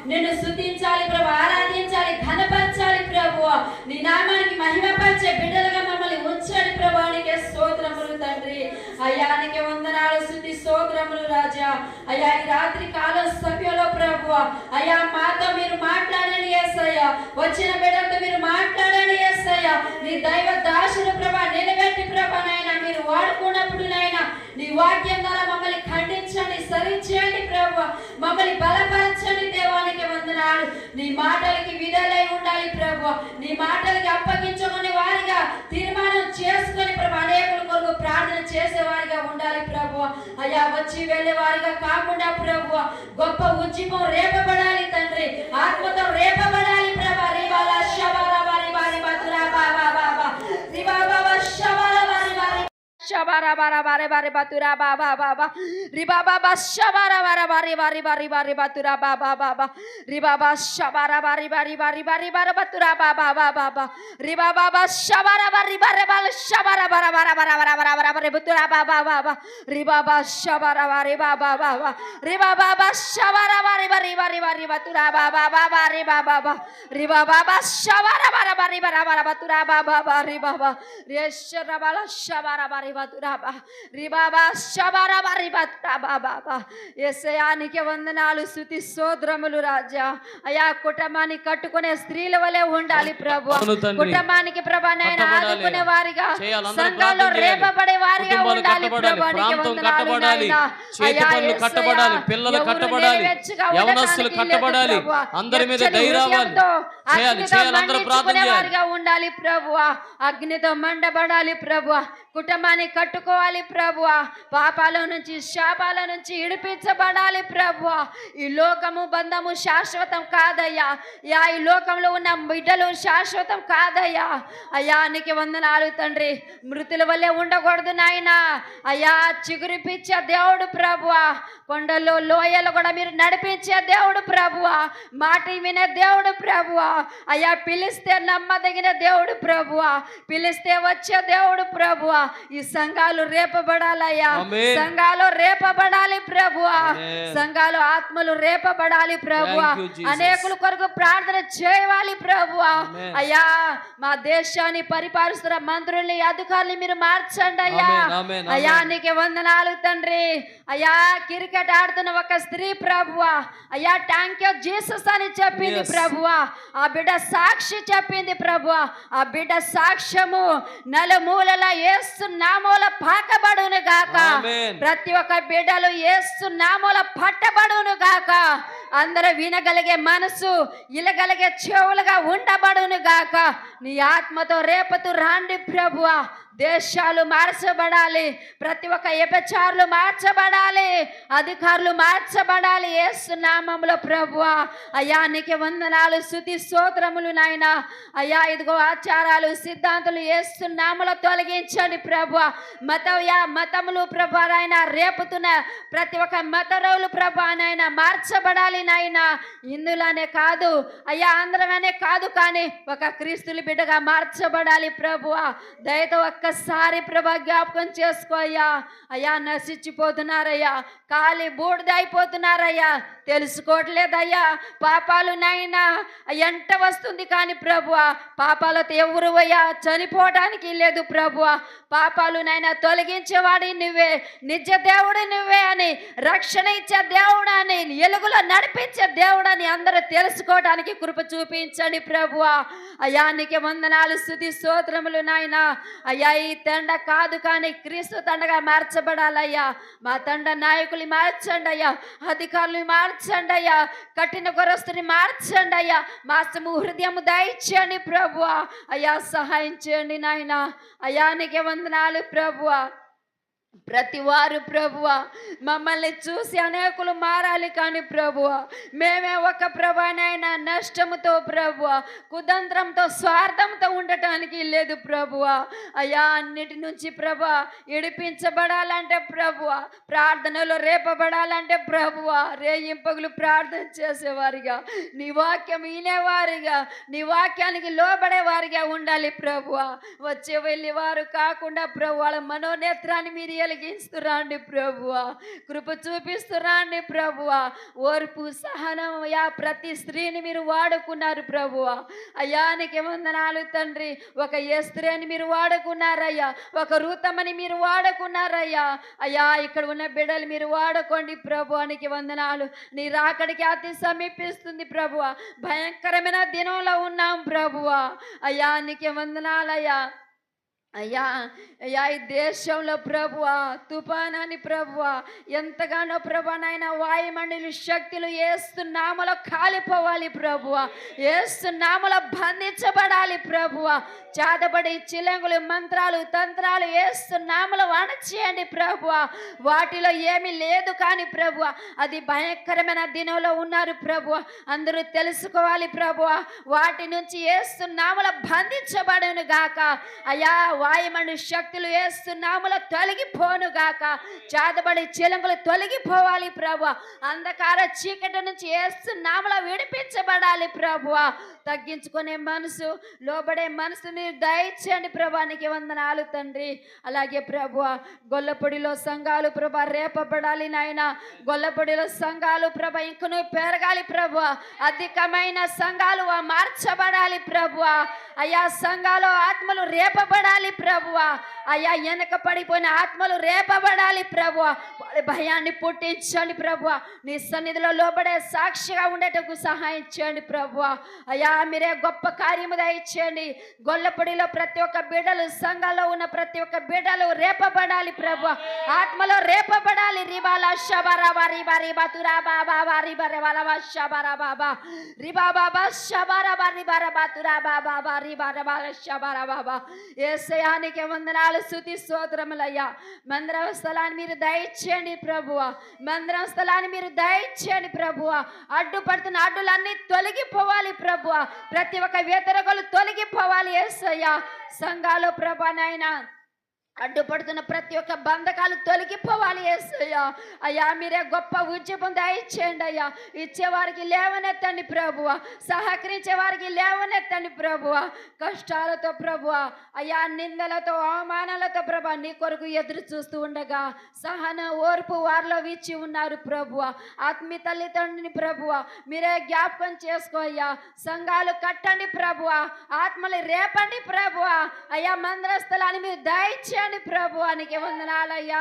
నిన్ను స్తుతించాలి ప్రభు, ఆరాధించాలి, ఘనపరచాలి ప్రభు. నీ నామానికి మహిమపరిచే బిడ్డలుగా మమ్మల్ని ఉంచండి ప్రభు. నీకే స్తోత్రములు తండ్రి. అయ్యా నీకే వందనాలు, స్తుతి స్తోత్రములు రాజా. అయ్యా ఈ రాత్రి కాలం సభ్యులో ప్రభు అయ్యా మాతో మీరు మాట్లాడండి యేసయ్య. వచ్చిన బిడ్డలతో మీరు మాట్లాడండి యేసయ్య. నీ దైవ దాసులు ప్రభా నిలబెట్టి ప్రభా నాయన మీరు వాడుకున్నప్పుడు నాయన నీ వాక్యం ద్వారా మమ్మల్ని ఖండించండి, సరిచేయండి ప్రభు. మమ్మల్ని బలపరచండి దేవానికి వందనాలు. నీ మాటలకి విధులై ఉండాలి ప్రభు. నీ మాటలకి అప్పగించుకునే వారిగా తీర్మానం చేసుకుని ప్రభు అనేకుల కొరకు ప్రార్థన చేసేవారిగా ఉండాలి ప్రభు. అయ్యా వచ్చి వెళ్ళే వారిగా కాకుండా ప్రభు గొప్ప ఉజ్జీవం రేపబడాలి తండ్రి, ఆత్మతో రేపబడాలి ప్రభు. రిబాల శబర వారి వారి బతురా బాబా బాబా రిబాబా శబర వారి వారి శబర బారా బారే బారే బతురా బాబా బాబా రిబాబా శబర వారి వారి వారి వారి వారి బతురా బాబా బాబా రిబాబా శబర వారి వారి వారి వారి వారి బతురా బాబా బాబా రిబాబా శబర వారి వారి వారి శబర బర బర బర బర బర బర బర బతురా బాబా బాబా రిబాబా శబర వారి బాబా బాబా రిబాబా శబర వారి వారి వారి వారి బతురా బాబా బాబా రిబాబా రిబాబా శబర వర వారి బర బర బతురా బాబా బాబా రిబాబా రేషర బల శబర వారి బతురా బా రిబాబా శబర వారి బతురా బాబా. యేసయ్యానికి వందనాలు, స్తుతి స్తోత్రములు రాజా. అయా కుటుంబాన్ని కట్టుకునే స్త్రీల వలె ఉండాలి ప్రభు. కుటుంబానికి ప్రభా నాయన ఆదుకునే వారిగా, సంఘంలో రేపబడే వారిగా ఉండాలి ప్రభు. వారిగా ఉండాలి ప్రభు. అగ్నితో మండబడాలి ప్రభు. కుటుంబాన్ని కట్టుకోవాలి ప్రభు. పాపాల నుంచి శాపాల నుంచి విడిపించబడాలి ప్రభు. ఈ లోకము బంధము శాశ్వతం కాదయ్యా. ఈ లోకంలో ఉన్న బిడ్డలు శాశ్వతం కాదయ్యా. అయ్యా నీకు వందనాలు తండ్రి. మృతుల వల్లే ఉండకూడదు నాయన. అయ్యా చిగురిపించే దేవుడు ప్రభు. కొండల్లో లోయలు కూడా మీరు నడిపించే దేవుడు ప్రభు. మాట వినే దేవుడు ప్రభు. అయ్యా పిలిస్తే నమ్మదగిన దేవుడు ప్రభు. పిలిస్తే వచ్చే దేవుడు ప్రభు. ఈ సంఘాలు రేపబడాలయ్యా. సంఘాలు రేపబడాలి ప్రభు. సంఘాలు ఆత్మలు రేపబడాలి ప్రభు. అనేకుల కొరకు ప్రార్థన చేయాలి ప్రభు. అయ్యా మా దేశాన్ని పరిపాలిస్తున్న మంత్రుల్ని, అధికారులు మీరు మార్చండి అయ్యా. అయ్యా నీకు వందనాలు తండ్రి. అయ్యా క్రికెట్ ఆడుతున్న ఒక స్త్రీ ప్రభు అయ్యా థ్యాంక్ యూ జీసస్ అని చెప్పింది ప్రభు. ఆ బిడ్డ సాక్షి చెప్పింది ప్రభు. ఆ బిడ్డ సాక్ష్యము నలుమూలల యేసు నామముల పాకబడును గాక. ప్రతి ఒక్క బిడ్డలు యేసు నామముల పట్టబడును గాక. అందరూ వినగలిగే మనసు, ఇలగలిగే చెవులుగా ఉండబడును గాక. నీ ఆత్మతో రేపతు రాండి ప్రభువా. దేశాలు మార్చబడాలి. ప్రతి ఒక్క వ్యభిచారులు మార్చబడాలి. అధికారులు మార్చబడాలి యేసు నామములో ప్రభువా. అయ్యా నీకు వందనాలు, స్తుతి స్తోత్రములు నాయన. అయ్యా ఇదిగో ఆచారాలు సిద్ధాంతులు యేసు నామములో తొలగించండి ప్రభువా. మతములు ప్రభు నాయన రేపుతున్న ప్రతి ఒక్క మతరులు ప్రభు నాయన మార్చబడాలి నాయన. హిందువులనే కాదు అయ్యా, ఆంధ్రమనే కాదు, కానీ ఒక క్రీస్తుల బిడ్డగా మార్చబడాలి ప్రభువా. దయతో ఒక్కసారి ప్రభా జ్ఞాపకం చేసుకోయ్యా. అయ్యా నశించిపోతున్నారయ్యా, కాలి బూడిదైపోతున్నారయ్యా, తెలుసుకోవట్లేదయ్యా. పాపాలు నాయనా ఎంట వస్తుంది కానీ ప్రభువా పాపాలతో ఎవరు అయ్యా చనిపోవడానికి లేదు ప్రభువా. పాపాలు నాయన తొలగించేవాడి నువ్వే, నిజ దేవుడు నువ్వే అని, రక్షణ ఇచ్చే దేవుడు అని, ఎలుగులో నడిపించే దేవుడు అని అందరూ తెలుసుకోవడానికి కృప చూపించండి ప్రభువా. అయ్యా నీకు వందనాలు, స్తుతి స్తోత్రములు నాయన. అయ్యా ఈ తండ కాదు కానీ క్రీస్తు తండగా మార్చబడాలయ్యా. మా తండ నాయకులు మార్చండి అయ్యా, అధికారులు మార్చండి అయ్యా, కఠిన గొరస్తుని మార్చండి అయ్యా. మా హృదయము దయచేయండి ప్రభువా. అయ్యా సహాయం చేయండి నాయన. అయ్యా నీకు వందనాలు ప్రభువా. ప్రతి వారు ప్రభువా మమ్మల్ని చూసి అనేకులు మారాలి కానీ ప్రభువా మేమే ఒక ప్రభునైనా నష్టముతో ప్రభువా, కుతంత్రంతో, స్వార్థంతో ఉండటానికి లేదు ప్రభువా. అయ్యా అన్నిటి నుంచి ప్రభా విడిపించబడాలంటే ప్రభువా, ప్రార్థనలో రేపబడాలంటే ప్రభువా రేయింపగులు ప్రార్థన చేసేవారిగా, నీ వాక్యం వినేవారిగా, నీ వాక్యానికి లోబడేవారిగా ఉండాలి ప్రభువా. వచ్చే వెళ్ళి వారు కాకుండా ప్రభు వాళ్ళ మనోనేత్రాన్ని మీరు వెలిగిస్తురాండి ప్రభువా, కృప చూపిస్తురాండి ప్రభువా, ఓర్పు సహనం అయ్యా ప్రతి స్త్రీని మీరు వాడుకున్నారు ప్రభువా. అయ్యా నీకు వందనాలు తండ్రి. ఒక ఎస్తేని మీరు వాడుకున్నారయ్యా, ఒక రూతమ్మని మీరు వాడుకున్నారయ్యా. అయ్యా ఇక్కడ ఉన్న బిడ్డలు మీరు వాడుకోండి ప్రభువానికి వందనాలు. నీ రాకడికి అతి సమీపిస్తుంది ప్రభువా, భయంకరమైన దినంలో ఉన్నాం ప్రభువా. అయ్యా నీకే వందనాలయ్యా. అయ్యా అయ్యా ఈ దేశంలో ప్రభువా తుఫానాన్ని ప్రభువా ఎంతగానో ప్రభా నాయన వాయుమండలి శక్తులు ఏస్తున్నాములో కాలిపోవాలి ప్రభువా, ఏస్తున్నాములో బంధించబడాలి ప్రభువా. చాదబడి చిలంగులు మంత్రాలు తంత్రాలు ఏస్తున్నాములో అణచేయండి ప్రభువా. వాటిలో ఏమీ లేదు కానీ ప్రభువా అది భయంకరమైన దినంలో ఉన్నారు ప్రభువా, అందరూ తెలుసుకోవాలి ప్రభువా. వాటి నుంచి ఏస్తున్నాములో బంధించబడును గాక. అయ్యా వాయుమండు శక్తులు ఏస్తున్నాములో తొలగిపోను గాక. చాదబడి చిలంగులు తొలగిపోవాలి ప్రభువా. అంధకార చీకటి నుంచి ఏస్తున్నాములో విడిపించబడాలి ప్రభువా. తగ్గించుకునే మనసు, లోబడే మనసు మీరు దయచేయండి ప్రభానికి వందనాలు తండ్రి. అలాగే ప్రభువా గొల్లపొడిలో సంఘాలు ప్రభా రేపబడాలి నాయన. గొల్లపొడిలో సంఘాలు ప్రభా ఇంకనూ పెరగాలి ప్రభువా. అధికమైన సంఘాలు మార్చబడాలి ప్రభువా. అయ్యా సంఘాలు ఆత్మలు రేపబడాలి ప్రభువా. అయ్యా వెనక పడిపోయిన ఆత్మలు రేపబడాలి ప్రభువా. భయాన్ని పుట్టించండి ప్రభువా. నీ సన్నిధిలో లోబడే సాక్షిగా ఉండేటకు సహాయం చేయండి ప్రభువా. అయ్యా మీరే గొప్ప కార్యము దయచేయండి. గొల్లపొడిలో ప్రతి ఒక్క బిడ్డలు, సంఘాల్లో ఉన్న ప్రతి ఒక్క బిడ్డలు రేపబడాలి ప్రభువా, ఆత్మలో రేపబడాలి. రిబాలా షబరాబా రిబా రిబా తురా బాబా రిబా రేవాలా షబరా బాబా రిబా బాబా షబరాబా రిబా రబా తురా బాబా రిబా రేవాలా షబరా బాబా. యేసయ్యానికి వందనాలు, స్తుతి స్తోత్రములయ్యా. మందిర స్థలాన్ని మీరు దయచేయండి ప్రభువా, మందిరం స్థలాన్ని మీరు దయచేయండి ప్రభువా. అడ్డుపడుతున్న అడ్డులన్నీ తొలగిపోవాలి ప్రభువా. ప్రతి ఒక్క వ్యతిరేకలు తొలగిపోవాలి యేసయ్యా. సంఘాలు ప్రభా నాయనా అడ్డుపడుతున్న ప్రతి ఒక్క బంధకాలు తొలగిపోవాలి యేసయ్యా. అయ్యా మీరే గొప్ప ఉద్యమం దయచేయండి అయ్యా. ఇచ్చేవారికి లేవనెత్తండి ప్రభువా, సహకరించే వారికి లేవనెత్తండి ప్రభువా. కష్టాలతో ప్రభువా అయ్యా నిందలతో అవమానాలతో ప్రభా నీ కొరకు ఎదురు చూస్తూ ఉండగా సహన ఓర్పు వారిలో విచ్చి ఉన్నారు ప్రభువా. ఆత్మీయ తల్లిదండ్రుని ప్రభువా మీరే జ్ఞాపకం చేసుకో అయ్యా. సంఘాలు కట్టండి ప్రభువా, ఆత్మలు రేపండి ప్రభువా. అయ్యా మందిర స్థలాన్ని మీరు దయచేయండి ప్రభువానికి వందనాలయ్యా.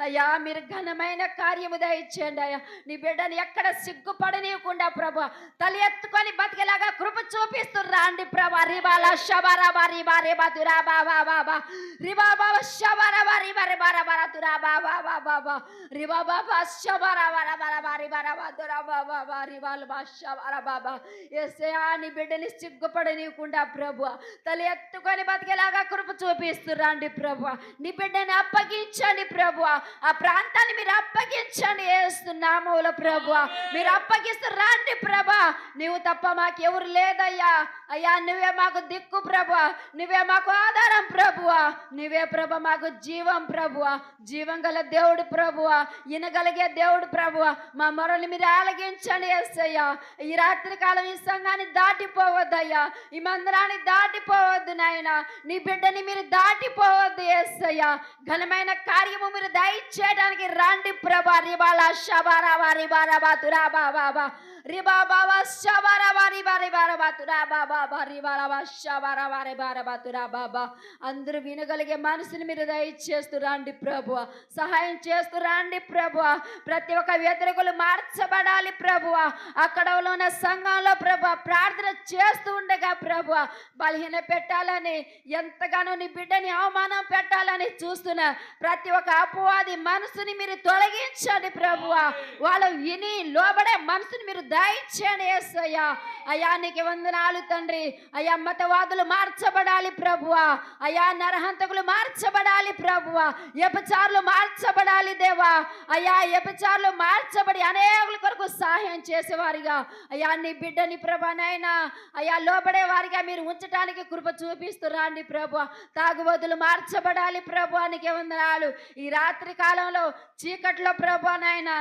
అయ్యా మీరు ఘనమైన కార్యము దయచేయండి అయ్యా. నీ బిడ్డని ఎక్కడ సిగ్గుపడనీయకుండా ప్రభు తల ఎత్తుకొని బతికేలాగా కృప చూపిస్తూ రాండి ప్రభా. రిబాలా షబరాబా రిబా రేబా తురా బాబా బాబా రిబా బాబా షబరాబా రిబా రేబా రబా తురా బాబా బాబా రిబా బాబా షబరాబా రబా రిబా రబా తురా బాబా రిబాల్ బా షబరా బాబా. యేసయ్యా నీ బిడ్డని సిగ్గుపడనీయకుండా ప్రభు తల ఎత్తుకొని బతికేలాగా కృప చూపిస్తూ రాండి ప్రభు. నీ బిడ్డని అప్పగించండి ప్రభువా, ఆ ప్రాంతాన్ని మీరు అప్పగించండి యేసునామములో ప్రభువా. మీరు అప్పగిస్తూ రండి ప్రభా. నువ్వు తప్ప మాకు ఎవరు లేదయ్యా. అయ్యా నువ్వే మాకు దిక్కు ప్రభువా, నువ్వే మాకు ఆధారం ప్రభువా, నువ్వే ప్రభ మాకు జీవం ప్రభువా. జీవం గల దేవుడు ప్రభువా, వినగలిగే దేవుడు ప్రభువా. మా మొరలు మీరు ఆలగించండి యేసయ్యా. ఈ రాత్రి కాలం ఈ సంఘాన్ని దాటిపోవద్దయ్యా, ఈ మందిరాన్ని దాటిపోవద్దు నాయన. నీ బిడ్డని మీరు దాటిపోవద్దు యేసయ్యా. ఘనమైన కార్యము మీరు దయచేయడానికి రండి ప్రభా. రిబాలా షబరాబా రిబా రబా తురా బాబా రిబా బాబా షబరాబా రిబా రిబా రబా తురా బాబా రిబా రబా షబరాబా రిబా రబా తురా బాబా. అందరూ వినగలిగే మనసుని మీరు దయచేస్తూ రండి ప్రభువా, సహాయం చేస్తూ రండి ప్రభువా. ప్రతి ఒక్క వ్యతిరేకులు మార్చబడాలి ప్రభువా. అక్కడ ఉన్న సంఘంలో ప్రభా ప్రార్థన చేస్తూ ఉండగా ప్రభువా బలహీన పెట్టాలని, ఎంతగానో నీ బిడ్డని అవమానం పెట్టాలని చూస్తున్న ప్రతి ఒక్క అపవాది మనసుని మీరు తొలగించండి ప్రభువా. వాళ్ళు విని లోబడే మనసుని మీరు దయచేయండి యేసయ్యా. అయ్యా నీకు వందనాలు తండ్రి. అయ్యా మతవాదులు మార్చబడాలి ప్రభువా. అయ్యా నరహంతకులు మార్చబడాలి ప్రభువా. వ్యభిచారులు మార్చబడాలి దేవా. అయ్యా వ్యభిచారులు మార్చబడి అనేకుల కొరకు సహాయం చేసేవారిగా అయ్యా నీ బిడ్డని ప్రభానైనా అయ్యా లోబడే వారిగా మీరు ఉంచడానికి కృప చూపిస్తూ రండి ప్రభు. తాగుబోతులు మార్చబడాలి ప్రభు. నీకే వందనాలు. ఈ రాత్రి కాలంలో చీకట్లో ప్రభానైనా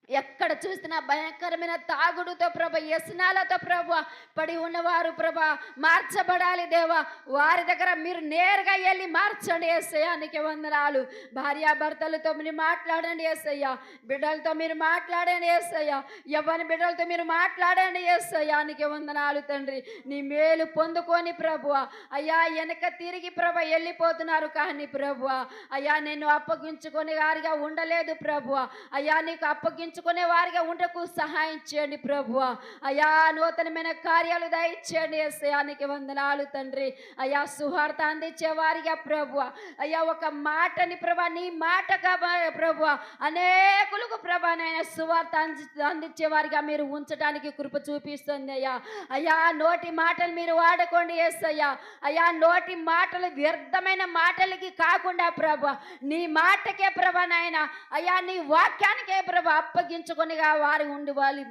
ఎక్కడ చూసినా భయంకరమైన తాగుడుతో ప్రభ, వ్యసనాలతో ప్రభ పడి ఉన్నవారు ప్రభ మార్చబడాలి దేవా. వారి దగ్గర మీరు నేరుగా వెళ్ళి మార్చండి యేసయ్యానికి వందనాలు. భార్యాభర్తలతో మీరు మాట్లాడండి యేసయ్య, బిడ్డలతో మీరు మాట్లాడండి యేసయ్య, యవ్వని బిడ్డలతో మీరు మాట్లాడండి యేసయ్యానికి వందనాలు తండ్రి. నీ మేలు పొందుకొని ప్రభువా అయ్యా, వెనక తిరిగి ప్రభ వెళ్ళిపోతున్నారు కానీ ప్రభువా అయ్యా, నేను అప్పగించుకొని వారిగా ఉండలేదు ప్రభువా అయ్యా, నీకు అప్పగించుకునే వారిగా ఉండకు సహాయం చేయండి ప్రభువా అయ్యా. నూతనమైన కార్యాలు దయచేయండి యేసయ్యానికి వందనాలు తండ్రి. అయ్యా, సువార్త అందించే వారిగా ప్రభువా అయ్యా, ఒక మాటని ప్రభా నీ మాటగా ప్రభువా అనేకులకు ప్రభా నాయన సువార్త అందించే వారిగా మీరు ఉంచడానికి కృప చూపిస్తుంది అయ్యా. అయ్యా, నోటి మాటలు మీరు వాడుకోండి యేసయ్యా. అయ్యా, నోటి మాటలు వ్యర్థమైన మాటలకి కాకుండా ప్రభా నీ మాటకే ప్రభా నాయన అయ్యా, నీ వాక్యానికే ప్రభా అప్పగించుకొనిగా వారు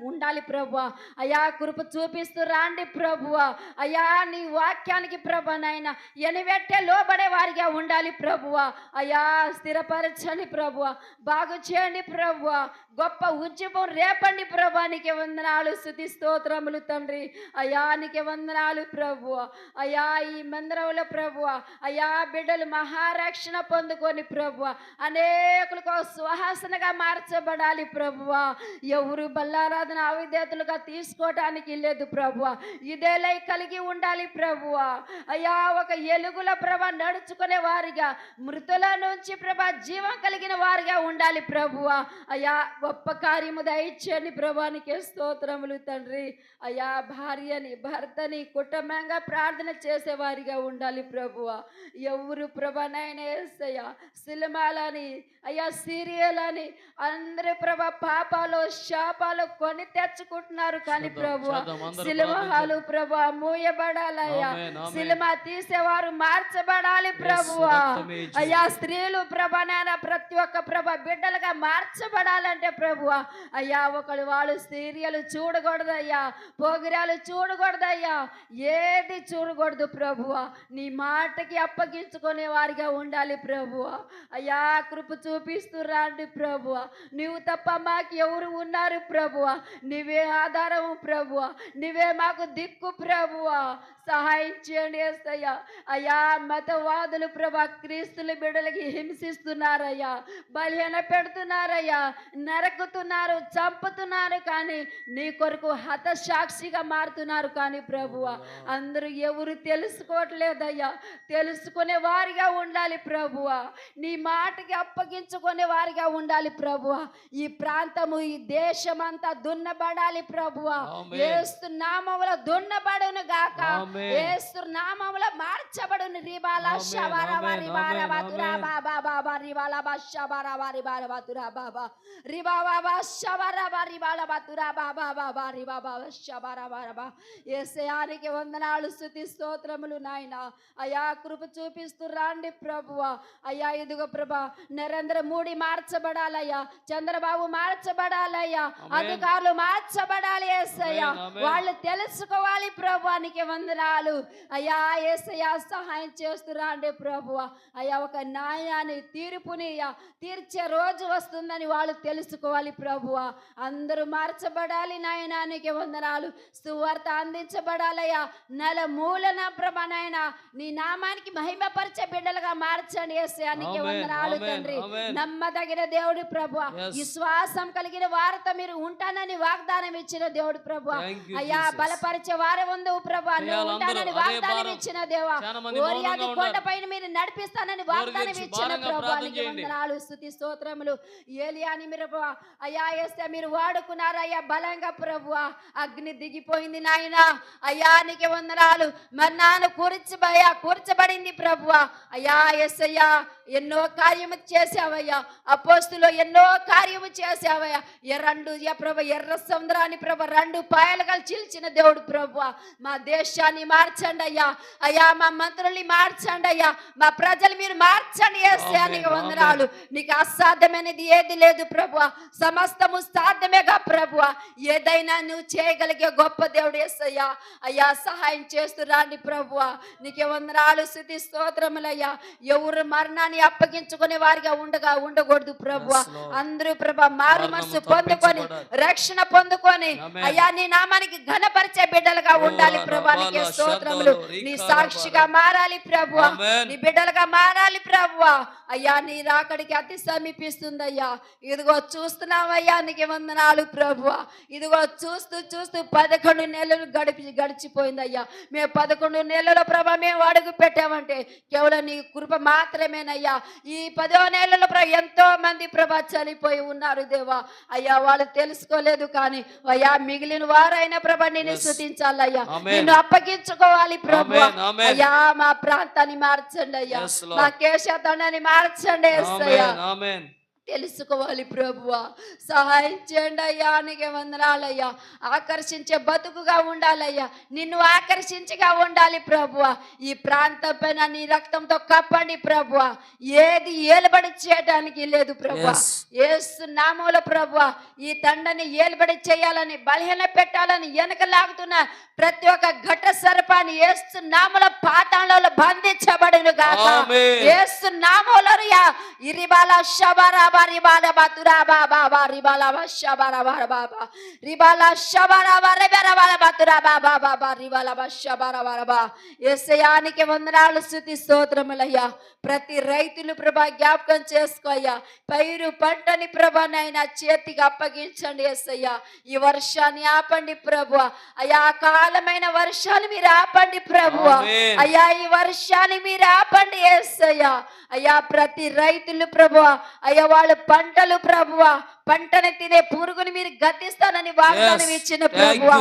ఉండాలి ప్రభువా అయ్యా. కృప చూపిస్తూ రాండి ప్రభువా అయ్యా. నీ వాక్యానికి ప్రభా నాయన ఎనివెట్టే లోబడే వారిగా ఉండాలి ప్రభువా అయ్యా. స్థిరపరచండి ప్రభువా, బాగు చేయండి ప్రభువా, గొప్ప ఉద్యమం రేపండి ప్రభా. నీకే వందనాలు, స్తుతి స్తోత్రములు తండ్రి అయ్యా. నీకే వందనాలు ప్రభువా అయ్యా. ఈ మందిరంలో ప్రభువా అయ్యా, బిడ్డలు మహారక్షణ పొందుకొని ప్రభువా అనేకులకు సువాసనగా మార్చబడాలి ప్రభువా. ఎవరు బల్లారాధన అవిధేతలుగా తీసుకోవటానికి లేదు ప్రభువా. ఇదే లై కలిగి ఉండాలి ప్రభువా అయ్యా. ఒక ఎలుగుల ప్రభ నడుచుకునే వారిగా, మృతుల నుంచి ప్రభ జీవం కలిగిన వారిగా ఉండాలి ప్రభువా అయ్యా. గొప్ప కార్యము దయచేయండి ప్రభానికే స్తోత్రములు తండ్రి అయ్యా. భార్యని భర్తని కుటుంబంగా ప్రార్థన చేసేవారిగా ఉండాలి ప్రభువా. ఎవరు ప్రభనైనా యేసయ్యా సినిమాలని అయ్యా, సీరియల్ అని అందరూ ప్రభ పాపాలు శాపాలు కొని తెచ్చుకుంటున్నారు కానీ ప్రభువా సినిమాలు ప్రభ మూయబడాలయ్యా. సినిమా తీసేవారు మార్చబడాలి ప్రభువా అయ్యా. స్త్రీలు ప్రభనైనా ప్రతి ఒక్క ప్రభ బిడ్డలుగా మార్చబడాలంటే ప్రభువా అయ్యా, ఒకళ్ళు వాళ్ళు సీరియల్ చూడకూడదయ్యా, పోగిరాలు చూడకూడదయ్యా, ఏది చూడకూడదు ప్రభువా. నీ మాటకి అప్పగించుకునే వారిగా ఉండాలి ప్రభువా అయ్యా. కృప చూపిస్తూ రాండి ప్రభువా. నీవు తప్ప మాకు ఎవరు ఉన్నారు ప్రభువా? నీవే ఆధారము ప్రభువా, నీవే మాకు దిక్కు ప్రభువా. సహాయం చేయండి యేసయ్యా. అయ్యా, మతవాదులు ప్రభా క్రీస్తుల బిడ్డలకి హింసిస్తున్నారయ్యా, బలహీన పెడుతున్నారయ్యా, నరకుతున్నారు, చంపుతున్నారు కానీ నీ కొరకు హతసాక్షిగా మారుతున్నారు కానీ ప్రభువా అందరూ ఎవరు తెలుసుకోవట్లేదయ్యా. తెలుసుకునే వారిగా ఉండాలి ప్రభువా. నీ మాటకి అప్పగించుకునే వారిగా ఉండాలి ప్రభువా. ఈ ప్రాంతము ఈ దేశమంతా దున్నబడాలి ప్రభువా. యేసు నామములో దున్నబడును గాక, యేసు నామములో మార్చబడును. రిబాల శబరవ రిబాల బతురా బాబా బాబా రిబాల బశబరవ రిబాల బతురా బాబా రిబాబా శబరవ రిబాల బతురా బాబా బాబా రిబాబా శబరవ బాబా. యేసయ్యానికి వందనాలు, స్తుతి స్తోత్రములు నాయనా. అయ్యా, కృప చూపిస్తూ రాండి ప్రభువా అయ్యా. ఇదిగో ప్రభా నరేంద్ర మోడీ మార్చబడాలయ్యా, చంద్రబాబు మార్చబడాలయ్యా, అధికారులు మార్చబడాలి యేసయ్యా. వాళ్ళు తెలుసుకోవాలి ప్రభువానికి వందనాలు అయ్యా. యేసయ్యా సహాయం చేస్తూ రాండి ప్రభువా అయ్యా. ఒక న్యాయాన్ని తీర్పుని తీర్చే రోజు వస్తుందని వాళ్ళు తెలుసుకోవాలి ప్రభువా. అందరూ మార్చబడాలి నాయనానికి వందనాలు. సువార్త అందించబడాలయ్యా. నలుమూలన ప్రభా నాయన నీ నామానికి మహిమపరిచే బిడ్డలుగా మార్చండి యేసయ్యానికి వందనాలు తండ్రి. నమ్మదగిన దేవుడు ప్రభువా, విశ్వాసం కలిగిన వారితో మీరు ఉంటానని వాగ్దానం ఇచ్చిన దేవుడు ప్రభువా అయ్యా. బలపరిచే వారి ముందు ప్రభా నువ్వు ఉంటానని వాగ్దానం ఇచ్చిన దేవా. ఓరియాది కొండ పైన మీరు నడిపిస్తానని వాగ్దానం ఇచ్చిన ప్రభువానికి వందనాలు, స్తుతి స్తోత్రములు. ఏలియాని మీరు అయ్యా యేసయ్యా మీరు వాడుకున్నారయ్యా బలంగా ప్రభువా. అగ్ని దిగిపోయింది నాయన అయ్యా, నీకు వందనాలు. మన్నాను కూర్చబడింది ప్రభువా అయ్యా. యేసయ్యా ఎన్నో కార్యము చేసావయ్యా, అపోస్తులు ఎన్నో కార్యము చేసావయ్యా. ఎర్ర సముద్రాన్ని ప్రభ రెండు పాయలుగా చీల్చిన దేవుడు ప్రభువా. మా దేశాన్ని మార్చండి అయ్యా అయ్యా. మా మంత్రుల్ని మార్చండి అయ్యా. మా ప్రజలు మీరు మార్చండి యేసయ్యా. నీకు వందనాలు. నీకు అసాధ్యమైనది ఏది లేదు ప్రభువా, సమస్తము సాధ్యమేగా ప్రభువా. ఏదైనా నువ్వు చేయగలిగే గొప్ప దేవుడు యేసయ్యా అయ్యా. సహాయం చేస్తూ రాండి ప్రభువా. నీకే వందనాలు, స్తుతి స్తోత్రములయ్యా. ఎవరు మరణాన్ని అప్పగించుకునే వారిగా ఉండకూడదు ప్రభువా. అందరూ ప్రభా మారు మారు మనసు పొందుకొని రక్షణ పొందుకొని అయ్యా నీ నామానికి ఘనపరిచే బిడ్డలుగా ఉండాలి ప్రభా. నీకే స్తోత్రములు. నీ సాక్షిగా మారాలి ప్రభువా, నీ బిడ్డలుగా మారాలి ప్రభువా. అయ్యా నీ రాకడికి అతి సమీపిస్తుందయ్యా. ఇదిగో చూస్తున్నావయ్యా, నీకు వందనాలు ప్రభువా. ఇదిగో చూస్తూ చూస్తూ 11 నెలలు గడిచిపోయిందయ్యా. మేము 11 నెలల ప్రభా మేము అడుగు పెట్టామంటే కేవలం నీ కృప మాత్రమేనయ్యా. ఈ 10వ నెలలో ప్రభా ఎంతో మంది ప్రభా చనిపోయి ఉన్నారు దేవా. అయ్యా వాళ్ళు తెలుసుకోలేదు, కానీ అయ్యా మిగిలిన వారైనా ప్రభా నిన్ను స్తుతించాలయ్యా, నిన్ను అప్పగించుకోవాలి ప్రభు. అయ్యా మా ప్రాంతాన్ని మార్చండి అయ్యా, మా కేశదండాన్ని మార్చండి యేసయ్యా. తెలుసుకోవాలి ప్రభువా. సహాయం చేయండి అయ్యా. నీకే వందనాలయ్యా. ఆకర్షించే బతుకుగా ఉండాలయ్యా, నిన్ను ఆకర్షించగా ఉండాలి ప్రభువా. ఈ ప్రాంతం పైన నీ రక్తంతో కప్పండి ప్రభువా. ఏది ఏలుబడి చేయడానికి లేదు ప్రభువా. యేసు నామములో ప్రభువా ఈ తండని ఏలుబడి చేయాలని, బలహీన పెట్టాలని వెనక లాగుతున్న ప్రతి ఒక్క ఘట సర్పాన్ని యేసు నామములో పాతాళంలో బంధించబడును గాక. యేసు నామములో ఇరిబాల శబరా రిబాల బతురా బాబా రిబాల శబరా బాబా రిబాల శబరా రిబాల బతురా బాబా బాబా రిబాల శబరా బాబా. యేసయ్యానికి వందనాలు, స్తుతి స్తోత్రములయ్యా. ప్రతి రైతులు ప్రభా జ్ఞాపకం చేసుకోయ్యా. పైరు పంటని ప్రభానైనా చేతికి అప్పగించండి యేసయ్యా. ఈ వర్షాన్ని ఆపండి ప్రభువా. అయ్యా కాలమైన వర్షాలు మీరు ఆపండి ప్రభువా. అయ్యా ఈ వర్షాన్ని మీరు ఆపండి యేసయ్యా. అయ్యా ప్రతి రైతులు ప్రభువా అయ్యా వాళ్ళ పంటలు ప్రభువా పంటను తినే పురుగుని మీరు గద్దిస్తానని వాగ్దానం ఇచ్చిన ప్రభువా.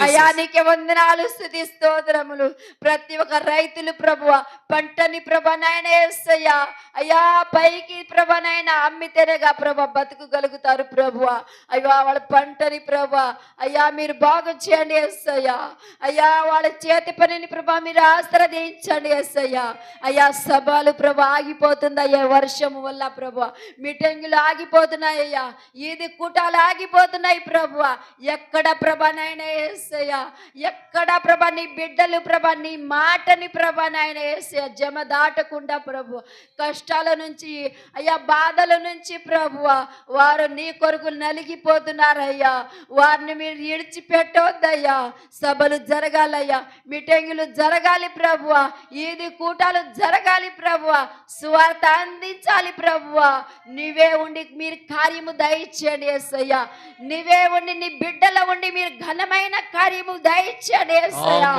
అయ్యా నీకే వందనాలు, స్తుతి స్తోత్రములు. ప్రతి ఒక్క రైతులు ప్రభువా పంటని ప్రభానైనా యేసయ్యా అయ్యా పైకి ప్రభానైనా అమ్మితేనేగా ప్రభా బతుకుగలుగుతారు ప్రభువా. అయ్యా వాళ్ళ పంటని ప్రభా అయ్యా మీరు బాగు చేయండి యేసయ్యా. అయ్యా వాళ్ళ చేతి పనిని ప్రభా మీరు ఆశీర్వదించండి యేసయ్యా. అయ్యా సభలు ప్రభా ఆగిపోతుందయ్యా వర్షము వల్ల ప్రభా. మీటింగులు ఆగిపోతున్నాయ్యా, ఈది కూటాలు ఆగిపోతున్నాయి ప్రభువా. ఎక్కడ ప్రభానైనా యేసయ్యా, ఎక్కడ ప్రభా నీ బిడ్డలు ప్రభా నీ మాటని ప్రభానైనా యేసయ్యా జమ దాటకుండా ప్రభు కష్టాల నుంచి అయ్యా బాధల నుంచి ప్రభువా వారు నీ కొరకు నలిగిపోతున్నారయ్యా. వారిని మీరు విడిచిపెట్టవద్దయ్యా. సభలు జరగాలయ్యా, మీటింగులు జరగాలి ప్రభువా, ఈది కూటాలు జరగాలి ప్రభువా, సువార్త అందించాలి ప్రభువా. నీవే ఉండి మీరు కార్యము దయచేయండి యేసయ్యా. నీవే ఉండి నీ బిడ్డల ఉండి మీరు ఘనమైన కార్యము దయచేయండి యేసయ్యా.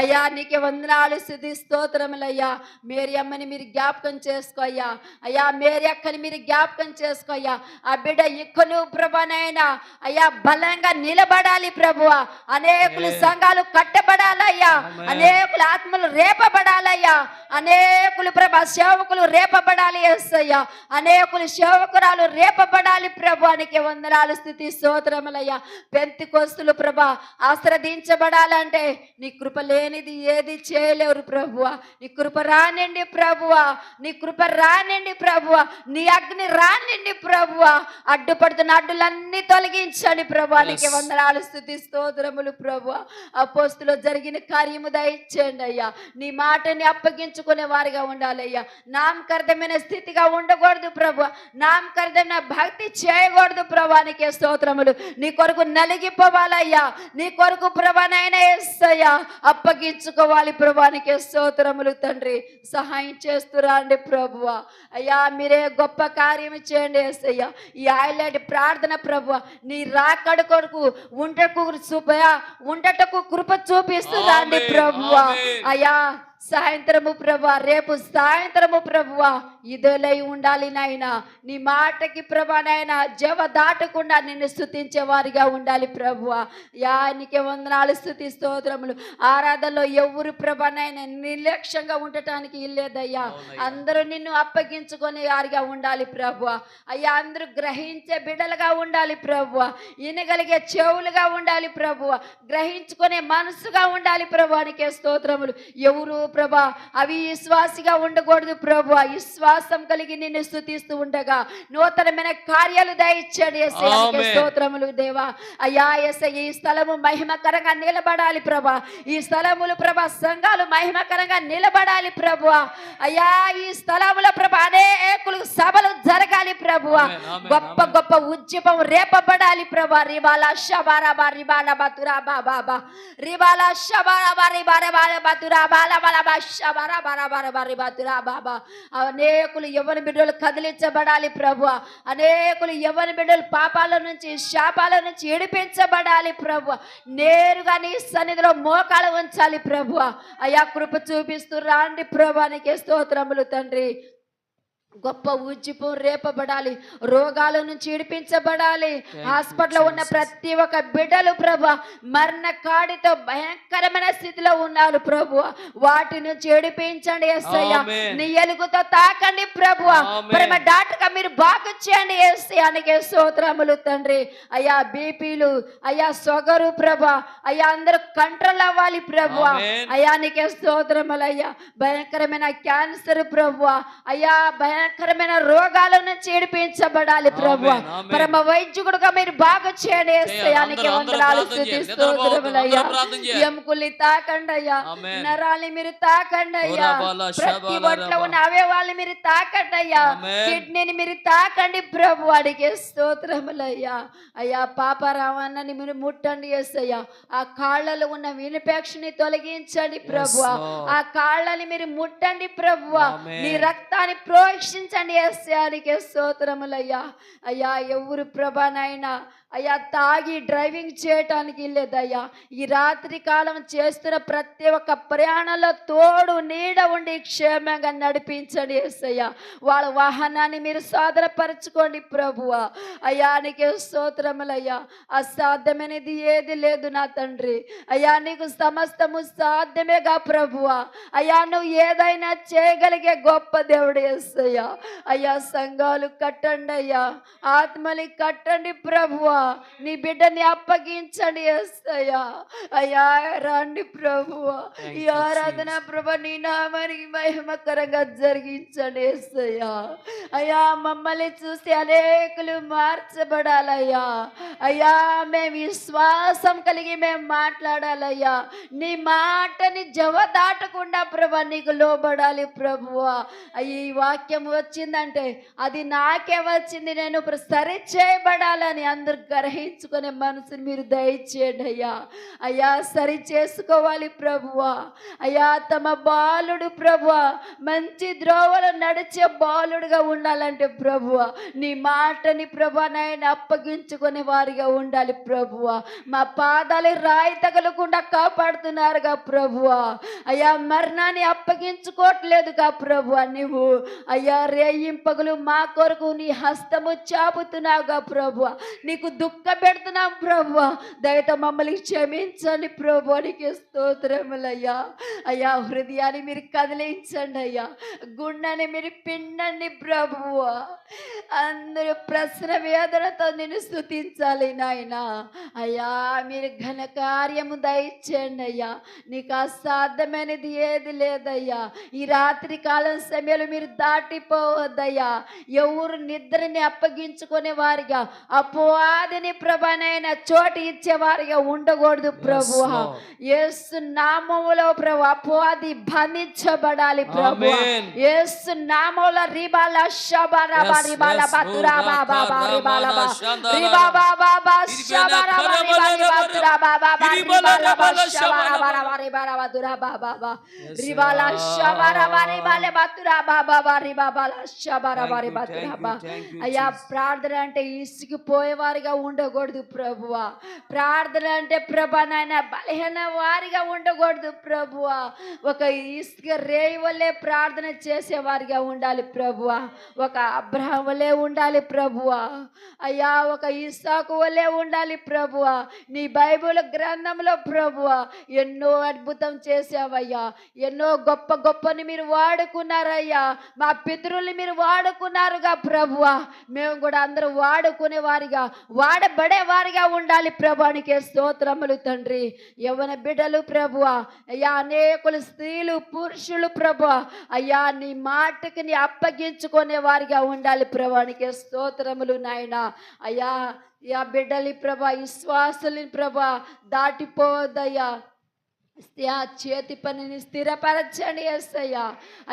అయ్యా నీకే వందనాలు, స్తుతి స్తోత్రములయ్యా. మేరీ అమ్మని మీరు జ్ఞాపకం చేసుకోయ్యా. అయ్యా మేరీ అక్కని మీరు జ్ఞాపకం చేసుకోయ్యా. ఆ బిడ్డ ఇక్కను ప్రభానైనా అయ్యా బలంగా నిలబడాలి ప్రభువా. అనేకులు సంఘాలు కట్టబడాలయ్యా, అనేకులు ఆత్మలు రేపబడాలయ్యా, అనేకులు ప్రభా సేవకులు రేపబడాలి యేసయ్యా, అనేకులు సేవకురాలు రేపబడాలి ప్రభువానికి వందనాలు, స్తుతి స్తోత్రములయ్యా. పెంతెకొస్తు ప్రభా ఆశ్రదించబడాలంటే నీ కృప లేనిది ఏది చేయలేరు ప్రభువా. నీ కృప రానండి ప్రభువా, నీ కృప రానండి ప్రభువా, నీ అగ్ని రానండి ప్రభువా. అడ్డుపడుతున్న అడ్డులన్నీ తొలగించండి ప్రభువానికి వందనాలు, స్తుతి స్తోత్రములు ప్రభువా. అపోస్తులో జరిగిన కార్యము దయచేయండి అయ్యా. నీ మాటని అప్పగించుకునే వారిగా ఉండాలయ్యా. నామకార్థమైన స్థితిగా ఉండకూడదు ప్రభువా, నామకార్థమైన భక్తి చేయకూడదు ప్రభానికే స్తోత్రములు. నీ కొరకు నలిగిపోవాలయ్యా, నీ కొరకు ప్రభానైనా యేసయ్యా అప్పగించుకోవాలి ప్రభానికే స్తోత్రములు. తండ్రి సహాయం చేస్తురండి ప్రభువా. అయ్యా మీరే గొప్ప కార్యం చేయండి యేసయ్యా. ఈ హైలైట్ ప్రార్థన ప్రభువా నీ రాకడ కొరకు ఉండటకు కృప చూపిస్తురండి ప్రభువా. అయ్యా సాయంత్రము ప్రభా రేపు సాయంత్రము ప్రభువా ఇదోలై ఉండాలి నాయనా. నీ మాటకి ప్రభానైనా జవ దాటకుండా నిన్ను స్తుతించే వారిగా ఉండాలి ప్రభువా. యా నీకే వందనాలు, స్తుతి స్తోత్రములు. ఆరాధనలో ఎవరు ప్రభానైనా నిర్లక్ష్యంగా ఉండటానికి ఇల్లేదయ్యా. అందరూ నిన్ను అప్పగించుకునే వారిగా ఉండాలి ప్రభువా. అయ్యా అందరూ గ్రహించే బిడ్డలుగా ఉండాలి ప్రభువా, వినగలిగే చెవులుగా ఉండాలి ప్రభువా, గ్రహించుకునే మనసుగా ఉండాలి ప్రభువానికే స్తోత్రములు. ఎవరు ప్రభా అవి విశ్వాసిగా ఉండకూడదు ప్రభా, విశ్వాసం కలిగి నిన్ను స్తుతిస్తూ ఉండగా నూతనమైన కార్యాలు దయచేయండి యేసయ్య. స్తోత్రములు దేవా. అయ్యా యేసయ్య, ఈ స్థలము మహిమకరంగా నిలబడాలి ప్రభా, ఈ స్థలములు ప్రభా సంఘాలు మహిమకరంగా నిలబడాలి ప్రభా. అయ్యా ఈ స్థలముల ప్రభా అనేకులు సభలు జరగాలి ప్రభా, గొప్ప గొప్ప ఉద్యమం రేపబడాలి ప్రభా. రిబాలా షబారాబా రిబాలా బతురా బాబా రిబాలా షబారాబా రిబారా బతురా బాలా బాలా షబారాబా రిబాతురా బాబా. అనేకులు యవ్వన బిడ్డలు కదిలించబడాలి ప్రభు, అనేకులు యవ్వన బిడ్డలు పాపాల నుంచి శాపాల నుంచి విడిపించబడాలి ప్రభు. నేరుగా నీ సన్నిధిలో మోకాలు ఉంచాలి ప్రభు. అయ్యా కృప చూపిస్తూ రాండి ప్రభు, నీకే స్తోత్రములు తండ్రి. గొప్ప ఉజ్జిపం రేపబడాలి, రోగాల నుంచి విడిపించబడాలి. హాస్పిటల్లో ఉన్న ప్రతి ఒక్క బిడ్డలు ప్రభు మరణ కాడితో భయంకరమైన స్థితిలో ఉన్నారు ప్రభు, వాటి నుంచి విడిపించండి యేసయ్య. నీ ఎలుగుతో తాకండి ప్రభు, ప్రేమ డాక్టర్గా మీరు బాగు చేయండి యేసయ్యానికి స్తోత్రములు తండ్రి. అయ్యా బీపీలు, అయ్యా షుగరు ప్రభు, అయ్యా అందరూ కంట్రోల్ అవ్వాలి ప్రభు. అయ్యా నీకే స్తోత్రములు అయ్యా. భయంకరమైన క్యాన్సర్ ప్రభు, అయ్యా భయంకరమైన రోగాల నుంచి విడిపించబడాలి ప్రభు. పరమ వైద్యుడుగా మీరు బాగు చేయండి యేసయ్యానికి వందనాలు స్తుతిస్తోత్రములయ్యా. ఎముకల్ని తాకండి అయ్యా, నరాల్ని మీరు తాకండి అయ్యా, ప్రతి ఒంట్లో ఉన్న అవయవాల్ని మీరు తాకండి అయ్యా, కిడ్నీని మీరు తాకండి ప్రభు, అడిగే స్తోత్రములయ్యా. అయ్యా పాపరావన్నని మీరు ముట్టండి యేసయ్యా, ఆ కాళ్ళలో ఉన్న ఇన్ఫెక్షన్ తొలగించండి ప్రభు, ఆ కాళ్ళని మీరు ముట్టండి ప్రభు, నీ రక్తాన్ని ప్రోక్షించండి యేసయ్యానికి స్తోత్రములయ్యా. అయ్యా ఎవరు ప్రభానైనా అయ్యా తాగి డ్రైవింగ్ చేయటానికి లేదయ్యా, ఈ రాత్రి కాలం చేస్తున్న ప్రతి ఒక్క ప్రయాణంలో తోడు నీడ ఉండి క్షేమంగా నడిపించండి యేసయ్య. వాళ్ళ వాహనాన్ని మీరు సాధనపరచుకోండి ప్రభువా. అయ్యా నీకే స్తోత్రములయ్యా. అసాధ్యమైనది ఏది లేదు నా తండ్రి. అయ్యా నీకు సమస్తము సాధ్యమేగా ప్రభువా. అయ్యా నువ్వు ఏదైనా చేయగలిగే గొప్ప దేవుడు యేసయ్య. అయ్యా సంఘాలు కట్టండి అయ్యా, ఆత్మని కట్టండి ప్రభువా, నీ బిడ్డని అప్పగించండి యేసయ్యా. అయ్యా రండి ప్రభువా, ఈ ఆరాధన ప్రభు నీ నామానికి మహిమకరంగా జరిగించండి యేసయ్యా. అయ్యా మమ్మల్ని చూసి అనేకులు మార్చబడాలయ్యా. అయ్యా మేము విశ్వాసం కలిగి మేము మాట్లాడాలయ్యా, నీ మాటని జవదాటకుండా ప్రభు నీకు లోబడాలి ప్రభువా. ఈ వాక్యం వచ్చిందంటే అది నాకే వచ్చింది, నేను సరి చేయబడాలని అందరు గ్రహించుకునే మనసుని మీరు దయచేయండి అయ్యా. అయ్యా సరి చేసుకోవాలి ప్రభువా. అయ్యా తమ బాలుడు ప్రభువా మంచి ద్రోవలు నడిచే బాలుడుగా ఉండాలంటే ప్రభువా నీ మాటని ప్రభా నాయన అప్పగించుకునే వారిగా ఉండాలి ప్రభువా. మా పాదాలు రాయి తగలకుండా కాపాడుతున్నారుగా ప్రభువా. అయ్యా మరణాన్ని అప్పగించుకోవట్లేదుగా ప్రభువా నువ్వు. అయ్యా రేయింపగలు మా కొరకు నీ హస్తము చాపుతున్నావుగా ప్రభువా. నీకు దుఃఖ పెడుతున్నాం ప్రభువా, దయతో మమ్మల్ని క్షమించండి ప్రభు, నీకు స్తోత్రములయ్యా. అయ్యా హృదయాన్ని మీరు కదిలించండి అయ్యా, గుండెని మీరు పిండండి ప్రభువా. అందరూ ప్రశ్న వేదనతో నేను స్తుతించాలి నాయన. అయ్యా మీరు ఘన కార్యము దయచేయండి అయ్యా, నీకు అసాధ్యమైనది ఏది లేదయ్యా. ఈ రాత్రి కాలం సమయంలో మీరు దాటిపోవద్దయ్యా. ఎవరు నిద్రని అప్పగించుకునే వారిగా అపవాదిని ప్రభానైనా చోటు ఇచ్చేవారిగా ఉండకూడదు ప్రభు. యేసు నామములో ప్రభు అపవాది బంధించబడాలి ప్రభు. యేసు నామములో రిబాల షబరబా రిబాల బతురా బాబా రిబాల బా రిబాబా బాబా షబరబా రిబాల బతురా బాబా రిబాల బా షబరబా రిబాల బతురా బాబా రిబాల షబరబా రిబాల బతురా బాబా రిబాల షబరబా రిబాతురా బా. అయ్యా ప్రార్థన అంటే ఇసిగిపోయేవారిగా ఉండకూడదు ప్రభువా. ప్రార్థన అంటే ప్రభా నాయన బలహీన వారిగా ఉండకూడదు ప్రభువా. ఒక ఇసుక రేయి వల్లే ప్రార్థన చేసేవారిగా ఉండాలి ప్రభువా. ఒక అబ్రహం వల్లే ఉండాలి ప్రభువా. అయ్యా ఒక ఇస్సాకు వల్లే ఉండాలి ప్రభువా. నీ బైబిల్ గ్రంథంలో ప్రభువా ఎన్నో అద్భుతం చేసావయ్యా, ఎన్నో గొప్ప గొప్పని మీరు వాడుకున్నారయ్యా. మా పితరుల్ని మీరు వాడుకున్నారుగా ప్రభువా. మేము కూడా అందరూ వాడుకునే వారిగా వాడబడే వారిగా ఉండాలి ప్రభానికే స్తోత్రములు తండ్రి. యవ్వన బిడ్డలు ప్రభువా, అయ్యా అనేకులు స్త్రీలు పురుషులు ప్రభువా, అయ్యా నీ మాటకి నీ అప్పగించుకునే వారిగా ఉండాలి ప్రభానికే స్తోత్రములు నాయన. అయ్యా యా బిడ్డలి ప్రభా, విశ్వాసులని ప్రభా దాటిపోదయ్యా. చేతి పనిని స్థిరపరచండి యేసయ్యా.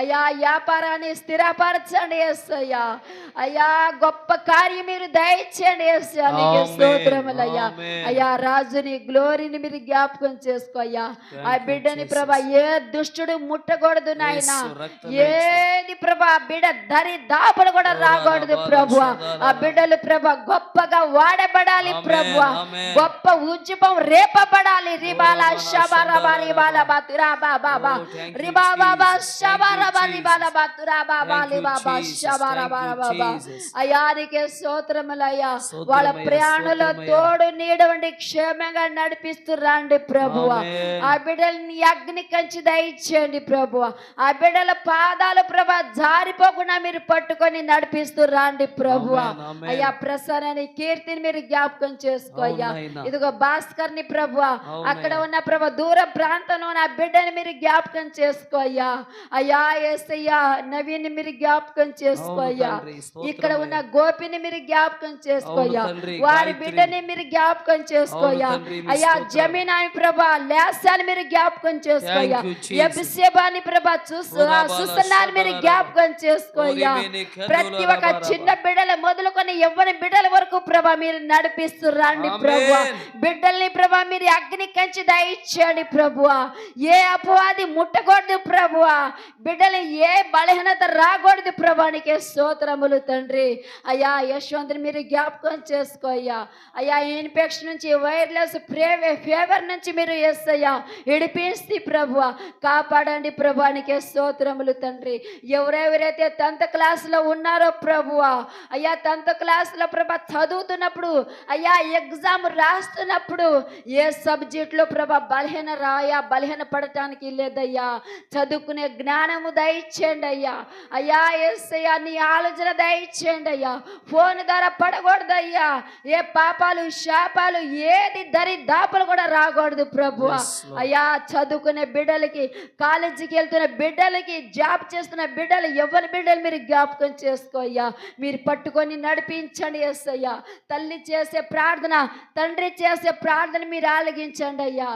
అయ్యా వ్యాపారాన్ని స్థిరపరచండి యేసయ్యా. అయ్యా గొప్ప కార్యం మీరు దయచేయండి యేసయ్యా. నీకే స్తోత్రములయ్యా. అయ్యా రాజుని గ్లోరీని మీరు జ్ఞాపకం చేసుకో అయ్యా. ఆ బిడ్డని ప్రభా ఏ దుష్టుడు ముట్టకూడదు నాయన. ఏది ప్రభా బిడ్డ దరి దాపలు కూడా రాకూడదు ప్రభు. ఆ బిడ్డలు ప్రభా గొప్పగా వాడబడాలి ప్రభు. గొప్ప ఉజ్జీవం రేపబడాలి. రిబాల శబరబ రిబాల బతురా బాబా రిబా బాబా శబరబ రిబాల బతురా బాబా లిబాబా శబరబ బాబా. అయ్యానికే స్తోత్రములయ్యా. వాళ్ళ ప్రయాణంలో తోడు నీడవండి క్షేమంగా నడిపిస్తూ రండి ప్రభువ. ఆ బిడ్డల్ని అగ్ని కంచి దయచేయండి ప్రభువ. ఆ బిడ్డల పాదాలు ప్రభా జారిపోకుండా మీరు పట్టుకొని నడిపిస్తూ రండి ప్రభువ. అయ్యా ప్రసన్నని కీర్తిని మీరు జ్ఞాపకం చేసుకో అయ్యా. ఇదిగో భాస్కర్ ని ప్రభువ, అక్కడ ఉన్న ప్రభు దూర ప్రాంతంలో నా బిడ్డని మీరు జ్ఞాపకం చేసుకో అయ్యా. అయ్యా యేసయ్యా నవీన్ మీరు జ్ఞాపకం చేసుకో అయ్యా. ఇక్కడ ఉన్న గోపిని మీరు జ్ఞాపకం చేసుకో అయ్యా. వారి బిడ్డని మీరు జ్ఞాపకం చేసుకో అయ్యా. అయ్యా జమీనాని ప్రభా లేసాన్ని మీరు జ్ఞాపకం చేసుకో అయ్యా. ఎబిసేబాని ప్రభా సుసనాన్ని మీరు జ్ఞాపకం చేసుకో అయ్యా. ప్రతి ఒక్క చిన్న బిడ్డలు మొదలుకొని యవ్వన బిడ్డల వరకు ప్రభా మీరు నడిపిస్తూ రండి ప్రభా. బిడ్డల్ని ప్రభా మీరు అగ్ని కంచి దయచేయండి ప్రభువా. ఏ అపవాది ముట్టకూడదు ప్రభువా. బిడ్డలు ఏ బలహీనత రాకూడదు ప్రభానికే స్తోత్రములు తండ్రి. అయ్యా యశ్వంతుని మీరు జ్ఞాపకం చేసుకో అయ్యా. అయ్యా ఇన్ఫెక్షన్ నుంచి వైర్లెస్ ఫీవర్ నుంచి మీరు యేసయ్యా ఇడిపిస్తే ప్రభువా కాపాడండి ప్రభానికే స్తోత్రములు తండ్రి. ఎవరెవరైతే 10th క్లాస్లో ఉన్నారో ప్రభువా, అయ్యా 10th క్లాస్లో ప్రభా చదువుతున్నప్పుడు అయ్యా ఎగ్జామ్ రాస్తున్నప్పుడు ఏ సబ్జెక్ట్లో ప్రభా బలహీన పడటానికి లేదయ్యా. చదువుకునే జ్ఞానము దయచేయండి అయ్యా. అయ్యా యేసయ్యా నీ ఆలోచన దయచేయండి అయ్యా. ఫోన్ ద్వారా పడకూడదయ్యా. ఏ పాపాలు శాపాలు ఏది దరి దాపలు కూడా రాకూడదు ప్రభు. అయ్యా చదువుకునే బిడ్డలకి, కాలేజీకి వెళ్తున్న బిడ్డలకి, జాబ్ చేస్తున్న బిడ్డలు, ఎవరి బిడ్డలు మీరు జ్ఞాపకం చేసుకో అయ్యా. మీరు పట్టుకొని నడిపించండి యేసయ్యా. తల్లి చేసే ప్రార్థన, తండ్రి చేసే ప్రార్థన మీరు ఆలగించండి అయ్యా.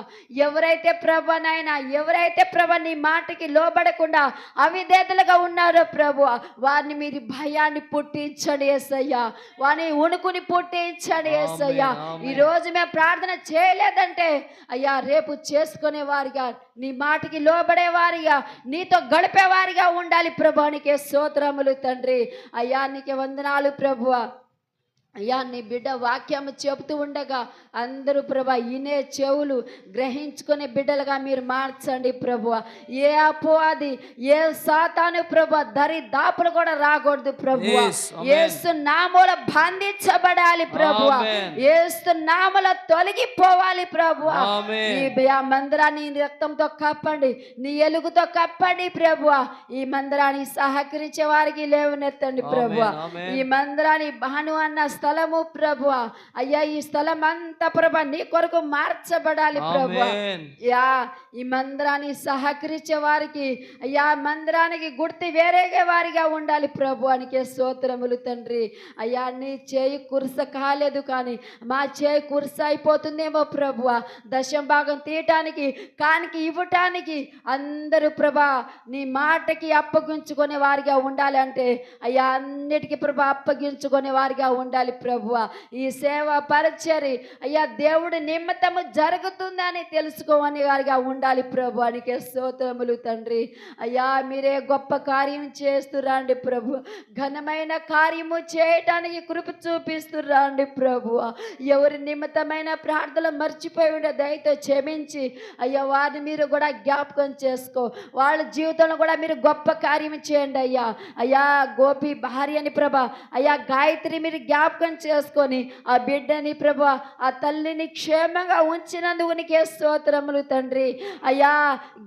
ఎవరైతే ప్రభు నాయన, ఎవరైతే ప్రభు నీ మాటకి లోబడకుండా అవిధేతలుగా ఉన్నారో ప్రభు, వారిని మీరు భయాన్ని పుట్టించండి యేసయ్యా. వారిని ఉణుకుని పుట్టించండి యేసయ్యా. ఈ రోజు మేము ప్రార్థన చేయలేదంటే అయ్యా రేపు చేసుకునే వారిగా, నీ మాటకి లోబడే వారిగా, నీతో గడిపే వారిగా ఉండాలి ప్రభువానికే స్తోత్రములు తండ్రి. అయ్యా నీకే వందనాలు ప్రభువా. అయ్యా నీ బిడ్డ వాక్యం చెబుతూ ఉండగా అందరూ ప్రభా ఇనే చెవులు గ్రహించుకునే బిడ్డలుగా మీరు మార్చండి ప్రభువ. ఏ అపవాది, ఏ సాతాను ప్రభా దరి దాపులు కూడా రాకూడదు ప్రభువ. యేసు నామములో బంధించబడాలి ప్రభువ. యేసు నామములో తొలగిపోవాలి ప్రభువ. ఈ మందిరాన్ని రక్తంతో కప్పండి, నీ ఎలుగుతో కప్పండి ప్రభువ. ఈ మందిరాన్ని సహకరించే వారికి లేవనెత్తండి ప్రభువ. ఈ మందిరాన్ని భాను అన్న స్థలము ప్రభువ. అయ్యా ఈ స్థలం అంతా ప్రభా నీ కొరకు మార్చబడాలి ప్రభువ. యా ఈ మందిరాన్ని సహకరించే వారికి, అయ్యా మందిరానికి గుర్తు వేరేగా వారిగా ఉండాలి ప్రభువానికే స్తోత్రములు తండ్రి. అయ్యా నీ చేయి కురుస కాలేదు కానీ మా చేయి కురుస అయిపోతుందేమో ప్రభువ. దశం భాగం తీయటానికి, కానికి ఇవ్వటానికి అందరూ ప్రభా నీ మాటకి అప్పగించుకునే వారిగా ఉండాలి అంటే అయ్యా అన్నిటికీ ప్రభా అప్పగించుకునే వారిగా ఉండాలి ప్రభువ. ఈ సేవ పరిచర్య అయ్యా దేవుడి నిమిత్తము జరుగుతుందని తెలుసుకోవని వారిగా ఉండాలి ప్రభువానికే స్తోత్రములు తండ్రి. అయ్యా మీరే గొప్ప కార్యం చేస్తురండి ప్రభు. ఘనమైన కార్యము చేయటానికి కృప చూపిస్తురండి ప్రభువ. ఎవరి నిమిత్తమైన ప్రార్థనలు మర్చిపోయి ఉండే దయతో క్షమించి అయ్యా వారిని మీరు కూడా జ్ఞాపకం చేసుకో. వాళ్ళ జీవితంలో కూడా మీరు గొప్ప కార్యం చేయండి అయ్యా. అయ్యా గోపి భార్య అని ప్రభ, అయ్యా గాయత్రి మీరు జ్ఞాపకం జ్ఞాపకం చేసుకొని ఆ బిడ్డని ప్రభు ఆ తల్లిని క్షేమంగా ఉంచినందుకు నీకే స్తోత్రములు తండ్రి. అయ్యా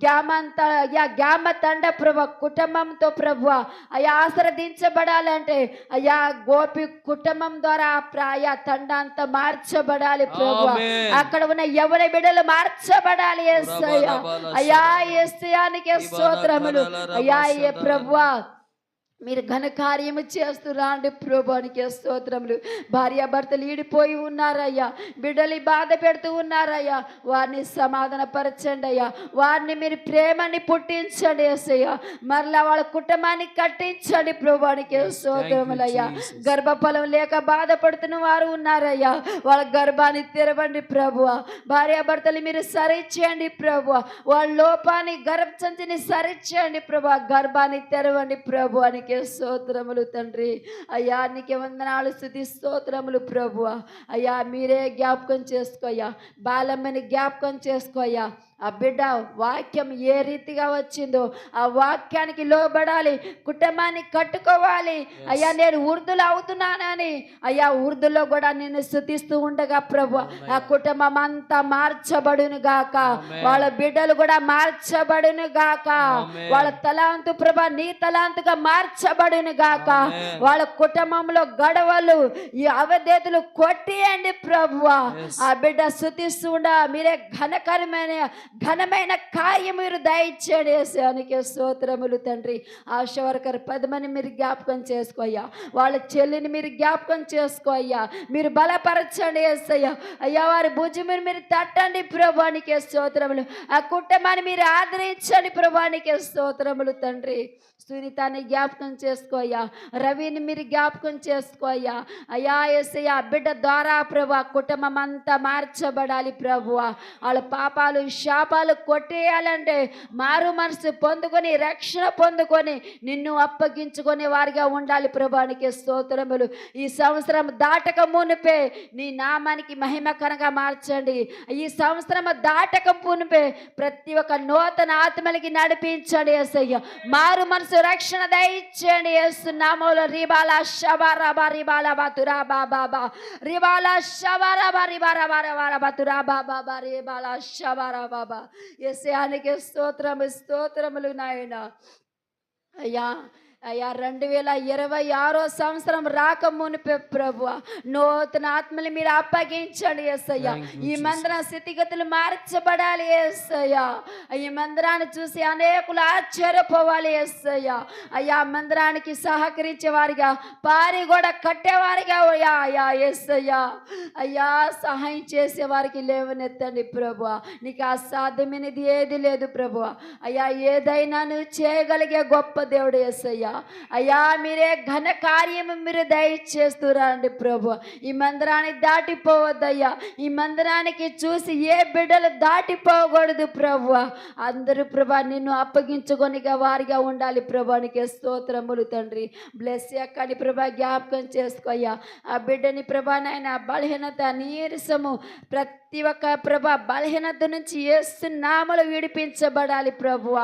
గ్యామ తండ ప్రభు కుటుంబంతో ప్రభు అయ్యా ఆశ్రదించబడాలంటే అయ్యా గోపి కుటుంబం ద్వారా అయ్యా తండ అంతా మార్చబడాలి ప్రభు. అక్కడ ఉన్న ఎవరి బిడ్డలు మార్చబడాలి యేసయ్యా. అయ్యా యేసయ్యానికే స్తోత్రములు. అయ్యా ఏ ప్రభువా మీరు ఘనకార్యము చేస్తురాండి ప్రభువానికి స్తోత్రములు. భార్యాభర్తలు ఈడిపోయి ఉన్నారయ్యా, బిడ్డలు బాధ పెడుతూ ఉన్నారయ్యా, వారిని సమాధాన పరచండి అయ్యా, వారిని మీరు ప్రేమని పుట్టించండి యేసయ్యా, మరలా వాళ్ళ కుటుంబాన్ని కట్టించండి ప్రభువానికి స్తోత్రములయ్యా. గర్భఫలం లేక బాధపడుతున్న వారు ఉన్నారయ్యా, వాళ్ళ గర్భాన్ని తెరవండి ప్రభువ. భార్యాభర్తలు మీరు సరిచేయండి ప్రభువ, వాళ్ళ లోపాన్ని గర్భసంచిని సరిచేయండి ప్రభు, గర్భాన్ని తెరవండి ప్రభువానికి స్తోత్రములు తండ్రి. అయ్యా నీకే వందనాలు, స్తుతి స్తోత్రములు ప్రభువా. అయ్యా మీరే జ్ఞాపకం చేసుకోయ్యా, బాలమ్మని జ్ఞాపకం చేసుకోయ్యా. ఆ బిడ్డ వాక్యం ఏ రీతిగా వచ్చిందో ఆ వాక్యానికి లోబడాలి, కుటుంబాన్ని కట్టుకోవాలి. అయ్యా నేను ఉర్దులు అవుతున్నానని అయ్యా ఉర్దులో కూడా నిన్ను స్తుతిస్తూ ఉండగా ప్రభు ఆ కుటుంబం అంతా మార్చబడును గాక, వాళ్ళ బిడ్డలు కూడా మార్చబడును గాక, వాళ్ళ తలాంతు ప్రభు నీ తలాంతుగా మార్చబడును గాక, వాళ్ళ కుటుంబంలో గడవలు ఈ అవధేతులు కొట్టియండి ప్రభువా. ఆ బిడ్డ స్తుతిస్తూ ఉండ మీరే ఘనమైన కార్యం మీరు దయచేయండి యేసునికి స్తోత్రములు తండ్రి. ఆశా వర్కర్ 10 మంది మీరు జ్ఞాపకం చేసుకోయ్యా, వాళ్ళ చెల్లిని మీరు జ్ఞాపకం చేసుకోయ్యా, మీరు బలపరచండి యేసయ్యా. అయ్యా వారి భుజమును మీరు తట్టండి ప్రభువానికి స్తోత్రములు, ఆ కుటుంబాన్ని మీరు ఆదరించండి ప్రభువానికి స్తోత్రములు తండ్రి. సునీతాన్ని జ్ఞాపకం చేసుకోయ్యా, రవిని మీరు జ్ఞాపకం చేసుకోయ్యా. అయ్యా యేసయ్యా బిడ్డ ద్వారా ప్రభు కుటుంబం అంతా మార్చబడాలి ప్రభువా. వాళ్ళ పాపాలు శాపాలు కొట్టేయాలంటే మారు మనసు పొందుకొని రక్షణ పొందుకొని నిన్ను అప్పగించుకునే వారిగా ఉండాలి ప్రభువానికి స్తోత్రములు. ఈ సంవత్సరం దాటక మునిపే నీ నామానికి మహిమకరంగా మార్చండి. ఈ సంవత్సరం దాటక మునిపే ప్రతి ఒక్క నూతన ఆత్మలకి నడిపించండి యేసయ్యా, మారు మనసు రక్షణ దయచేయండి యేసు నామములో. రిబాలా షబారాబా రిబాలా బతురా బాబా రిబాలా షబారాబా రిబారా బతురా బాబా రిబాలా షబారా బాబా. యేసయ్యానికి స్తోత్రములు నాయనా. అయ్యా 2026 సంవత్సరం రాక మునిపే ప్రభువ నూతన ఆత్మలు మీరు అప్పగించండి యేసయ్యా. ఈ మందిరం స్థితిగతులు మార్చబడాలి యేసయ్యా. ఈ మందిరాన్ని చూసి అనేకులు ఆశ్చర్యపోవాలి యేసయ్యా. అయ్యా మందిరానికి సహకరించే వారిగా పారి కూడా కట్టేవారిగా అయ్యా యేసయ్యా. అయ్యా సహాయం చేసే వారికి లేవనెత్తండి ప్రభువ, నీకు అసాధ్యమైనది ఏది లేదు ప్రభువ. అయ్యా ఏదైనా నువ్వు చేయగలిగే గొప్ప దేవుడు యేసయ్యా. అయ్యా మీరే ఘన కార్యము మీరు దయచేస్తురండి ప్రభు. ఈ మందిరాన్ని దాటిపోవద్దయ్యా, ఈ మందిరానికి చూసి ఏ బిడ్డలు దాటిపోకూడదు ప్రభు. అందరూ ప్రభా నిన్ను అప్పగించుకొనిగా వారిగా ఉండాలి ప్రభువానికి స్తోత్రములు తండ్రి. బ్లెస్ అక్కని ప్రభా జ్ఞాపకం చేసుకోయ్యా. ఆ బిడ్డని ప్రభా నాయన బలహీనత నీరసము ప్రతి ఒక్క ప్రభా బలహీనత నుంచి యేసు నామములో విడిపించబడాలి ప్రభువ.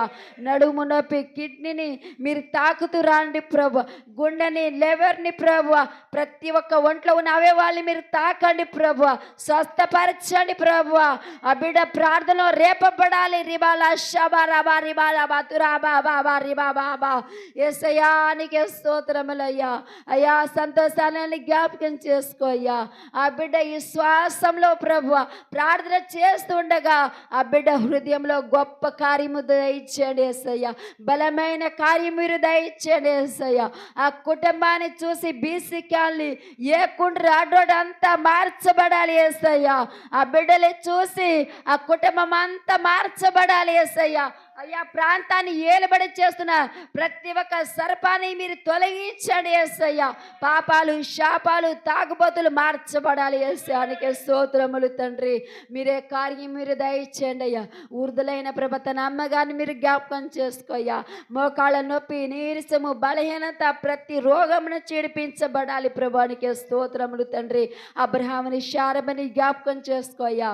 నడుము నొప్పి కిడ్నీని మీరు తాకుతూ రాండి ప్రభు, గుండెని లివర్ని ప్రభు ప్రతి ఒక్క ఒంట్లో ఉన్న అవయవాల్ని మీరు తాకండి ప్రభు, స్వస్థపరచండి ప్రభు. ఆ బిడ్డ ప్రార్థనలో రేపబడాలి. రిబాలా షబారాబా రిబాలా బతురా బాబా రిబా బాబా. యేసయ్యానికి స్తోత్రములయ్యా. అయ్యా సంతోషాన్ని జ్ఞాపకం చేసుకోయ్యా. ఆ బిడ్డ ఈ శ్వాసంలో ప్రభు ప్రార్థన చేస్తుండగా ఆ బిడ్డ హృదయంలో గొప్ప కార్యము దయచేయండి యేసయ్యా, బలమైన కార్యం మీరు దయచేయండి యేసయ్యా. ఆ కుటుంబాన్ని చూసి బీసీ కాలనీ ఏ కుండ్రు అడ్రోడ్ అంతా మార్చబడాలి యేసయ్యా. ఆ బిడ్డలు చూసి ఆ కుటుంబం అంతా మార్చబడాలి యేసయ్యా. అయ్యా ప్రాంతాన్ని ఏలుబడి చేస్తున్న ప్రతి ఒక్క సర్పాన్ని మీరు తొలగించండి యేసయ్యా. పాపాలు శాపాలు తాగుబోతులు మార్చబడాలి యేసయ్యానికి స్తోత్రములు తండ్రి. మీరే కార్యం మీరు దయచేయండి అయ్యా. ఊర్దులైన ప్రభ తన అమ్మగారిని మీరు జ్ఞాపకం చేసుకోయ్యా. మోకాళ్ళ నొప్పి నీరసము బలహీనత ప్రతి రోగమును చిడిపించబడాలి ప్రభువానికి స్తోత్రములు తండ్రి. అబ్రహాముని శారమని జ్ఞాపకం చేసుకోయ్యా.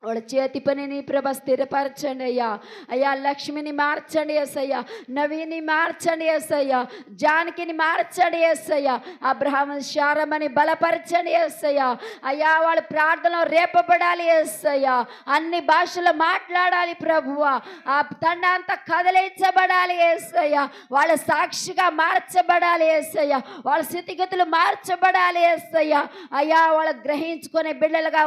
వాళ్ళ చేతి పనిని ప్రభ స్థిరపరచండి అయ్యా. అయ్యా లక్ష్మిని మార్చండి యేసయ్యా, నవీని మార్చండి యేసయ్యా, జానకిని మార్చండి యేసయ్యా, అబ్రహాము శారమని బలపరచండి యేసయ్యా. అయ్యా వాళ్ళ ప్రార్థనలో రేపబడాలి యేసయ్యా, అన్ని భాషలు మాట్లాడాలి ప్రభువా, ఆ తండ అంతా కదిలించబడాలి యేసయ్యా, వాళ్ళ సాక్షిగా మార్చబడాలి యేసయ్యా, వాళ్ళ స్థితిగతులు మార్చబడాలి యేసయ్యా. అయ్యా వాళ్ళ గ్రహించుకునే బిడ్డలుగా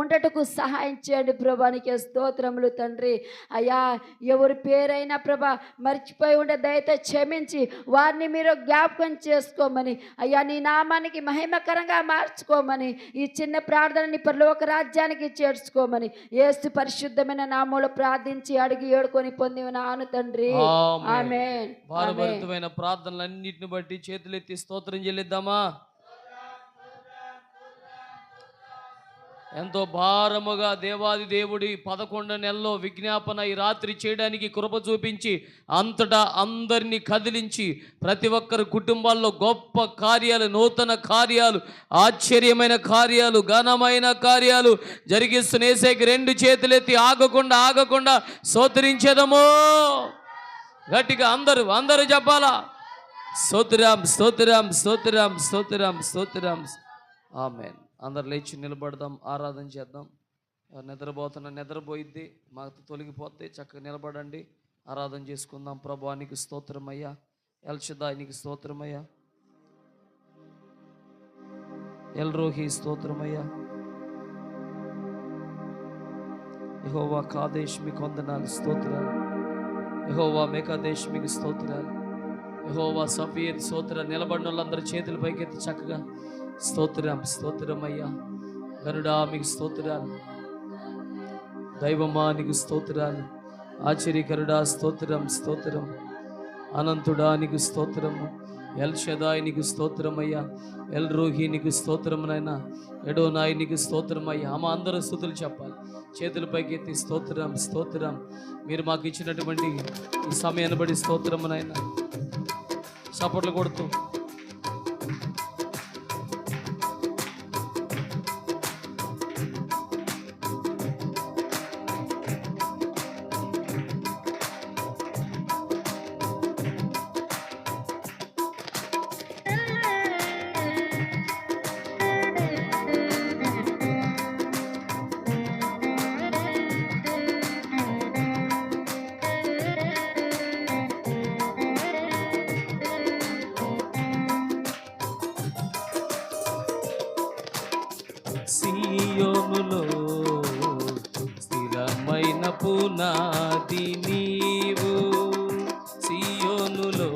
ఉండటకు సహాయం చేయండి ప్రభానికి స్తోత్రములు తండ్రి. అయ్యా ఎవరి పేరైనా ప్రభా మర్చిపోయి ఉండే దయతో క్షమించి వారిని మీరు జ్ఞాపకం చేసుకోమని, అయ్యా నీ నామానికి మహిమకరంగా మార్చుకోమని, ఈ చిన్న ప్రార్థనని పరలోక రాజ్యానికి చేర్చుకోమని యేసు పరిశుద్ధమైన నామములో ప్రార్థించి అడిగి ఏడుకొని పొంది ఉన్నాను తండ్రి. ఆమేన్. భారభరితమైన ప్రార్థనలన్నిటిని బట్టి చేతులెత్తి స్తోత్రం చెల్లిద్దామా? ఎంతో భారముగా దేవాది దేవుడి 11 నెలల్లో విజ్ఞాపన ఈ రాత్రి చేయడానికి కృప చూపించి అంతటా అందరినీ కదిలించి ప్రతి ఒక్కరి కుటుంబాల్లో గొప్ప కార్యాలు, నూతన కార్యాలు, ఆశ్చర్యమైన కార్యాలు, ఘనమైన కార్యాలు జరిగిస్తున్న యేసేకి 2 చేతులెత్తి ఆగకుండా స్తోత్రించేదము. గట్టిగా అందరూ చెప్పాలా? స్తోత్రం స్తోత్రం స్తోత్రం స్తోత్రం స్తోత్రం. ఆమేన్. అందరు లేచి నిలబడదాం, ఆరాధన చేద్దాం. నిద్రపోయిద్ది, మాకు తొలగిపోతే చక్కగా నిలబడండి, ఆరాధన చేసుకుందాం. ప్రభువా నీకు స్తోత్రమయ్యా, ఎల్షదాయ్ నీకు స్తోత్రమయ్యా, ఎల్రోహి స్తోత్రమయ్యా, యెహోవా కాదేశ్ మీకు వందనాలు స్తోత్రాలు, యెహోవా మేకాదేశ్ మీకు స్తోత్రాలు, యెహోవా సఫీర్ స్తోత్రాలు. నిలబడిన వాళ్ళందరూ చేతులు పైకెత్తి చక్కగా స్తోత్రం అయ్యా. గరుడా మీకు స్తోత్రాలు, దైవమా నీకు స్తోత్రాలు, ఆశ్చర్యకరుడా స్తోత్రం, అనంతుడా నీకు స్తోత్రము, ఎల్షదాయ్ నీకు స్తోత్రమయ్యా, ఎల్రోహి నీకు స్తోత్రమునైనా, ఎడోనాయ్ నీకు స్తోత్రమయ్యా. అమ్మ అందరూ స్తుతులు చెప్పాలి, చేతుల పైకి ఎత్తి స్తోత్రం. మీరు మాకు ఇచ్చినటువంటి ఈ సమయాన్ని బట్టి స్తోత్రమునైనా చప్పట్లు కొడుతూ సియోనులో స్థిరమైన పునాది నీవు, సియోనులో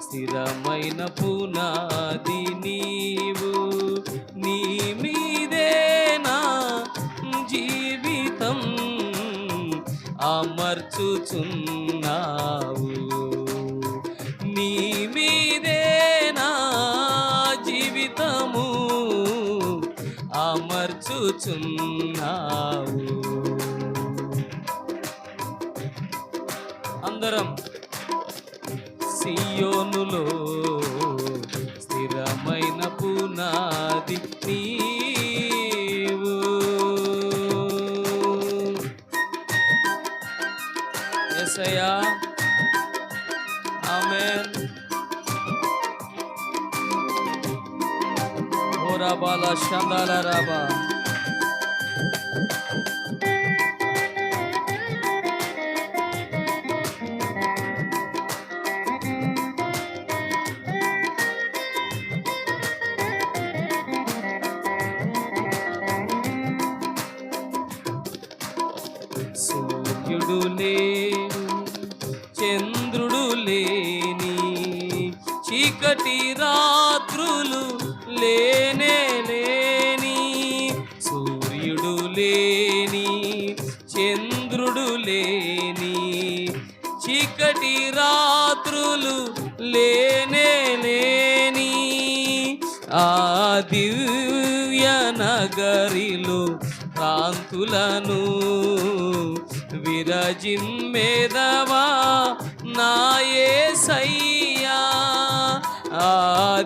స్థిరమైన పునాది నీవు, నీ మీదే నా జీవితం అమర్చుచున్నావు, నీ మీదే నా జీవితము అమర్చుచున్నావు. అందరం సియోనులో స్థిరమైన పునాది నీవు. యేసయ్యా ఆమేన్. ఓరాబాల షందాల రాబా సూర్యుడు లేని, చంద్రుడు లేని, చీకటి రాత్రులు లేనే లేని, సూర్యుడు లేని, చంద్రుడు లేని, చీకటి రాత్రులు లేనే లేని, ఆ దివ్య నగరిలో కాంతులను విరజిమ్మెదవా నా యేసయ్యా, ఆ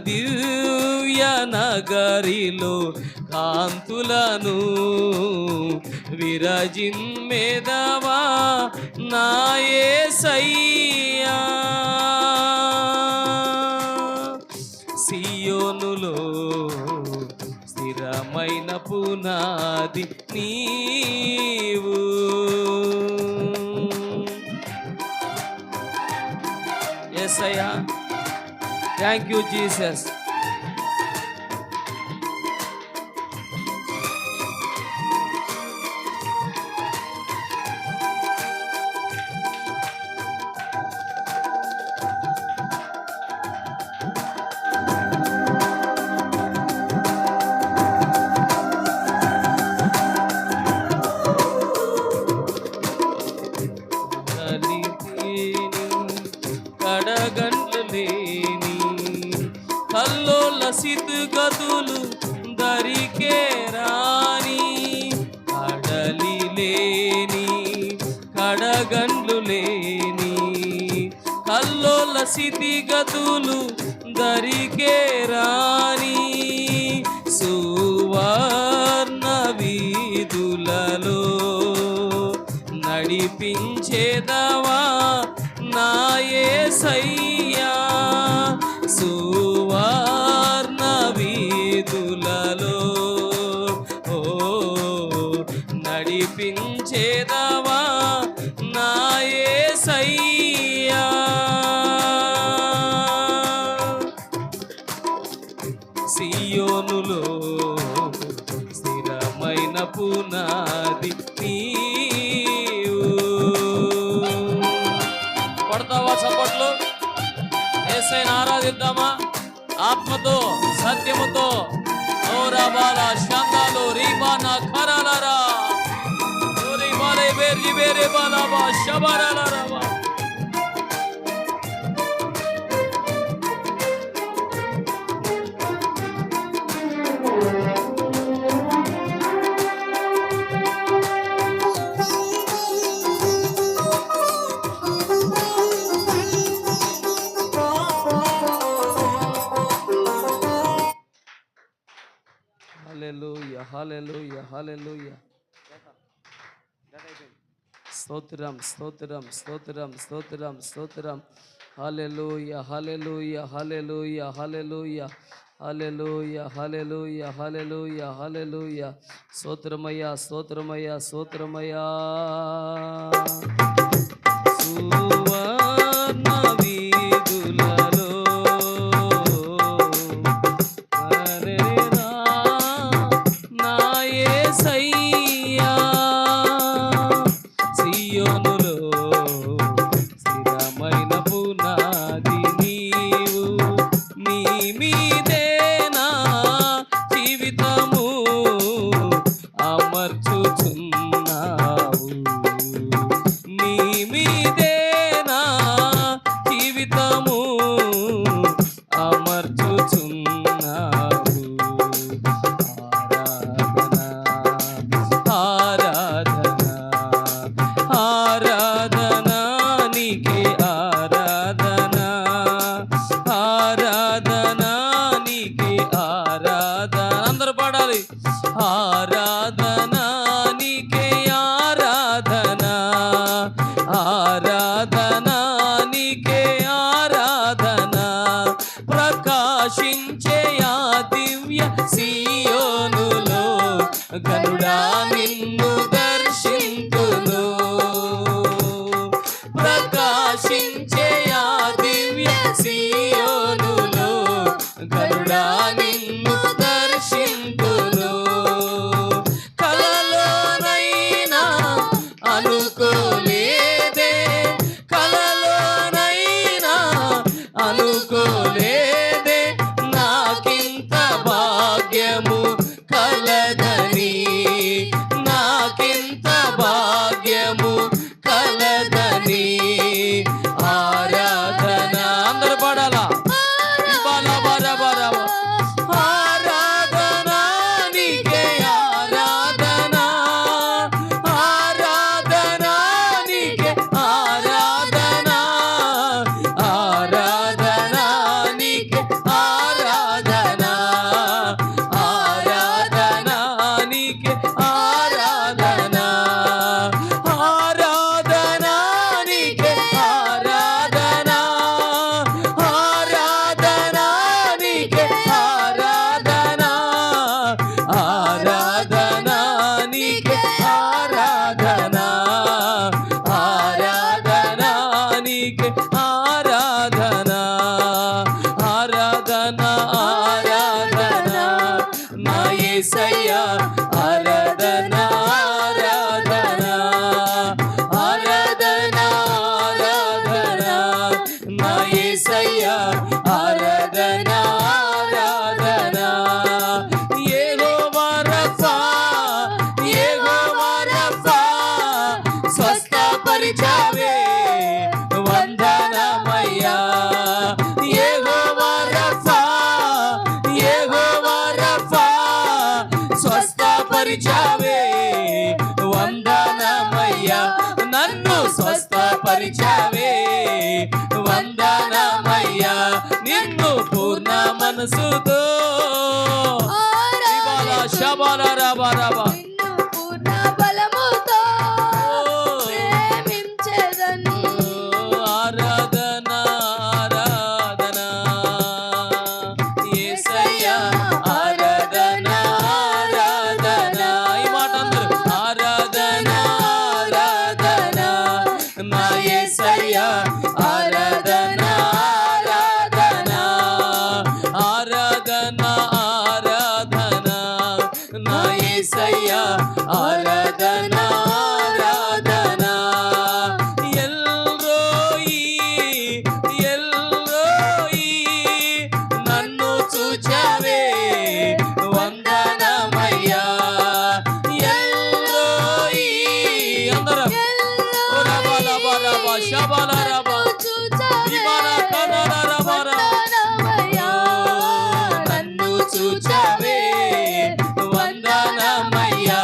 దివ్య నగరిలో కాంతులను విరజిమ్మెదవా నా యేసయ్యా. సియోనులో స్థిరమైన పునాది నీవు. యేసయ్యా, థ్యాంక్ యూ జీసస్. కడగండ్లు లేని కల్లోల స్థితిగతులు దరికే రాని, కడలి లేని కడగండ్లు లేని కల్లోల స్థితిగతులు దరికే రాని, సువర్ణ వీధులలో నడిపించేదవా నా యేసయ్యా. సువర్ణ వీధులలో నడిపించేదవా నా యేసయ్యా. సియోనులో స్థిరమైన పునాది నీవు. కొడతావా చప్పట్లు? యేసయ్యను ఆరాధిద్దామా ఆత్మతో సత్యముతో. ఓరాబాల శాంతాలు రీబానా ఖరాలరా ఓరిబాలే బేర్జి బేరే బాలాబా షబారాలరాబా. హల్లెలూయా, హల్లెలూయా, హల్లెలూయా. స్తోత్రం, స్తోత్రం, స్తోత్రం, స్తోత్రం, స్తోత్రం. హల్లెలూయా, హల్లెలూయా, హల్లెలూయా, హల్లెలూయా, హల్లెలూయా, హల్లెలూయా, హల్లెలూయా, హల్లెలూయా. స్తోత్రమయ్యా, స్తోత్రమయ్యా, స్తోత్రమయ్యా. సువర్ణ వీధులలో నా యేసయ్యా. సియోనులో స్థిరమైన పునాది నీవు. నీ మీదేనా జీవితము అమర్చుచున్నావు. నీ మీదేనా జీవితము అమర్చుచున్నావు. ఆరాధన, ఆరాధన, ఆరాధన నీకే ఆరాధన, ఆరాధన నీకే ఆరాధన. అందరూ పాడాలి. ఆరాధన నీకే ఆరాధన, ఆరాధన నీకే ఆరాధన. ప్రకాశించే ఆ దివ్య సియోనులో గనుడా నిన్ను దర్శింతును. ప్రకాశించే ఆ దివ్య సియోనులో గనుడా నిన్ను దర్శింతును. కలలోనైనా అనుకోలేదే, కల నీకే ఆరాధన ఆరాధన ఆరాధన నా యేసయ్యా ఆరాధన ఆరాధన ఆరాధన ఆరాధన నా యేసయ్యా ఆరాధన ఆరాధన యెహోవా రఫా యెహోవా రఫా స్వస్థపరిచావే వందనమయ్యా యెహోవా రఫా యెహోవా రఫా స్వస్థపరిచావే వందనమయ్యా నన్ను స్వస్థపరిచావే వందనమయ్యా నిన్ను పూర్ణ మనసుతో శబాల రబా రబా నిన్ను పూర్ణ బలముతో ప్రేమించెదను. ఆరాధన ఆరాధన యేసయ్యా ఆరాధన ఆరాధన ఈ మాట అందరూ ఆరాధన ఆరాధన నా యేసయ్యా ఆరాధన ఆరాధన ఆరాధన ఆరాధన నా యేసయ్యా ఆరాధన ఆరాధన ఎల్రోయి ఎల్రోయి నన్ను చూచావే వందనమయ్యా ఎల్రోయి అందరం ఓ రబా రబా రబా శబాల రబా ఇబారా కనర రబా రబా నన్ను చూచావే వందనమయ్యా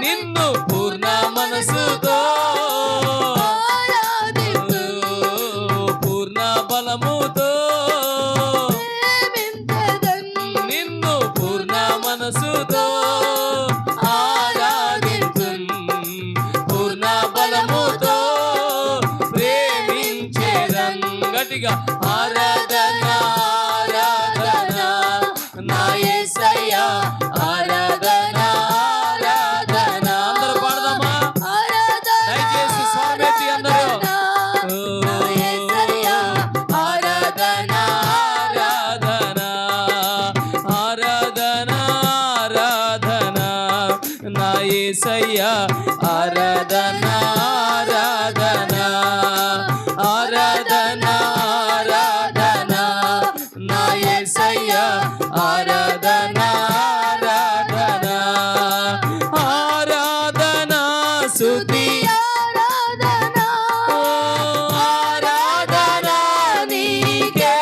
నిన్ను పూర్ణ మనసుతో పూర్ణ బలముతో నిన్ను పూర్ణ మనసుతో ఆరాధింతున్ పూర్ణ బలముతో ప్రేమించేదన్ గట్టిగా ఆరాధన ఆరాధన నా యేసయ్యా ఆరాధన ఆరాధన అందరూ పాడదామా దయచేసి స్వరమెత్తి అందరూ ఆరాధన ఆరాధన ఆరాధన ఆరాధన నా యేసయ్యా ఆరాధన ఆరాధన ఆరాధన ఆరాధన నా యేసయ్యా ఆరాధన ఆరాధన ఆరాధన స్తుతి ఆరాధన నీకే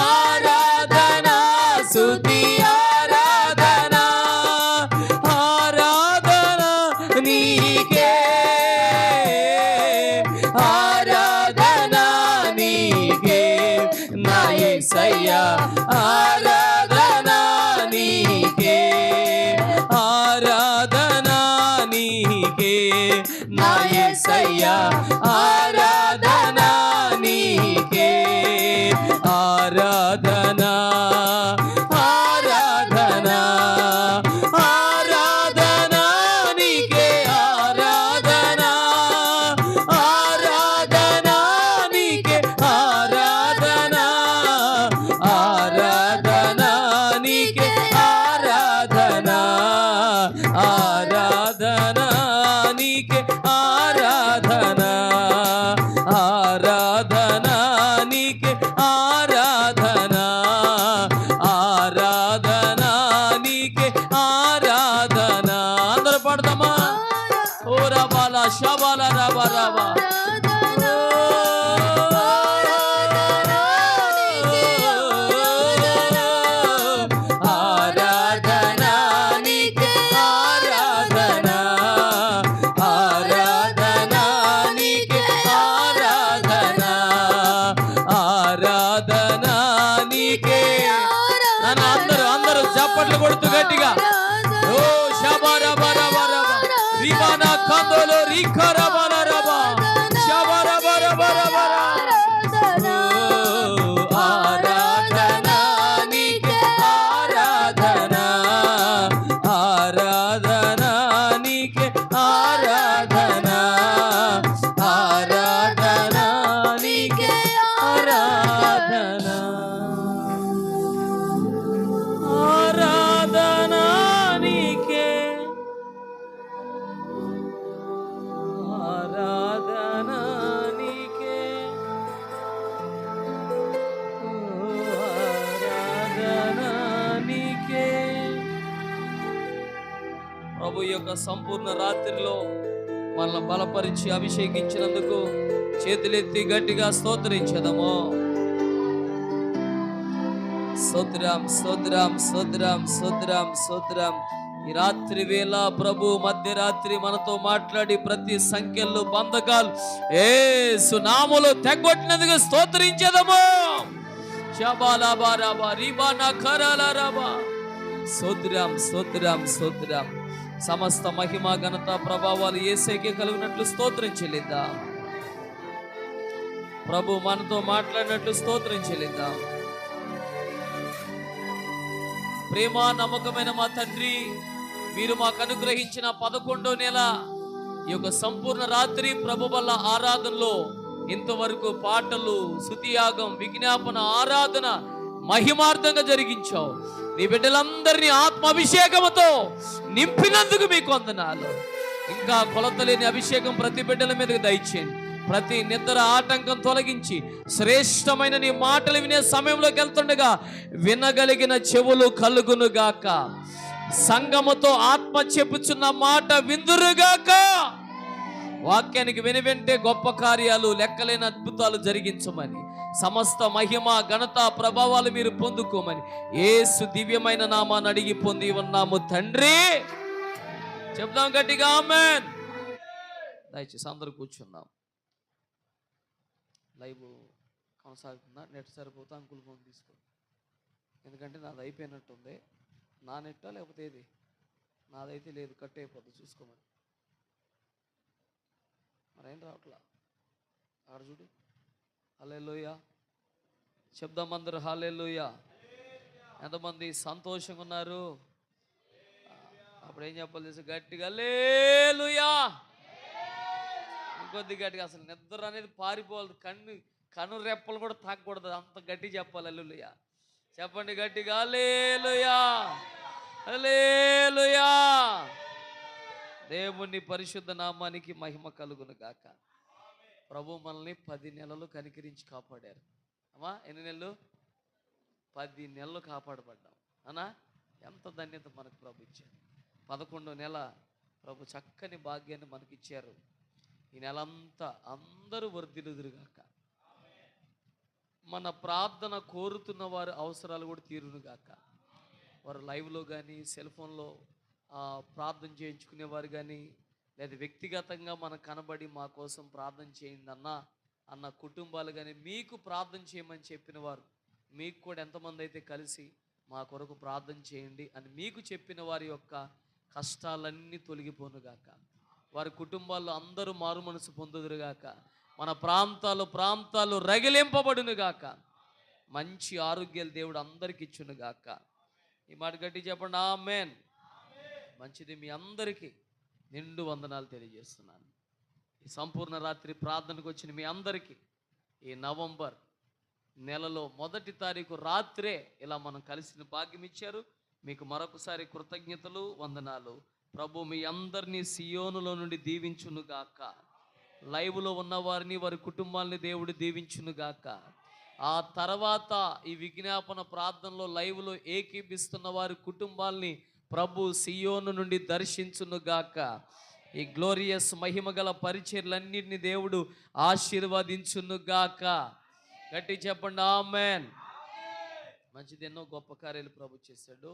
ఆరాధన స్తుతి ఆరాధన ఆరాధన నీకే ఆరాధన నీకే నా యేసయ్యా ఆరాధన నీకే ఆరాధన నీకే నా యేసయ్యా ఆరాధన నీకే ఆరాధన ఆరాధన ఆరాధన నీకే ఆరాధన ఆరాధన నీకే ఆరాధన ఆరాధన నీకే ఆరాధన ఆరాధన నీకే ఆరాధన ఆరాధన నీకే ఆరాధన ఆరాధన నీకే ఆరాధన అందరూ పాడదామా ఓ రబాల శబాల రబా రబా ఆరాధన నీకే ఆరాధన ఆరాధన నీకే ఆరాధన ఆరాధన నీకే అందరూ చప్పట్లు కొడుతూ గట్టిగా ఓ శబర బర బర రిబానా కందోలో రిఖర బర రబా శబర బర బర బర ఆరాధన నీకే ఆరాధన ఆరాధన నీకే ఆరాధన ఆరాధన యొక్క సంపూర్ణ రాత్రిలో మనల్ని బలపరిచి అభిషేకించినందుకు చేతులెత్తి గట్టిగా స్తోత్రించదము. స్తోత్రం స్తోత్రం స్తోత్రం స్తోత్రం స్తోత్రం. ఈ రాత్రి వేళ ప్రభు మధ్యరాత్రి మనతో మాట్లాడి ప్రతి సంఖ్యలు బంధకాలు యేసు నామములో తెగొట్టినందుకు స్తోత్రించదము. స్తోత్రం స్తోత్రం స్తోత్రం. సమస్త మహిమ ఘనత ప్రభావాలు యేసుకే కలుగునట్లు స్తోత్రం చెల్లిద్దాం. ప్రభు మనతో మాట్లాడినట్లు స్తోత్రం చెల్లిద్దాం. ప్రేమ నమ్మకమైన మా తండ్రి, మీరు మాకు అనుగ్రహించిన 11వ నెల ఈ యొక్క సంపూర్ణ రాత్రి ప్రభు వల్ల ఆరాధనలో ఇంతవరకు పాటలు, స్తుతియాగం, విజ్ఞాపన, ఆరాధన మహిమార్థంగా జరిగించావు. నీ బిడ్డలందరినీ ఆత్మాభిషేకముతో నింపినందుకు మీకు వందనాలు. ఇంకా కొలతలేని అభిషేకం ప్రతి బిడ్డల మీదకి దయచేయండి. ప్రతి నిద్ర ఆటంకం తొలగించి శ్రేష్టమైన నీ మాటలు వినే సమయంలోకి వెళ్తుండగా వినగలిగిన చెవులు కలుగునుగాక. సంగముతో ఆత్మ చెప్పుచున్న మాట విందురుగాక. వాక్యానికి వెనువెంటే గొప్ప కార్యాలు, లెక్కలేని అద్భుతాలు జరిగించమని, సమస్త మహిమ ఘనత ప్రభావాలు మీరు పొందుకోమని యేసు దివ్యమైన నామాన్ని అడిగి పొంది ఉన్నాము తండ్రి. చెప్దాం గట్టిగా ఆమేన్. దయచేసి అందరూ కూర్చున్నాం. లైవ్ కొనసాగుతుందా? నెట్ సరిపోతా అంకుల్ ఫోన్ తీసుకో, ఎందుకంటే నాది అయిపోయినట్టుంది. నా నెట్టా లేకపోతే ఏది? నాదైతే లేదు, కట్ అయిపోద్ది, చూసుకోమని. మరేం రావట్లా ఆడ చూడు. హల్లెలూయా చెప్దాం అందరూ. హల్లెలూయా. ఎంతమంది సంతోషంగా ఉన్నారు? అప్పుడు ఏం చెప్పాలి తెలుసు? గట్టిగా హల్లెలూయా. ఇంకొద్ది గట్టిగా. అసలు నిద్ర అనేది పారిపోవాలి, కన్ను రెప్పలు కూడా తాకూడదు, అంత గట్టి చెప్పాలి. హల్లెలూయా చెప్పండి గట్టిగా. హల్లెలూయా హల్లెలూయా. దేవుని పరిశుద్ధ నామానికి మహిమ కలుగును గాక. ప్రభు మనల్ని 10 నెలలు కనికరించి కాపాడారు. అమ్మా ఎన్ని నెలలు? 10 నెలలు కాపాడబడ్డాం అన్నా. ఎంత ధన్యత మనకు ప్రభు ఇచ్చారు. 11వ నెల ప్రభు చక్కని భాగ్యాన్ని మనకిచ్చారు. ఈ నెలంతా అందరూ వర్ధిల్లుదురుగాక. మన ప్రార్థన కోరుతున్న వారి అవసరాలు కూడా తీరునుగాక. వారు లైవ్లో కానీ సెల్ ఫోన్లో ప్రార్థన చేయించుకునేవారు కానీ, లేదా వ్యక్తిగతంగా మనకు కనబడి మా కోసం ప్రార్థన చేయండి అన్న కుటుంబాలు కానీ, మీకు ప్రార్థన చేయమని చెప్పిన వారు, మీకు కూడా ఎంతమంది అయితే కలిసి మా కొరకు ప్రార్థన చేయండి అని మీకు చెప్పిన వారి యొక్క కష్టాలన్నీ తొలగిపోనుగాక. వారి కుటుంబాల్లో అందరూ మారు మనసు పొందుదురుగాక. మన ప్రాంతాలు రగిలింపబడునుగాక. మంచి ఆరోగ్యాలు దేవుడు అందరికి ఇచ్చునుగాక. ఈ మాట గట్టి చెప్పండి ఆమేన్. మంచిది. మీ అందరికీ నిండు వందనాలు తెలియజేస్తున్నాను. ఈ సంపూర్ణ రాత్రి ప్రార్థనకు వచ్చిన మీ అందరికీ ఈ నవంబర్ నెలలో 1వ తారీఖు రాత్రే ఇలా మనం కలిసిన భాగ్యం ఇచ్చారు. మీకు మరొకసారి కృతజ్ఞతలు, వందనాలు. ప్రభు మీ అందరినీ సియోనులో నుండి దీవించునుగాక. లైవ్లో ఉన్న వారిని, వారి కుటుంబాలని దేవుడు దీవించునుగాక. ఆ తర్వాత ఈ విజ్ఞాపన ప్రార్థనలో లైవ్లో ఏకీపిస్తున్న వారి కుటుంబాల్ని ప్రభు సియోను నుండి దర్శించునుగాక. ఈ గ్లోరియస్ మహిమగల పరిచర్లన్నింటినీ దేవుడు ఆశీర్వదించునుగాక. గట్టి చెప్పండి ఆమేన్. మంచిది. ఎన్నో గొప్ప కార్యాలు ప్రభు చేశాడు.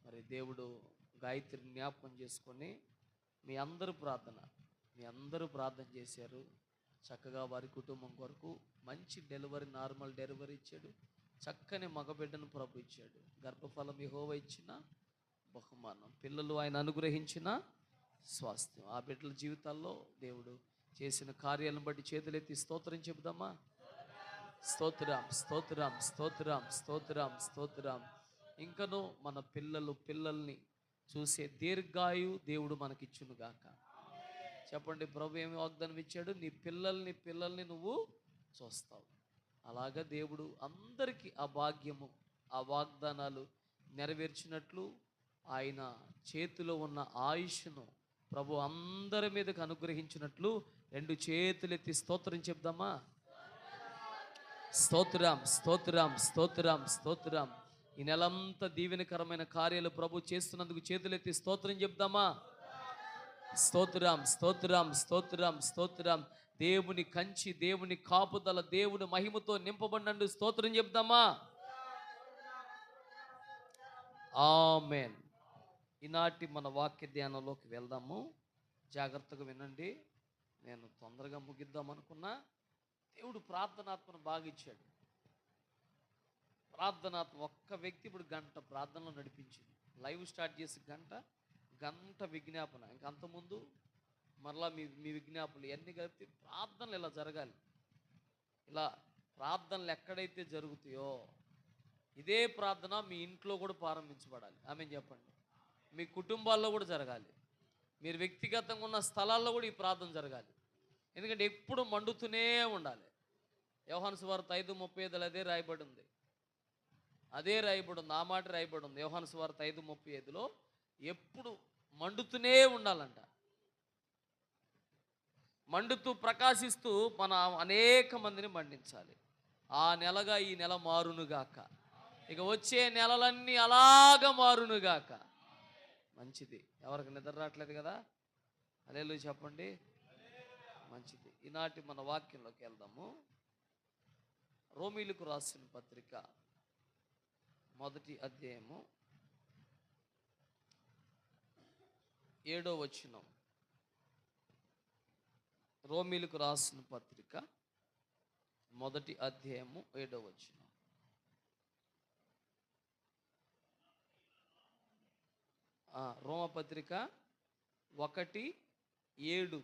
మరి దేవుడు గాయత్రిని జ్ఞాపకం చేసుకొని మీ అందరూ ప్రార్థన చేశారు. చక్కగా వారి కుటుంబం కొరకు మంచి డెలివరీ, నార్మల్ డెలివరీ ఇచ్చాడు. చక్కని మగబిడ్డను ప్రభు ఇచ్చాడు. గర్భఫలం యెహోవా ఇచ్చిన బహుమానం, పిల్లలు ఆయన అనుగ్రహించిన స్వాస్థ్యం. ఆ బిడ్డల జీవితాల్లో దేవుడు చేసిన కార్యాలను బట్టి చేతులెత్తి స్తోత్రం చెబుదామా? స్తోత్రం స్తోత్రం స్తోత్రం స్తోత్రం స్తోత్రం. ఇంకనూ మన పిల్లల్ని చూసే దీర్ఘాయు దేవుడు మనకిచ్చునుగాక. చెప్పండి. ప్రభు ఏమి వాగ్దానం ఇచ్చాడు? నీ పిల్లల్ని నువ్వు చూస్తావు. అలాగా దేవుడు అందరికీ ఆ భాగ్యము, ఆ వాగ్దానాలు నెరవేర్చినట్లు ఆయన చేతిలో ఉన్న ఆయుష్ను ప్రభు అందరి మీదకు అనుగ్రహించినట్లు 2 చేతులెత్తి స్తోత్రం చెప్దామా? స్తోత్రం స్తోత్రం స్తోత్రం స్తోత్రం. ఈ నెలంతా దీవెనకరమైన కార్యాలు ప్రభు చేస్తున్నందుకు చేతులెత్తి స్తోత్రం చెప్దామా? స్తోత్రం, స్తోత్రం, స్తోత్రం, స్తోత్రం. దేవుని కంచి, దేవుని కాపుదల, దేవుని మహిమతో నింపబడినందు స్తోత్రం చెప్దామా? ఆమేన్. ఈనాటి మన వాక్య ధ్యానంలోకి వెళ్దాము. జాగ్రత్తగా వినండి. నేను తొందరగా ముగిద్దాం అనుకున్నా. దేవుడు ప్రార్థనాత్మను బాగా ఇచ్చాడు. ప్రార్థనాత్మ ఒక్క వ్యక్తి ఇప్పుడు గంట ప్రార్థనలో నడిపించింది. లైవ్ స్టార్ట్ చేసి గంట విజ్ఞాపన. ఇంకంతకుముందు మరలా మీ విజ్ఞాపనలు ఇవన్నీ కలిపి ప్రార్థనలు ఇలా జరగాలి. ఇలా ప్రార్థనలు ఎక్కడైతే జరుగుతాయో ఇదే ప్రార్థన మీ ఇంట్లో కూడా ప్రారంభించబడాలి. ఆమేన్ చెప్పండి. మీ కుటుంబాల్లో కూడా జరగాలి. మీరు వ్యక్తిగతంగా ఉన్న స్థలాల్లో కూడా ఈ ప్రార్థన జరగాలి. ఎందుకంటే ఎప్పుడు మండుతూనే ఉండాలి. యోహాను సువార్త 5:35 అదే రాయబడి ఉంది. ఆ మాట రాయబడి ఉంది. యోహాను సువార్త 5:35లో ఎప్పుడు మండుతూనే ఉండాలంట. మండుతూ ప్రకాశిస్తూ మన అనేక మందిని మండించాలి. ఆ నెలగా ఈ నెల మారునుగాక. ఇక వచ్చే నెలలన్నీ అలాగ మారునుగాక. మంచిది. ఎవరికి నిద్ర రావట్లేదు కదా? హల్లెలూయా చెప్పండి. మంచిది. ఈనాటి మన వాక్యంలోకి వెళ్దాము. రోమీలకు రాసిన పత్రిక 1వ అధ్యాయము 7వ వచనం. రోమీలకు రాసిన పత్రిక 1వ అధ్యాయము 7వ వచనం. రోమపత్రిక 1:7.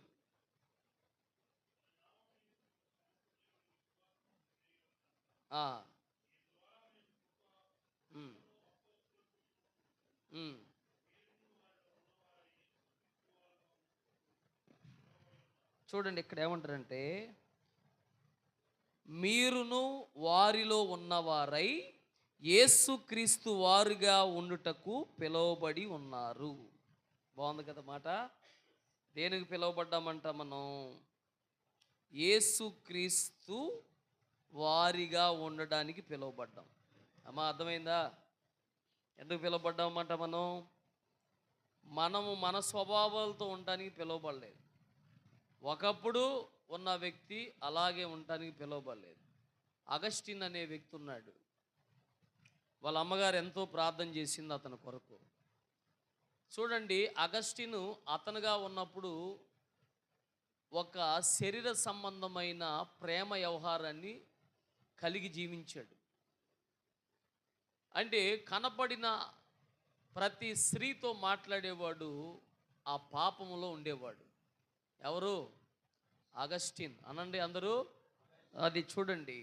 చూడండి ఇక్కడ ఏమంటారంటే, మీరును వారిలో ఉన్నవారై యేసుక్రీస్తు వారుగా ఉండుటకు పిలువబడి ఉన్నారు. బాగుంది కదా మాట? దేనికి పిలువబడ్డామంట మనం? యేసుక్రీస్తు వారిగా ఉండడానికి పిలువబడ్డాం. అమ్మా అర్థమైందా? ఎందుకు పిలువబడ్డామంట? మనము మన స్వభావాలతో ఉండడానికి పిలువబడలేదు. ఒకప్పుడు ఉన్న వ్యక్తి అలాగే ఉండడానికి పిలువబడలేదు. అగస్టిన్ అనే వ్యక్తి ఉన్నాడు. వాళ్ళ అమ్మగారు ఎంతో ప్రార్థన చేసింది అతని కొరకు. చూడండి, అగస్టిను అతనుగా ఉన్నప్పుడు ఒక శరీర సంబంధమైన ప్రేమ వ్యవహారాన్ని కలిగి జీవించాడు. అంటే కనపడిన ప్రతి స్త్రీతో మాట్లాడేవాడు, ఆ పాపములో ఉండేవాడు. ఎవరు? అగస్టిన్. అనండి అందరూ. అది చూడండి.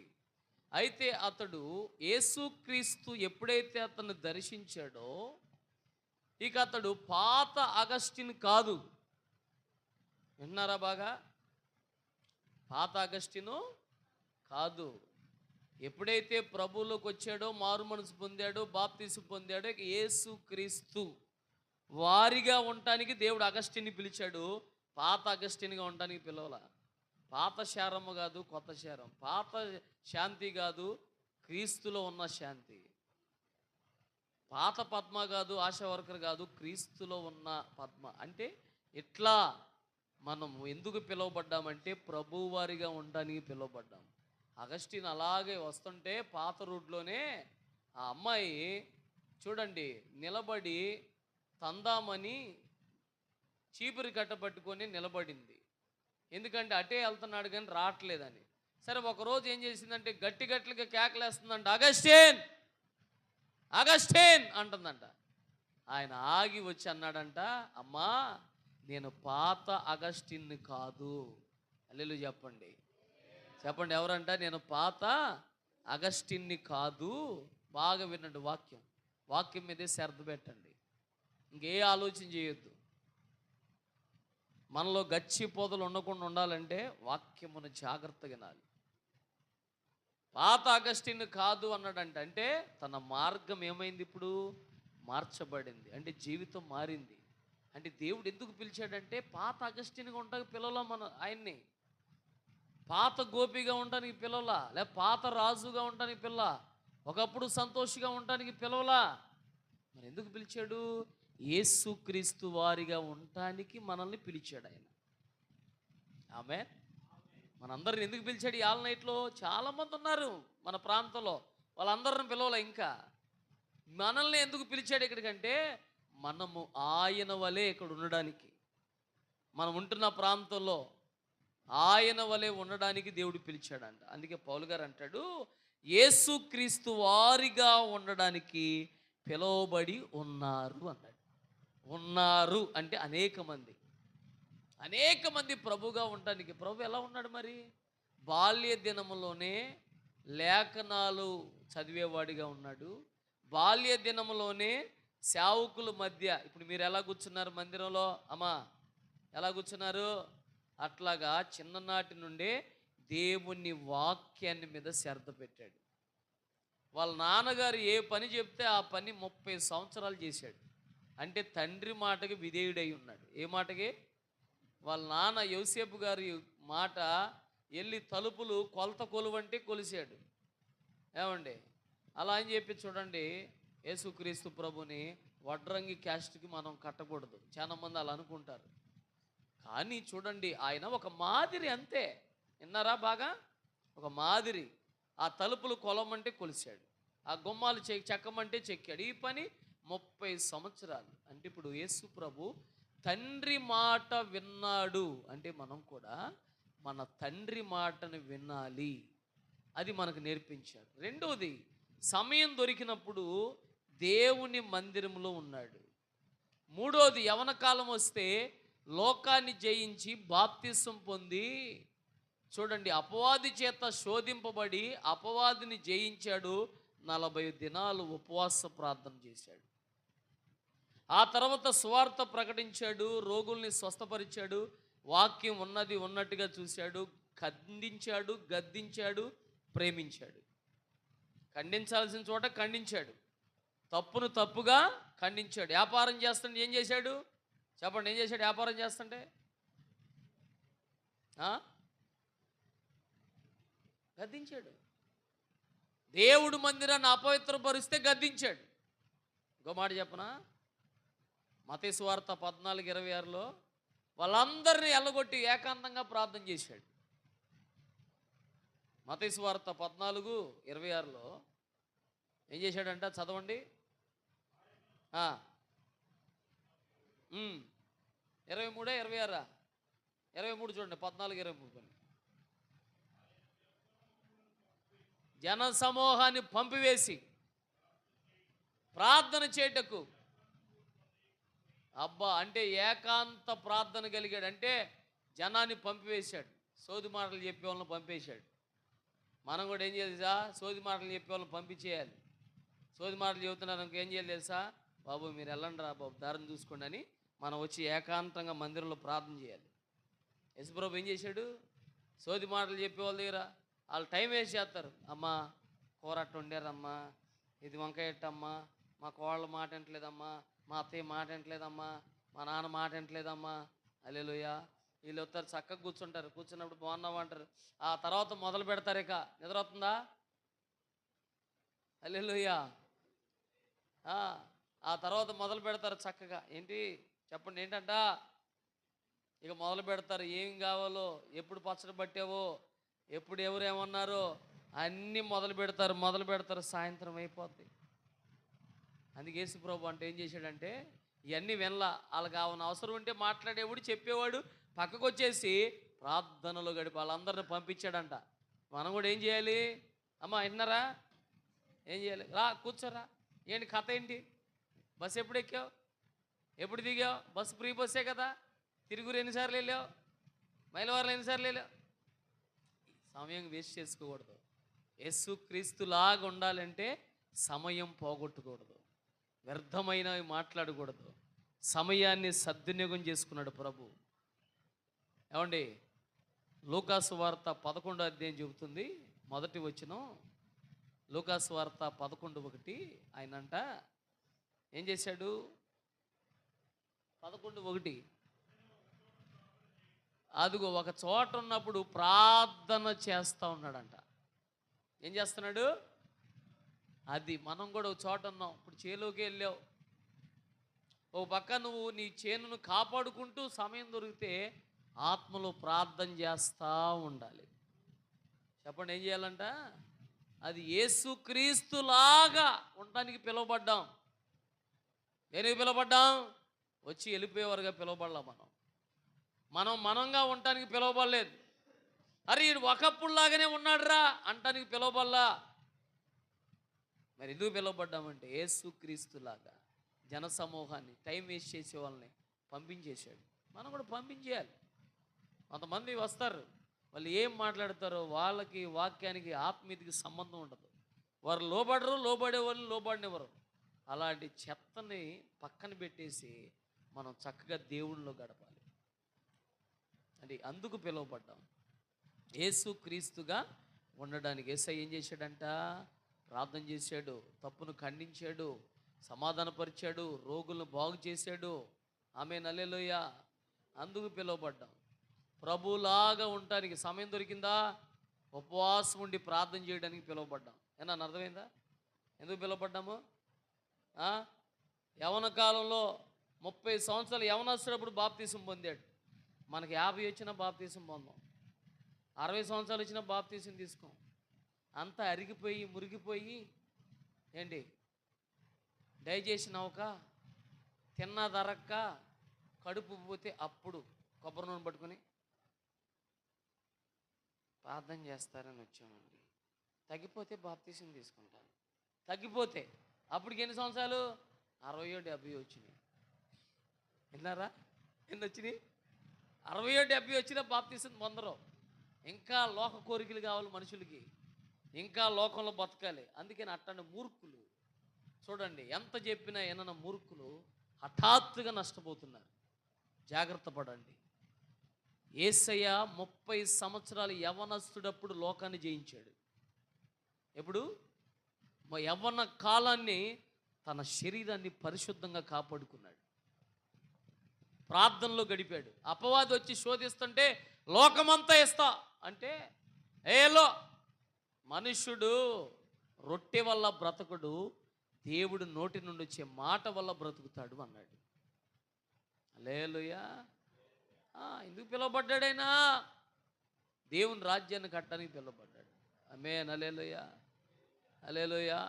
అయితే అతడు యేసుక్రీస్తు ఎప్పుడైతే అతను దర్శించాడో ఇక అతడు పాత అగస్టిన్ కాదు. విన్నారా బాగా? పాత అగస్టిను కాదు. ఎప్పుడైతే ప్రభువులోకి వచ్చాడో, మారు మనసు పొందాడో, బాప్తీసు పొందాడో, ఇక యేసుక్రీస్తు వారిగా ఉండటానికి దేవుడు అగస్టిన్ని పిలిచాడు. పాత అగస్టిన్గా ఉండటానికి పిలవల. పాత శారము కాదు, కొత్త శారం. పాత శాంతి కాదు, క్రీస్తులో ఉన్న శాంతి. పాత పద్మ కాదు, ఆశా వర్కర్ కాదు, క్రీస్తులో ఉన్న పద్మ. అంటే ఇట్లా మనం ఎందుకు పిలువబడ్డామంటే ప్రభువారిగా ఉండడానికి పిలువబడ్డాం. అగస్టిన్ అలాగే వస్తుంటే పాత రూట్లోనే ఆ అమ్మాయి చూడండి నిలబడి తందామని చీపురి కట్ట పట్టుకొని నిలబడింది. ఎందుకంటే అటే వెళ్తున్నాడు కానీ రావట్లేదని. సరే ఒకరోజు ఏం చేసిందంటే గట్టిగా కేకలేస్తుందంట, అగస్టిన్ అగస్టిన్ అంటుందంట. ఆయన ఆగి వచ్చి అన్నాడంట, అమ్మా నేను పాత అగస్టిన్ని కాదు. హల్లెలూయా చెప్పండి. చెప్పండి ఎవరంట? నేను పాత అగస్టిన్ని కాదు. బాగా వినండి వాక్యం మీదే శ్రద్ధ పెట్టండి. ఇంకే ఆలోచన చేయొద్దు. మనలో గచ్చి పొదలు ఉండకుండా ఉండాలంటే వాక్యమును జాగ్రత్తగా వినాలి. పాత అగస్టిన్ కాదు అన్నాడంట. అంటే తన మార్గం ఏమైంది? ఇప్పుడు మార్చబడింది. అంటే జీవితం మారింది. అంటే దేవుడు ఎందుకు పిలిచాడంటే పాత అగస్టిన్గా ఉండడానికి పిలవలా ఆయన్ని. పాత గోపిగా ఉండడానికి పిలవలా, లేక పాత రాజుగా ఉండడానికి పిల్ల, ఒకప్పుడు సంతోషంగా ఉండడానికి పిలవలా. మరి ఎందుకు పిలిచాడు? యేసుక్రీస్తు వారిగా ఉండటానికి మనల్ని పిలిచాడు ఆయన. ఆమె మనందరిని ఎందుకు పిలిచాడు? ఈ ఆల్ నైట్లో చాలామంది ఉన్నారు మన ప్రాంతంలో, వాళ్ళందరిని పిలవలే. ఇంకా మనల్ని ఎందుకు పిలిచాడు ఇక్కడికంటే, మనము ఆయన వలె ఇక్కడ ఉండడానికి, మనం ఉంటున్న ప్రాంతంలో ఆయన వలె ఉండడానికి దేవుడు పిలిచాడంట. అందుకే పౌలు గారు అంటాడు, యేసుక్రీస్తు వారిగా ఉండడానికి పిలువబడి ఉన్నారు అన్నాడు. ఉన్నారు అంటే అనేక మంది ప్రభుగా ఉండడానికి. ప్రభు ఎలా ఉన్నాడు మరి? బాల్య దినములోనే లేఖనాలు చదివేవాడిగా ఉన్నాడు. బాల్య దినములోనే సేవకుల మధ్య, ఇప్పుడు మీరు ఎలా కూర్చున్నారు మందిరంలో అమ్మా, ఎలా కూర్చున్నారు? అట్లాగా చిన్ననాటి నుండే దేవుని వాక్యాన్ని మీద శ్రద్ధ పెట్టాడు. వాళ్ళ నాన్నగారు ఏ పని చెప్తే ఆ పని 30 సంవత్సరాలు చేశాడు. అంటే తండ్రి మాటకి విధేయుడై ఉన్నాడు. ఏ మాటకి? వాళ్ళ నాన్న యోసేపు గారి మాట వెళ్ళి తలుపులు కొలత కొలువంటే కొలిసాడు. ఏమండి? అలా అని చెప్పి చూడండి, యేసుక్రీస్తు ప్రభుని వడ్రంగి క్యాస్ట్కి మనం కట్టకూడదు. చాలామంది అలా అనుకుంటారు. కానీ చూడండి, ఆయన ఒక మాదిరి, అంతే. విన్నారా బాగా? ఒక మాదిరి. ఆ తలుపులు కొలమంటే కొలిశాడు, ఆ గుమ్మాలు చెక్కమంటే చెక్కాడు. ఈ పని 30 సంవత్సరాలు. అంటే ఇప్పుడు యేసు ప్రభు తండ్రి మాట విన్నాడు అంటే మనం కూడా మన తండ్రి మాటను వినాలి. అది మనకు నేర్పించాడు. రెండవది, సమయం దొరికినప్పుడు దేవుని మందిరంలో ఉన్నాడు. మూడోది, యవన కాలం వస్తే లోకాన్ని జయించి బాప్తిసం పొంది, చూడండి, అపవాది చేత శోధింపబడి అపవాదిని జయించాడు. 40 దినాలు ఉపవాస ప్రార్థన చేశాడు. ఆ తర్వాత సువార్త ప్రకటించాడు, రోగుల్ని స్వస్థపరిచాడు, వాక్యం ఉన్నది ఉన్నట్టుగా చూశాడు, ఖండించాడు, గద్దించాడు, ప్రేమించాడు. ఖండించాల్సిన చోట ఖండించాడు, తప్పును తప్పుగా ఖండించాడు. వ్యాపారం చేస్తుంటే ఏం చేశాడు? చెప్పండి, ఏం చేశాడు వ్యాపారం చేస్తుంటే? గద్దించాడు. దేవుడు మందిరాన్ని అపవిత్రపరిస్తే గద్దించాడు. ఇంకో మాట చెప్పనా? మత్తయి సువార్త 14:26లో వాళ్ళందరినీ ఎల్లగొట్టి ఏకాంతంగా ప్రార్థన చేశాడు. మత్తయి సువార్త 14:26లో ఏం చేశాడంట? చదవండి. 23 26 23 చూడండి. 14:23 జన సమూహాన్ని పంపివేసి ప్రార్థన చేయటకు. అబ్బా, అంటే ఏకాంత ప్రార్థన కలిగాడు. అంటే జనాన్ని పంపివేశాడు, సోది మాటలు చెప్పే వాళ్ళని పంపేశాడు. మనం కూడా ఏం చేయాలి తెలుసా? సోది మాటలు చెప్పే వాళ్ళని పంపించేయాలి. సోది మాటలు చెబుతున్నారు ఇంకేం చేయాలి తెలుసా? బాబు మీరు వెళ్ళండి రా బాబు, దారిని చూసుకోండి అని మనం వచ్చి ఏకాంతంగా మందిరంలో ప్రార్థన చేయాలి. యేసుప్రభు ఏం చేశాడు? సోది మాటలు చెప్పే వాళ్ళ దగ్గర వాళ్ళు టైం వేస్ట్ చేస్తారు. అమ్మా కూర అట్ట వండారమ్మా, ఇది వంకాయ ఎట్టమ్మా, మా కోళ్ళ మాట వింటలేదమ్మా, మా అత్తయ్య మాట వింటలేదమ్మా, మా నాన్న మాట వింటలేదమ్మా. హల్లెలూయా. వీళ్ళు వస్తారు, చక్కగా కూర్చుంటారు, కూర్చున్నప్పుడు బాగున్నావు అంటారు. ఆ తర్వాత మొదలు పెడతారు. ఇక నిద్ర వస్తుందా? హల్లెలూయా. ఆ తర్వాత మొదలు పెడతారు చక్కగా. ఏంటి చెప్పండి, ఏంటంట? ఇక మొదలు పెడతారు. ఏం కావాలో, ఎప్పుడు పచ్చడి పట్టావో, ఎప్పుడు ఎవరేమన్నారో అన్నీ మొదలు పెడతారు. సాయంత్రం అయిపోద్ది. అందుకే యేసు ప్రభు అంటే ఏం చేశాడంటే, ఇవన్నీ వినలా. వాళ్ళకి కావాలని అవసరం ఉంటే మాట్లాడేవాడు, చెప్పేవాడు, పక్కకు వచ్చేసి ప్రార్థనలో గడిపి వాళ్ళందరిని పంపించాడంట. మనం కూడా ఏం చేయాలి? అమ్మ విన్నారా? ఏం చేయాలి? రా కూర్చోరా. ఏంటి కథ ఏంటి? బస్సు ఎప్పుడు ఎక్కావు, ఎప్పుడు దిగావు? బస్సు ఫ్రీ బస్సే కదా. తిరుగురు ఎన్నిసార్లు వెళ్ళావు? మైలవారులు ఎన్నిసార్లు వెళ్ళావు? సమయం వేస్ట్ చేసుకోకూడదు. యేసుక్రీస్తులాగా ఉండాలంటే సమయం పోగొట్టకూడదు, వ్యర్థమైనవి మాట్లాడకూడదు. సమయాన్ని సద్వినియోగం చేసుకున్నాడు ప్రభు. ఏమండి? లూకాసు వార్త 11వ అధ్యాయం చెబుతుంది, మొదటి వచనం. లూకాసు వార్త 11:1 ఆయనంట ఏం చేశాడు? 11:1 అదిగో ఒక చోట ఉన్నప్పుడు ప్రార్థన చేస్తూ ఉన్నాడంట. ఏం చేస్తున్నాడు? అది మనం కూడా ఒక చోట ఉన్నాం. ఇప్పుడు చేలోకి వెళ్ళావు, ఓ పక్క నువ్వు నీ చేనును కాపాడుకుంటూ సమయం దొరికితే ఆత్మలో ప్రార్థన చేస్తూ ఉండాలి. చెప్పండి, ఏం చేయాలంట? అది యేసుక్రీస్తులాగా ఉండడానికి పిలువబడ్డాం. దేనికి పిలువబడ్డాం? వచ్చి వెళ్ళిపోయేవారుగా పిలువబడలా. మనంగా ఉండటానికి పిలువబడలేదు. అరే ఈడు ఒకప్పుడులాగానే ఉన్నాడురా అంటానికి పిలువబడలా. మరి ఎందుకు పిలువబడ్డామంటే యేసుక్రీస్తులాగా జన సమూహాన్ని, టైం వేస్ట్ చేసే వాళ్ళని పంపించేశాడు. మనం కూడా పంపించేయాలి. కొంతమంది వస్తారు, వాళ్ళు ఏం మాట్లాడతారో వాళ్ళకి వాక్యానికి ఆత్మీయతకి సంబంధం ఉండదు. వారు లోబడరు, లోబడే వాళ్ళు లోబడినెవరు. అలాంటి చెత్తని పక్కన పెట్టేసి మనం చక్కగా దేవుళ్ళలో గడపాలి. అది అందుకు పిలువబడ్డాం, యేసుక్రీస్తుగా ఉండడానికి. యేసయ్య ఏం చేశాడంట? ప్రార్థన చేశాడు, తప్పును ఖండించాడు, సమాధానపరిచాడు, రోగులను బాగు చేశాడు. ఆమేన్, హల్లెలూయా. అందుకు పిలువబడ్డాం. ప్రభులాగా ఉండటానికి సమయం దొరికిందా? ఉపవాసం ఉండి ప్రార్థన చేయడానికి పిలువబడ్డాం. ఏనా అర్థమైందా ఎందుకు పిలువబడ్డాము? యవన కాలంలో 30 సంవత్సరాలు యవనస్తుడప్పుడు బాప్తీసం పొందాడు. మనకి 50 వచ్చినా బాప్తీసం పొందాం, 60 సంవత్సరాలు వచ్చినా బాప్తీసం తీసుకోం. అంతా అరిగిపోయి మురిగిపోయి ఏంటి, డైజెషన్ అవ్వక, తిన్నా దరక్క, కడుపు పోతే అప్పుడు కొబ్బరి నూనె పట్టుకొని ప్రార్థన చేస్తారని వచ్చామండి. తగ్గిపోతే బాప్తీసం తీసుకుంటాను. తగ్గిపోతే అప్పటికి ఎన్ని సంవత్సరాలు? 60 70 వచ్చినాయి. విన్నారా? ఎన్ని వచ్చినాయి? 60 70 వచ్చినా బాప్తీసం పొందరు. ఇంకా లోక కోరికలు కావాలి మనుషులకి, ఇంకా లోకంలో బతకాలి. అందుకని అట్టండి మూర్ఖులు చూడండి, ఎంత చెప్పినా ఏమన్నా మూర్ఖులు హఠాత్తుగా నష్టపోతున్నారు. జాగ్రత్త పడండి. యేసయ్య 30 సంవత్సరాలు యవ్వనస్తుడప్పుడు లోకాన్ని జయించాడు. ఎప్పుడు? యవ్వన కాలాన్ని తన శరీరాన్ని పరిశుద్ధంగా కాపాడుకున్నాడు, ప్రార్థనలో గడిపాడు. అపవాది వచ్చి శోధిస్తుంటే లోకమంతా ఇస్తా అంటే ఏలో మనుష్యుడు రొట్టె వల్ల బ్రతకుడు, దేవుడు నోటి నుండి వచ్చే మాట వల్ల బ్రతుకుతాడు అన్నాడు. హల్లెలూయా. ఎందుకు పిలువబడ్డాడైనా? దేవుని రాజ్యాన్ని కట్టడానికి పిలువబడ్డాడు. ఆమేన్, హల్లెలూయా, హల్లెలూయా.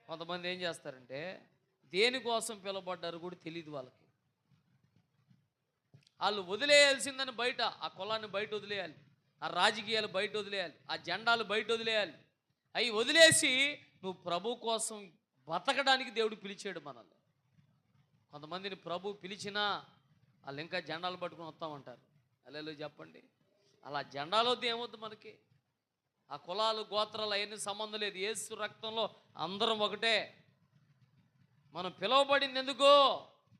కొంతమంది ఏం చేస్తారంటే దేనికోసం పిలువబడ్డారు కూడా తెలియదు వాళ్ళకి. వాళ్ళు వదిలేయాల్సిందని బయట, ఆ కులాన్ని బయట వదిలేయాలి, ఆ రాజకీయాలు బయట వదిలేయాలి, ఆ జెండాలు బయట వదిలేయాలి. అవి వదిలేసి నువ్వు ప్రభు కోసం బతకడానికి దేవుడు పిలిచాడు మనల్ని. కొంతమందిని ప్రభు పిలిచినా వాళ్ళు ఇంకా జెండాలు పట్టుకుని వస్తామంటారు. హల్లెలూయా చెప్పండి. అలా జెండాలు వద్దు, ఏమొద్దు మనకి. ఆ కులాలు గోత్రాలు అవన్నీ సంబంధం లేదు. యేసు రక్తంలో అందరం ఒకటే. మనం పిలువబడింది ఎందుకు?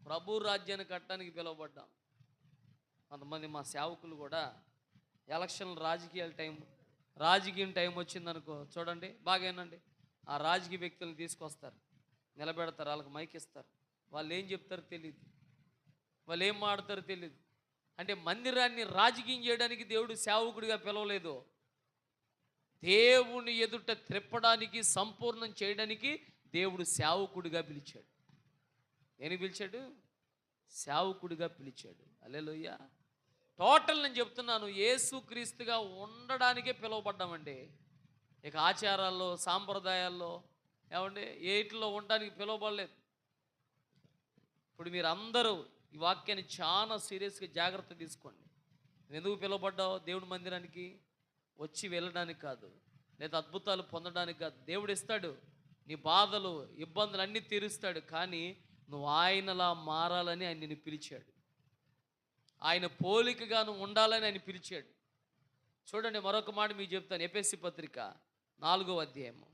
ప్రభు రాజ్యాన్ని కట్టడానికి పిలువబడ్డాం. కొంతమంది మా సేవకులు కూడా ఎలక్షన్లు, రాజకీయం టైం వచ్చిందనుకో, చూడండి బాగేనండి, ఆ రాజకీయ వ్యక్తులను తీసుకొస్తారు, నిలబెడతారు, వాళ్ళకి మైక్ ఇస్తారు. వాళ్ళు ఏం చెప్తారో తెలియదు, వాళ్ళు ఏం మాడతారో తెలియదు. అంటే మందిరాన్ని రాజకీయం చేయడానికి దేవుడు సేవకుడిగా పిలవలేదు, దేవుని ఎదుట త్రిప్పడానికి, సంపూర్ణం చేయడానికి దేవుడు సేవకుడిగా పిలిచాడు. దేనికి పిలిచాడు? సేవకుడిగా పిలిచాడు. హల్లెలూయా. టోటల్ నేను చెప్తున్నాను, యేసుక్రీస్తుగా ఉండడానికే పిలువబడ్డామండి. ఇక ఆచారాల్లో, సాంప్రదాయాల్లో ఏమండి ఏటిలో ఉండడానికి పిలువబడలేదు. ఇప్పుడు మీరు అందరూ ఈ వాక్యాన్ని చాలా సీరియస్గా జాగ్రత్త తీసుకోండి. ఎందుకు పిలువబడ్డావు? దేవుడి మందిరానికి వచ్చి వెళ్ళడానికి కాదు, లేదా అద్భుతాలు పొందడానికి కాదు. దేవుడు ఇస్తాడు, నీ బాధలు, ఇబ్బందులు అన్నీ తీరుస్తాడు. కానీ నువ్వు ఆయనలా మారాలని ఆయన నిన్ను పిలిచాడు, ఆయన పోలికగా నువ్వు ఉండాలని ఆయన పిలిచాడు. చూడండి, మరొక మాట మీకు చెప్తాను. ఎఫెసీ పత్రిక 4వ అధ్యాయము,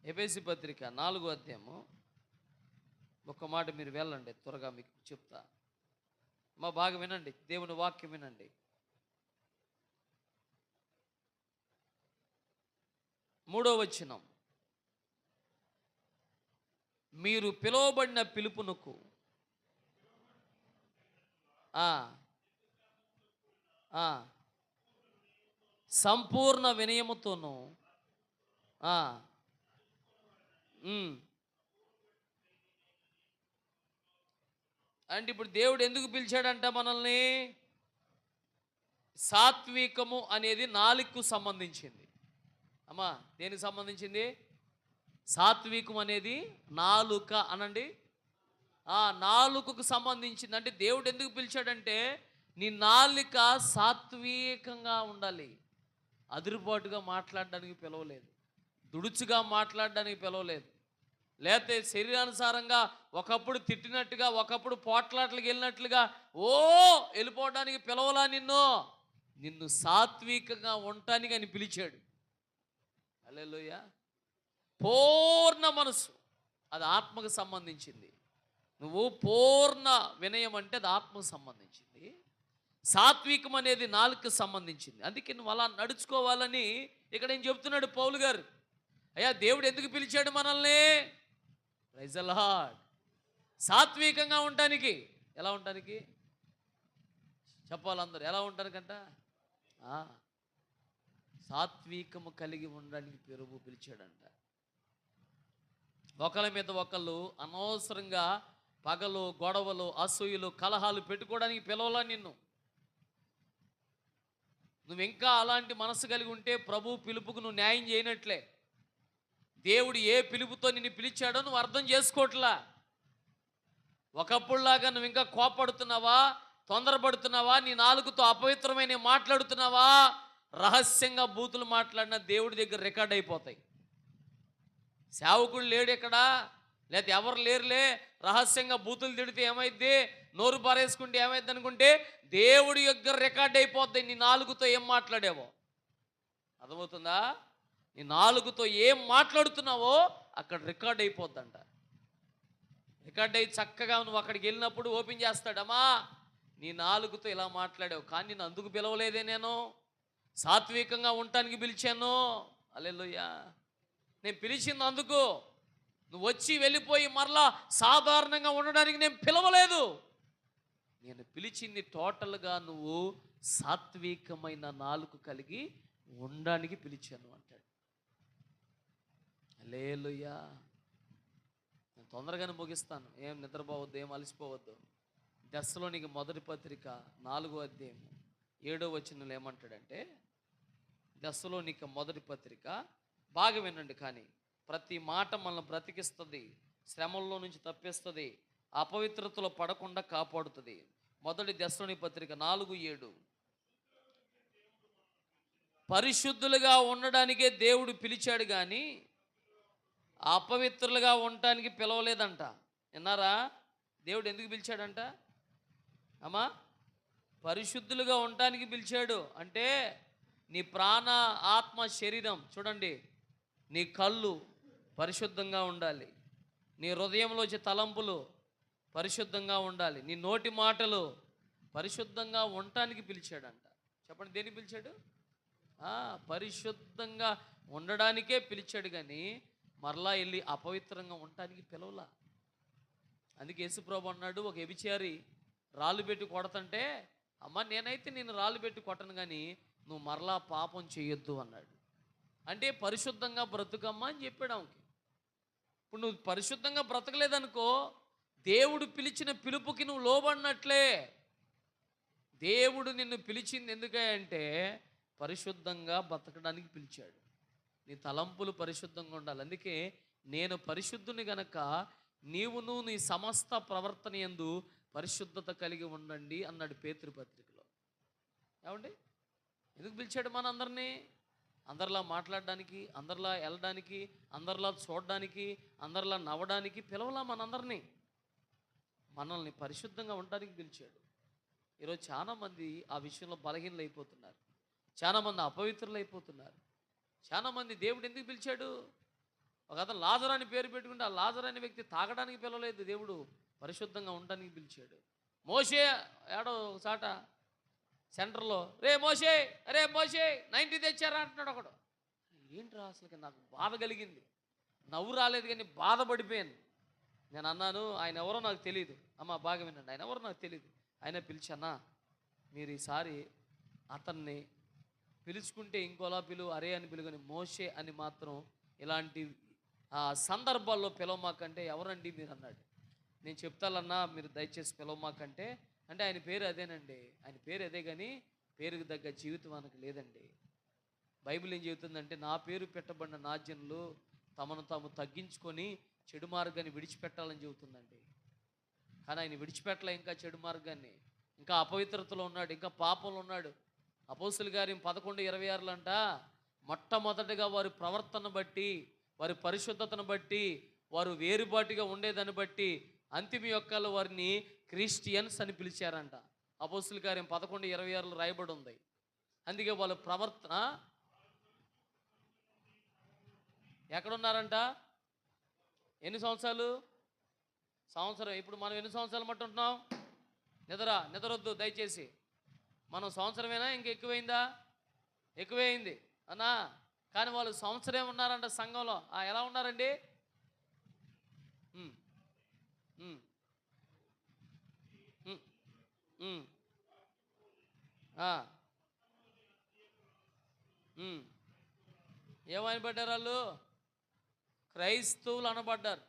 ఎఫెసీ పత్రిక 4వ అధ్యాయము ఒక మాట మీరు వెళ్ళండి, త్వరగా మీకు చెప్తా. మా బాగా వినండి, దేవుని వాక్యం వినండి. 3వ వచనం, మీరు పిలువబడిన పిలుపునకు సంపూర్ణ వినయముతోను అంటే ఇప్పుడు దేవుడు ఎందుకు పిలిచాడంట మనల్ని? సాత్వికము అనేది నాలుకకు సంబంధించింది. అమ్మా, దేనికి సంబంధించింది? సాత్వికం అనేది నాలుక అనండి. నాలుకకు సంబంధించింది. అంటే దేవుడు ఎందుకు పిలిచాడంటే నీ నాలుక సాత్వికంగా ఉండాలి. అదురుబాటుగా మాట్లాడడానికి పిలవలేదు, దుడుచుగా మాట్లాడడానికి పిలవలేదు, లేకపోతే శరీరానుసారంగా ఒకప్పుడు తిట్టినట్టుగా, ఒకప్పుడు పోట్లాట్లకు వెళ్ళినట్లుగా వెళ్ళిపోవడానికి పిలవలా. నిన్ను సాత్వికంగా ఉండటానికి అని పిలిచాడు. హల్లెలూయా. పూర్ణ మనసు, అది ఆత్మకు సంబంధించింది. నువ్వు పూర్ణ వినయం అంటే అది ఆత్మకు సంబంధించింది. సాత్వికం అనేది నాలుకకు సంబంధించింది. అందుకే నువ్వు అలా నడుచుకోవాలని ఇక్కడ ఏం చెప్తున్నాడు పౌలు గారు. అయ్యా, దేవుడు ఎందుకు పిలిచాడు మనల్ని? Praise the lord. సాత్వికంగా ఉండటానికి. ఎలా ఉండటానికి చెప్పాలి అందరూ? ఎలా ఉండటానికంట? సాత్వికము కలిగి ఉండడానికి ప్రభు పిలిచాడంట. ఒకళ్ళ మీద ఒకళ్ళు అనవసరంగా పగలు, గొడవలు, అసూయలు, కలహాలు పెట్టుకోవడానికి పిలవలా నిన్ను. నువ్వు ఇంకా అలాంటి మనసు కలిగి ఉంటే ప్రభు పిలుపుకు నువ్వు న్యాయం చేయనట్లే. దేవుడు ఏ పిలుపుతో నిన్ను పిలిచాడో నువ్వు అర్థం చేసుకోవట్లా. ఒకప్పుడులాగా నువ్వు ఇంకా కోపడుతున్నావా, తొందరపడుతున్నావా, నీ నాలుగుతో అపవిత్రమైన మాట్లాడుతున్నావా, రహస్యంగా బూతులు మాట్లాడిన దేవుడి దగ్గర రికార్డ్ అయిపోతాయి. సేవకుడు లేడు ఎక్కడా, లేకపోతే ఎవరు లేరులే, రహస్యంగా బూతులు తిడితే ఏమైద్ది, నోరు పారేసుకుంటే ఏమైద్ది అనుకుంటే దేవుడి దగ్గర రికార్డ్ అయిపోద్ది నీ నాలుగుతో ఏం మాట్లాడావో. అర్థమవుతుందా? నీ నాలుగుతో ఏం మాట్లాడుతున్నావో అక్కడ రికార్డ్ అయిపోద్దంట. రికార్డ్ అయ్యి చక్కగా నువ్వు అక్కడికి వెళ్ళినప్పుడు ఓపెన్ చేస్తాడమ్మా, నీ నాలుగుతో ఇలా మాట్లాడావు, కానీ నేను అందుకు పిలవలేదే, నేను సాత్వికంగా ఉండటానికి పిలిచాను. హల్లెలూయా. నేను పిలిచింది అందుకు. నువ్వు వచ్చి వెళ్ళిపోయి మరలా సాధారణంగా ఉండడానికి నేను పిలవలేదు. నేను పిలిచింది టోటల్గా నువ్వు సాత్వికమైన నాలుక కలిగి ఉండడానికి పిలిచాను అంటాడు. హల్లెలూయా. నేను తొందరగానే ముగిస్తాను, ఏం నిద్రపోవద్దు, ఏం అలసిపోవద్దు. తెస్సలోనికీ మొదటి పత్రిక 4వ అధ్యాయం 7వ వచనంలో ఏమంటాడంటే, తెస్సలోనికీ మొదటి పత్రిక, బాగా వినండి, కానీ ప్రతి మాట మనల్ని బ్రతికిస్తుంది, శ్రమల్లో నుంచి తప్పిస్తుంది, అపవిత్రతలో పడకుండా కాపాడుతుంది. మొదటి తెస్సలోనికీ పత్రిక 4:7. పరిశుద్ధులుగా ఉండడానికే దేవుడు పిలిచాడు, కానీ అపవిత్రులుగా ఉండటానికి పిలవలేదంట. విన్నారా? దేవుడు ఎందుకు పిలిచాడంట? అమ్మా, పరిశుద్ధులుగా ఉండటానికి పిలిచాడు. అంటే నీ ప్రాణ, ఆత్మ, శరీరం, చూడండి, నీ కళ్ళు పరిశుద్ధంగా ఉండాలి, నీ హృదయంలో వచ్చే తలంపులు పరిశుద్ధంగా ఉండాలి, నీ నోటి మాటలు పరిశుద్ధంగా ఉండటానికి పిలిచాడంట. చెప్పండి, దేనికి పిలిచాడు? పరిశుద్ధంగా ఉండడానికే పిలిచాడు, కానీ మరలా వెళ్ళి అపవిత్రంగా ఉండటానికి పిలవలా. అందుకే యేసుప్రభు అన్నాడు, ఒక వ్యభిచారి రాళ్ళు పెట్టి కొడతంటే, అమ్మ నేనైతే నేను రాళ్ళు పెట్టి కొట్టను, కానీ నువ్వు మరలా పాపం చేయొద్దు అన్నాడు. అంటే పరిశుద్ధంగా బ్రతుకమ్మా అని చెప్పాడు ఆమెకి. ఇప్పుడు నువ్వు పరిశుద్ధంగా బ్రతకలేదనుకో, దేవుడు పిలిచిన పిలుపుకి నువ్వు లోబడినట్లే. దేవుడు నిన్ను పిలిచింది ఎందుకంటే పరిశుద్ధంగా బ్రతకడానికి పిలిచాడు. నీ తలంపులు పరిశుద్ధంగా ఉండాలి. అందుకే నేను పరిశుద్ధుని గనక నీవును నీ సమస్త ప్రవర్తన యందు పరిశుద్ధత కలిగి ఉండండి అన్నాడు పేతురు పత్రికలో. ఏమండి, ఎందుకు పిలిచాడు మన అందరినీ? అందరిలా మాట్లాడడానికి, అందరిలా వెళ్ళడానికి, అందరిలా చూడడానికి, అందరిలా నవ్వడానికి పిలవలా మనందరినీ. మనల్ని పరిశుద్ధంగా ఉండడానికి పిలిచాడు. ఈరోజు చాలామంది ఆ విషయంలో బలహీనలు అయిపోతున్నారు, చాలామంది అపవిత్రులు అయిపోతున్నారు. చాలామంది దేవుడు ఎందుకు పిలిచాడు? ఒక అతను లాజరు అని పేరు పెట్టుకుంటే ఆ లాజరు అనే వ్యక్తి తాగడానికి పిలవలేదు, దేవుడు పరిశుద్ధంగా ఉండడానికి పిలిచాడు. మోషే ఏడో చాట సెంటర్లో, రే మోషే, అరే మోషే 90 తెచ్చారా అంటున్నాడు ఒకడు. ఏంట్రా అసలు, నాకు బాధ కలిగింది, నవ్వు రాలేదు కానీ బాధపడిపోయాను. నేను అన్నాను, ఆయన ఎవరో నాకు తెలియదు. అమ్మ బాగా వినండి, ఆయన ఎవరో నాకు తెలియదు, ఆయన పిలిచానా, మీరు ఈసారి అతన్ని పిలుచుకుంటే ఇంకోలా పిలువు, అరే అని పిలువని మోషే అని మాత్రం ఇలాంటి సందర్భాల్లో పిలవమాకంటే ఎవరండి మీరు అన్నాడు. నేను చెప్తానన్నా మీరు దయచేసి పిలవమాకంటే, అంటే ఆయన పేరు అదేనండి, ఆయన పేరు అదే కానీ పేరుకు తగ్గ జీవితం మనకు లేదండి. బైబిల్ ఏం చెబుతుందంటే, నా పేరు పెట్టబడిన నా జనులు తమను తాము తగ్గించుకొని చెడు మార్గాన్ని విడిచిపెట్టాలని చెబుతుందండి. కానీ ఆయన విడిచిపెట్టలే, ఇంకా చెడు మార్గాన్ని, ఇంకా అపవిత్రతలో ఉన్నాడు, ఇంకా పాపంలో ఉన్నాడు. అపోస్తుల కార్యం 11:26 అంట, మొట్టమొదటిగా వారి ప్రవర్తన బట్టి, వారి పరిశుద్ధతను బట్టి, వారు వేరుబాటుగా ఉండేదాన్ని బట్టి అంతిమ యొక్కలు వారిని క్రిస్టియన్స్ అని పిలిచారంట. అపోస్తుల కార్యం 11:26 రాయబడి ఉంది. అందుకే వాళ్ళ ప్రవర్తన ఎక్కడున్నారంట? ఎన్ని సంవత్సరాలు? సంవత్సరం. ఇప్పుడు మనం ఎన్ని సంవత్సరాలు మట్టి ఉంటున్నాం? నిద్రొద్దు దయచేసి. మనం సంవత్సరమేనా ఇంకా ఎక్కువైందా? ఎక్కువైంది అన్నా. కానీ వాళ్ళు సంవత్సరం ఉన్నారంట సంఘంలో. ఎలా ఉన్నారండి? ఉమ్, ఉమ్, ఉమ్, ఉమ్, ఆ, ఏమని పడ్డారు వాళ్ళు? క్రైస్తవులు అనబడ్డారు.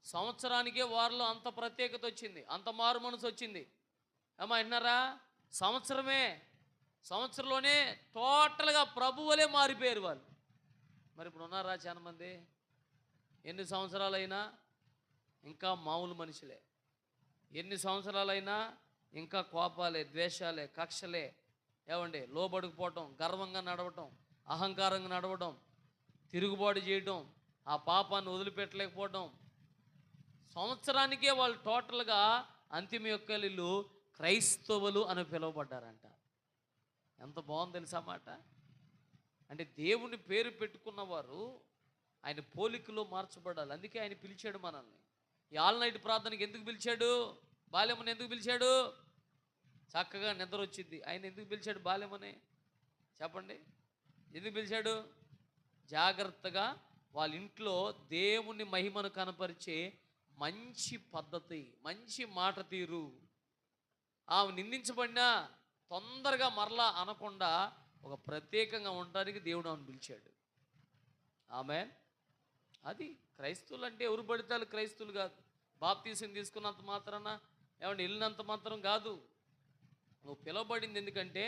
సంవత్సరానికే వారిలో అంత ప్రత్యేకత వచ్చింది, అంత మారు మనసు వచ్చింది. ఏమా విన్నారా? సంవత్సరంలోనే టోటల్గా ప్రభువులే మారిపోయారు వాళ్ళు. మరి ఇప్పుడు ఉన్నారా చాలా మంది? ఎన్ని సంవత్సరాలైనా ఇంకా మామూలు మనుషులే. ఎన్ని సంవత్సరాలైనా ఇంకా కోపాలే, ద్వేషాలే, కక్షలే. ఏమండి? లోబడిపోవటం, గర్వంగా నడవటం, అహంకారంగా నడవడం, తిరుగుబాటు చేయటం, ఆ పాపాన్ని వదిలిపెట్టలేకపోవడం. సంవత్సరానికే వాళ్ళు టోటల్గా అంతిమ యొక్కలు క్రైస్తవులు అని పిలువబడ్డారంట. ఎంత బాగుంది తెలుసా మాట? అంటే దేవుని పేరు పెట్టుకున్నవారు ఆయన పోలికలో మార్చబడాలి. అందుకే ఆయన పిలిచాడు మనల్ని. ఈ ఆల్ నైట్ ప్రార్థనకి ఎందుకు పిలిచాడు? బాల్యమని ఎందుకు పిలిచాడు? చక్కగా నిద్ర వచ్చింది. ఆయన ఎందుకు పిలిచాడు బాల్యమని చెప్పండి? ఎందుకు పిలిచాడు? జాగ్రత్తగా వాళ్ళ ఇంట్లో దేవుని మహిమను కనపరిచే మంచి పద్ధతి, మంచి మాట తీరు. ఆమె నిందించబడినా తొందరగా మరలా అనకుండా ఒక ప్రత్యేకంగా ఉండడానికి దేవుడు ఆమెను పిలిచాడు. ఆమెన్. అది క్రైస్తవులు అంటే ఎవరు పడితే వాళ్ళు క్రైస్తవులు కాదు. బాప్తీసం తీసుకున్నంత మాత్రాన, ఏమంటే వెళ్ళినంత మాత్రం కాదు. నువ్వు పిలువబడింది ఎందుకంటే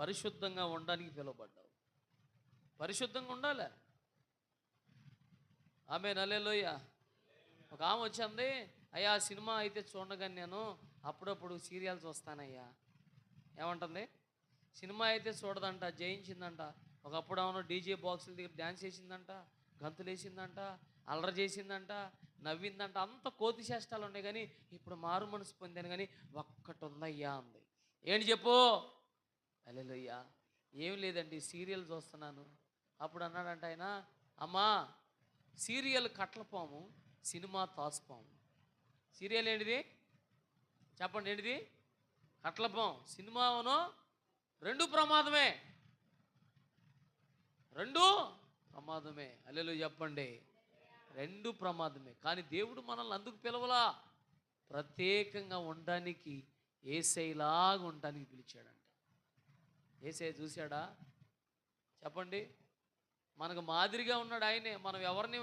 పరిశుద్ధంగా ఉండడానికి పిలువబడ్డావు. పరిశుద్ధంగా ఉండాలి. ఆమెన్. హల్లెలూయా. ఒక ఆమె వచ్చింది, అయ్యా సినిమా అయితే చూడగానే నేను అప్పుడప్పుడు సీరియల్స్ వస్తానయ్యా. ఏమంటుంది? సినిమా అయితే చూడదంట, జయించిందంట. ఒకప్పుడు ఏమన్నా డీజే బాక్సుల దగ్గర డ్యాన్స్ చేసిందంట, గంతులు వేసిందంట, అల్లరి చేసిందంట, నవ్విందంట. అంత కోతి చేష్టాలు ఉన్నాయి. కానీ ఇప్పుడు మారు మనసు పొందాను కానీ ఒక్కటి ఉందయ్యా అంది. ఏంటి చెప్పు? హల్లెలూయా. ఏం లేదండి, సీరియల్ చూస్తున్నాను. అప్పుడు అన్నాడంట ఆయన, అమ్మా సీరియల్ కట్లపాము, సినిమా తాసుపాము. సీరియల్ ఏంటిది చెప్పండి? ఏంటిది? కట్లపాము. సినిమాను రెండు ప్రమాదమే, రెండు ప్రమాదమే. హల్లెలూయా చెప్పండి. రెండు ప్రమాదమే. కానీ దేవుడు మనల్ని అందుకు పిలవలా, ప్రత్యేకంగా ఉండడానికి, యేసయ్యలాగా ఉండడానికి పిలిచాడంట. యేసయ్య చూశాడా? చెప్పండి. మనకు మాదిరిగా ఉన్నాడు ఆయనే. మనం ఎవరిని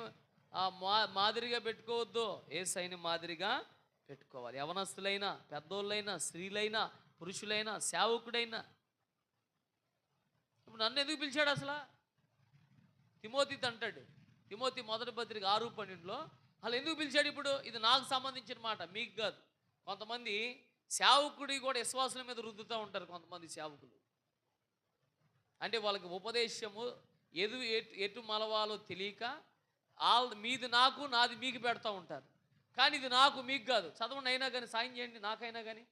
మాదిరిగా పెట్టుకోవద్దు, యేసయ్యని మాదిరిగా పెట్టుకోవాలి. యవనస్తులైనా, పెద్దోళ్ళైనా, స్త్రీలైనా, పురుషులైనా, సేవకుడైనా. ఇప్పుడు నన్ను ఎందుకు పిలిచాడు అసలు? తిమోతితో అంటాడు, తిమోతి 1 పత్రిక 6:12 అలా ఎందుకు పిలిచాడు? ఇప్పుడు ఇది నాకు సంబంధించిన మాట, మీకు కాదు. కొంతమంది సేవకుడి కూడా విశ్వాసుల మీద రుద్దుతూ ఉంటారు. కొంతమంది సేవకులు అంటే వాళ్ళకి ఉపదేశము ఎటు మలవాలో తెలియక మీది నాకు, నాది మీకు పెడతా ఉంటారు. కానీ ఇది నాకు మీకు కాదు. చదవండి అయినా కానీ, సాయం చేయండి నాకైనా కానీ.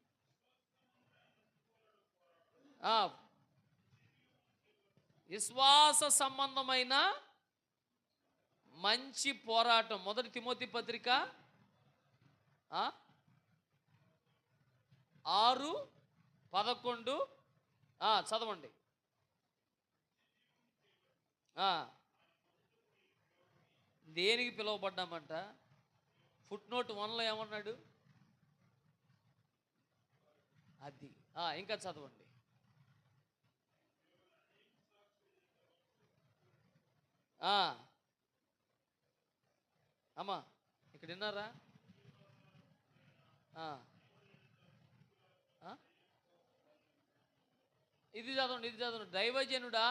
విశ్వాస సంబంధమైన మంచి పోరాటం. 1 తిమోతి పత్రిక 6:11 చదవండి. దేనికి పిలువబడ్డామంట? ఫుట్నోట్ 1లో ఏమన్నాడు? అది. ఇంకా చదవండి. అమ్మా ఇక్కడ విన్నారా? ఆ, ఆ? ఇది చదవండి. దైవజనుడా,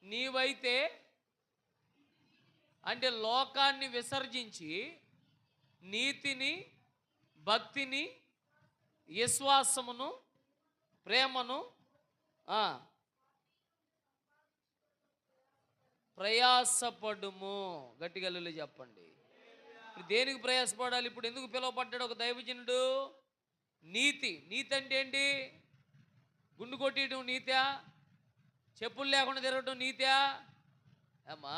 నీవైతే అంటే లోకాన్ని విసర్జించి నీతిని, భక్తిని, విశ్వాసమును, ప్రేమను ఆ, ప్రయాసపడుము. గట్టిగా హల్లెలూయా చెప్పండి. ఇప్పుడు దేనికి ప్రయాసపడాలి? ఇప్పుడు ఎందుకు పిలువబడ్డాడు ఒక దైవజనుడు? నీతి అంటే ఏంటి? గుండు కొట్టేయడం నీతా? చెప్పులు లేకుండా తిరగడం నీతా? అమ్మా,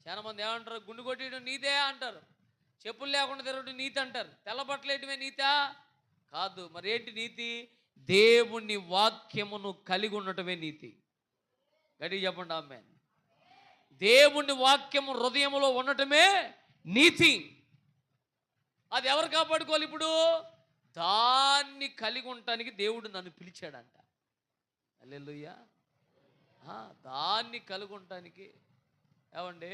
చాలా మంది ఏమంటారు? గుండు కొట్టేయడం నీతే అంటారు, చెప్పులు లేకుండా తిరగడం నీతి అంటారు, తెల్లబట్టలేయటమే నీతా? కాదు. మరి ఏంటి నీతి? దేవుని వాక్యమును కలిగి ఉండటమే నీతి. గట్టిగా చెప్పండి ఆమేన్. దేవుని వాక్యము హృదయంలో ఉండటమే నీతి. అది ఎవరు కాపాడుకోవాలి? ఇప్పుడు దాన్ని కలిగి ఉండటానికి దేవుడు నన్ను పిలిచాడంట. హల్లెలూయా. దాన్ని కలిగి ఉండటానికి ఏమండి,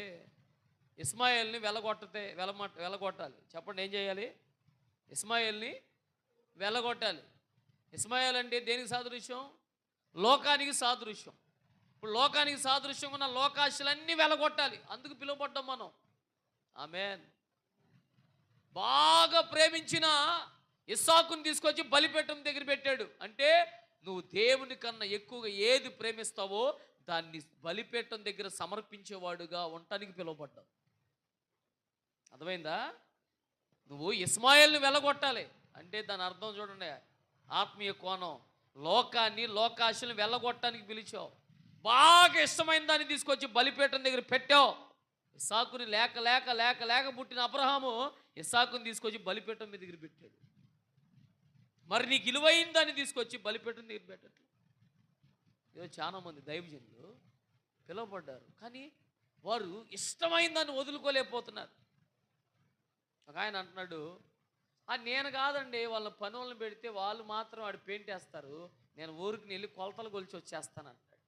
ఇస్మాయిల్ని వెలగొట్టాలి. చెప్పండి, ఏం చేయాలి? ఇస్మాయిల్ని వెలగొట్టాలి. ఇస్మాయిల్ అంటే దేనికి సాదృశ్యం? లోకానికి సాదృశ్యం. ఇప్పుడు లోకానికి సాదృశ్యం ఉన్న లోకాశలన్నీ వెలగొట్టాలి. అందుకు పిలువబడ్డాం మనం. ఆమేన్. బాగా ప్రేమించిన ఇస్సాకుని తీసుకొచ్చి బలిపీఠం దగ్గర పెట్టాడు. అంటే నువ్వు దేవుని కన్నా ఎక్కువగా ఏది ప్రేమిస్తావో దాన్ని బలిపీఠం దగ్గర సమర్పించేవాడుగా ఉండటానికి పిలువబడ్డావు. అర్థమైందా? నువ్వు ఇస్మాయిల్ని వెలగొట్టాలి అంటే దాని అర్థం చూడండి, ఆత్మీయ కోణం. లోకాన్ని, లోకాశలను వెళ్ళగొట్టడానికి పిలిచావు. బాగా ఇష్టమైన దాన్ని తీసుకొచ్చి బలిపీఠం దగ్గర పెట్టావు. ఇస్సాకుని లేక లేక లేక లేక పుట్టిన అబ్రహాము ఇస్సాకుని తీసుకొచ్చి బలిపీఠం మీద దగ్గర పెట్టాడు. మరి నీకు విలువైన దాన్ని తీసుకొచ్చి బలిపీఠం దగ్గర పెట్టట్లేదు. ఏదో చాలామంది దైవజనులు పిలువబడ్డారు, కానీ వారు ఇష్టమైన దాన్ని వదులుకోలేకపోతున్నారు. ఒక ఆయన అంటున్నాడు, నేను కాదండి, వాళ్ళ పని వాళ్ళని పెడితే వాళ్ళు మాత్రం ఆడు పెయింట్ వేస్తారు, నేను ఊరికి వెళ్ళి కొలతలు కొలిచి వచ్చేస్తాను అంటాడు.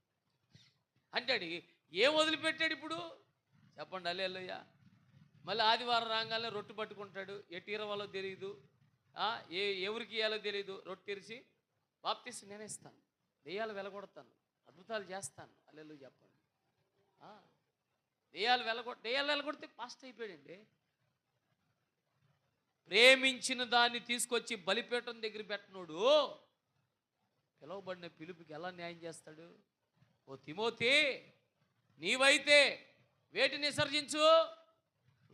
అంటాడు. ఏం వదిలిపెట్టాడు ఇప్పుడు? చెప్పండి హల్లెలూయా. మళ్ళీ ఆదివారం రాగానే రొట్టె పట్టుకుంటాడు. ఎటు ఇరవాలో తెలియదు, ఎవరికి ఇవ్వాలో తెలియదు. రొట్టె తెరిచి బాప్తిసం నేనే ఇస్తాను, దెయ్యాలు వెలగొడతాను, అద్భుతాలు చేస్తాను. హల్లెలూయా చెప్పండి. దెయ్యాలు వెలగొడితే పాస్ట్ అయిపోయాడండి. ప్రేమించిన దాన్ని తీసుకొచ్చి బలిపీఠం దగ్గర పెట్టినోడు పిలువబడిన పిలుపుకి ఎలా న్యాయం చేస్తాడు? ఓ తిమోతి, నీవైతే వేటిని విసర్జించు?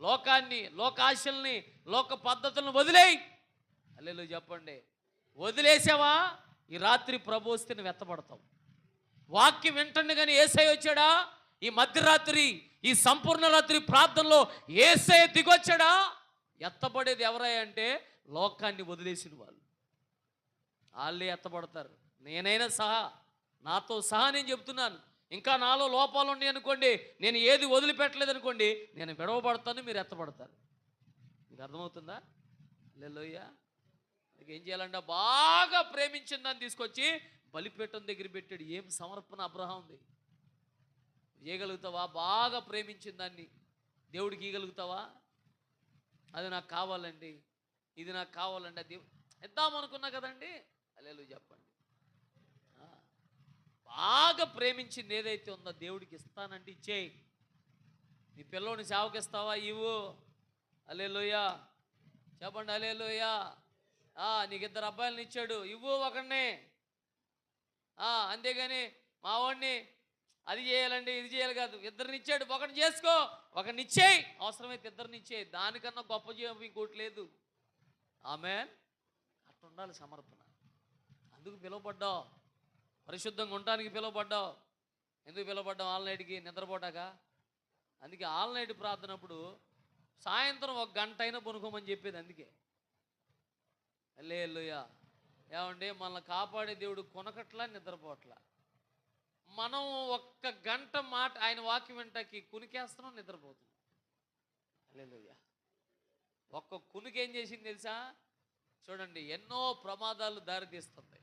లోకాన్ని, లోకాశల్ని, లోక పద్ధతులను వదిలేయి. హల్లెలూయా చెప్పండి. వదిలేసావా ఈ రాత్రి ప్రభు వస్తే నువ్వు ఎత్తబడతావు. వాక్యం వింటండి కానీ యేసయ్య వచ్చాడా? ఈ మధ్యరాత్రి, ఈ సంపూర్ణ రాత్రి ప్రార్థనలో యేసయ్య దిగొచ్చాడా? ఎత్తబడేది ఎవరయ్యా అంటే లోకాన్ని వదిలేసిన వాళ్ళు. వాళ్ళే ఎత్తబడతారు. నేనైనా సహా, నాతో సహా నేను చెప్తున్నాను. ఇంకా నాలో లోపాలు ఉన్నాయి అనుకోండి, నేను ఏది వదిలిపెట్టలేదు అనుకోండి, నేను విడవబడతాను, మీరు ఎత్తబడతారు. మీకు అర్థమవుతుందా? హల్లెలూయా. ఏం చేయాలంటే బాగా ప్రేమించిన దాన్ని తీసుకొచ్చి బలిపీఠం దగ్గర పెట్టాడు. ఏం సమర్పణ అబ్రహాంది! చేయగలుగుతావా? బాగా ప్రేమించిన దాన్ని దేవుడికి ఇవ్వగలుగుతావా? అది నాకు కావాలండి, ఇది నాకు కావాలండి, అది ఇద్దామనుకున్నా కదండి. హల్లెలూయా చెప్పండి. బాగా ప్రేమించింది ఏదైతే ఉందో దేవుడికి ఇస్తానంటే ఇచ్చేయి. నీ పిల్లోని సేవకి ఇస్తావా? ఇవ్వు. హల్లెలూయా చెప్పండి. హల్లెలూయా. నీకు 2 అబ్బాయిలను ఇచ్చాడు, ఇవ్వు ఒకడిని. అంతేగాని మా వాడిని అది చేయాలండి, ఇది చేయాలి కాదు. 2 ఇచ్చాడు, ఒకరిని చేసుకో, ఒకరిని ఇచ్చేయి. అవసరమైతే 2 ఇచ్చేయి. దానికన్నా గొప్ప జీవం ఇంకోటి లేదు. ఆమేన్. అట్లా ఉండాలి సమర్పణ. అందుకు పిలువబడ్డావు. పరిశుద్ధంగా ఉండటానికి పిలువబడ్డావు. ఎందుకు పిలువబడ్డావు? ఆల్ నైట్కి నిద్రపోటాక. అందుకే ఆల్ నైట్ ప్రార్థనప్పుడు సాయంత్రం 1 గంట అయినా పనుకోమని చెప్పేది. అందుకే హల్లెలూయా. ఏమండి, మనల్ని కాపాడే దేవుడు కొనకట్లా, నిద్రపోవట్లా. మనం 1 గంట మాట ఆయన వాక్యం వెంటకి కునికేస్తున్నాం, నిద్రపోతున్నాం. హల్లెలూయా. ఒక్క కునికి ఏం చేసింది తెలుసా? చూడండి, ఎన్నో ప్రమాదాలు దారితీస్తుంది.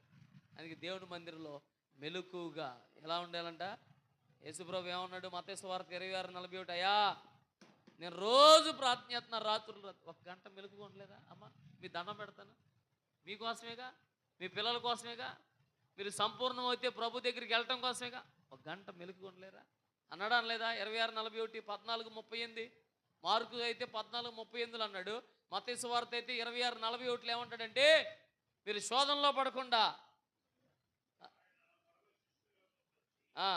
అందుకే దేవుని మందిరంలో మెలకుగా ఎలా ఉండాలంట? యేసుప్రభు ఏమన్నాడు? మత్తయి సువార్త 26:41, అయ్యా నేను రోజు ప్రార్థన చేస్తున్నా, రాత్రులు 1 గంట మెలుకుగా ఉండలేదా? అమ్మ మీ దండం పెడతాను, మీకోసమేగా, మీ పిల్లల కోసమేగా, మీరు సంపూర్ణమైతే ప్రభు దగ్గరికి వెళ్ళటం కోసమేగా. ఒక గంట మెలుగు ఉండలేరా అన్నాడా అనలేదా? 26:41, 14:38. మార్కు అయితే 14:38 అన్నాడు. మత్తయి సువార్త అయితే 26:41 ఏమంటాడంటే, మీరు శోధనలో పడకుండా ఆ,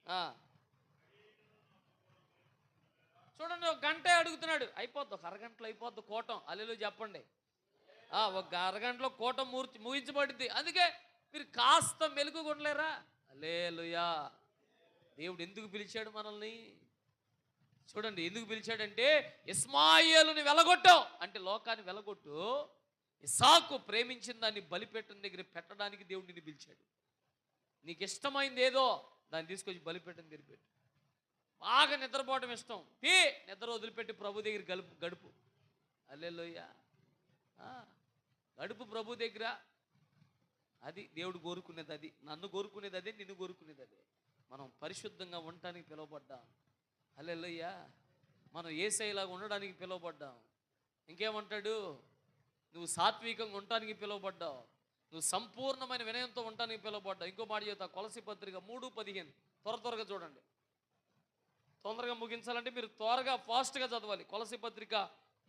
ఆ, చూడండి, ఒక గంటే అడుగుతున్నాడు, అయిపోద్ది, ఒక అరగంటలో అయిపోద్ది కూటం. హల్లెలూయా చెప్పండి. ఒక అరగంటలో కూటం ముగించబడింది. అందుకే మీరు కాస్త మెలుగుగా ఉండలేరా? హల్లెలూయా. దేవుడు ఎందుకు పిలిచాడు మనల్ని? చూడండి, ఎందుకు పిలిచాడంటే, ఇస్మాయేలుని వెలగొట్టావు అంటే లోకాన్ని వెలగొట్టు. ఇస్సాకు ప్రేమించిన దాన్ని బలిపెట్టని దగ్గర పెట్టడానికి దేవుడు నిన్ను పిలిచాడు. నీకు ఇష్టమైంది ఏదో దాన్ని తీసుకొచ్చి బలిపెట్టని దగ్గర పెట్టు. బాగా నిద్రపోవడం ఇష్టం, నిద్ర వదిలిపెట్టి ప్రభు దగ్గర గడుపు. హల్లెలూయా. గడుపు ప్రభు దగ్గర. అది దేవుడు కోరుకునేది, అది నన్ను కోరుకునేది, అదే నిన్ను కోరుకునేది, అదే. మనం పరిశుద్ధంగా ఉండటానికి పిలువబడ్డాం. హల్లెలూయా. మనం యేసయ్యలాగా ఉండడానికి పిలువబడ్డాం. ఇంకేమంటాడు? నువ్వు సాత్వికంగా ఉండటానికి పిలువబడ్డావు, నువ్వు సంపూర్ణమైన వినయంతో ఉండటానికి పిలువబడ్డావు. ఇంకో మాట చెబుతా, కొలస్సీ పత్రిక 3:15. త్వరగా చూడండి, తొందరగా ముగించాలంటే మీరు త్వరగా ఫాస్ట్గా చదవాలి. కొలస్సీ పత్రిక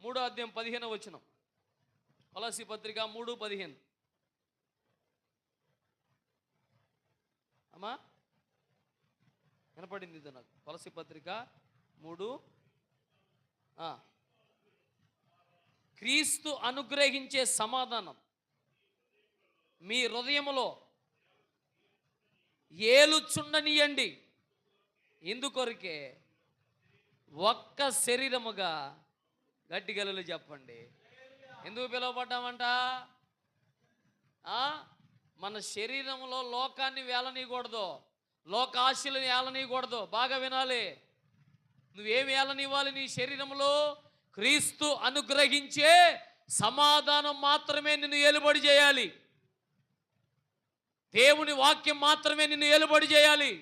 3:15. కొలస్సీ పత్రిక 3:15. అమ్మా వినపడింది ఇది నాకు. కొలస్సీ పత్రిక 3. క్రీస్తు అనుగ్రహించే సమాధానం మీ హృదయములో ఏలుచుండనియండి. ఇందుకొరకే ఒక్క శరీరముగా, గట్టి గలలు చెప్పండి, ఎందుకు పిలువబడ్డామంట? మన శరీరంలో లోకాన్ని వేలనీయకూడదు, లోకాశలను ఏలనీయకూడదు. బాగా వినాలి. నువ్వేమి ఏలనివ్వాలి? నీ శరీరంలో క్రీస్తు అనుగ్రహించే సమాధానం మాత్రమే నిన్ను ఏలుబడి చేయాలి. దేవుని వాక్యం మాత్రమే నిన్ను ఏలుబడి చేయాలి.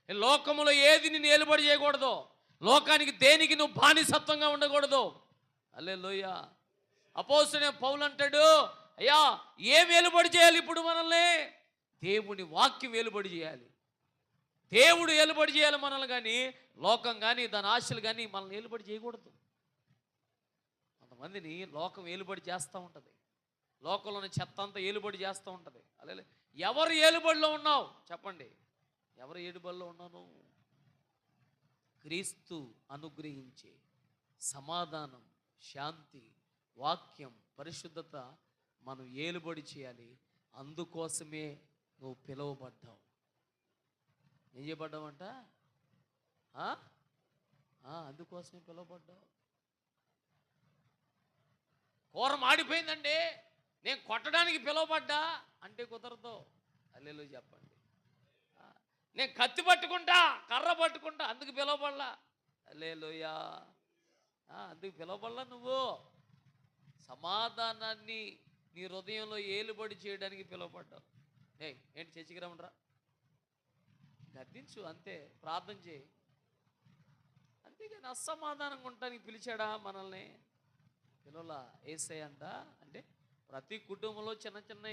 లోకములో ఏది నిన్ను ఏలుబడి చేయకూడదు. లోకానికి దేనికి నువ్వు బానిసత్వంగా ఉండకూడదు. హల్లెలూయా. అపోస్తలుడైన పౌలు అంటాడు, అయ్యా ఏం ఏలుబడి చేయాలి ఇప్పుడు మనల్ని? దేవుని వాక్యం ఏలుబడి చేయాలి. దేవుడు ఏలుబడి చేయాలి మనల్ని, కానీ లోకం కానీ దాని ఆశలు కానీ మనల్ని ఏలుబడి చేయకూడదు. కొంతమందిని లోకం ఏలుబడి చేస్తూ ఉంటుంది, లోకంలోని చెత్త అంతా ఏలుబడి చేస్తూ ఉంటుంది. అలాగే ఎవరు ఏలుబడిలో ఉన్నావు చెప్పండి? ఎవరు ఏలుబడిలో ఉన్నాను? క్రీస్తు అనుగ్రహించే సమాధానం, శాంతి, వాక్యం, పరిశుద్ధత మనం ఏలుబడి చేయాలి. అందుకోసమే నువ్వు పిలువబడ్డావు. ఏం చేయబడ్డావంట? అందుకోసమే పిలువబడ్డావు. కూర మాడిపోయిందండి, నేను కొట్టడానికి పిలువబడ్డా అంటే కుదరదు. హల్లెలూయా చెప్పండి. నేను కత్తి పట్టుకుంటా, కర్ర పట్టుకుంటా, అందుకు పిలువబడలా. హల్లెలూయా. అందుకు పిలువబడలా. నువ్వు సమాధానాన్ని నీ హృదయంలో ఏలుబడి చేయడానికి పిలువబడ్డావు. ఏంటి చర్చికి రమ్మరా, గద్దించు అంతే, ప్రార్థన చేయి. అంతేగాని అసమాధానంగా ఉండటానికి పిలిచాడా మనల్ని? పిల్లల యేసయ్య అంట. అంటే ప్రతి కుటుంబంలో చిన్న చిన్న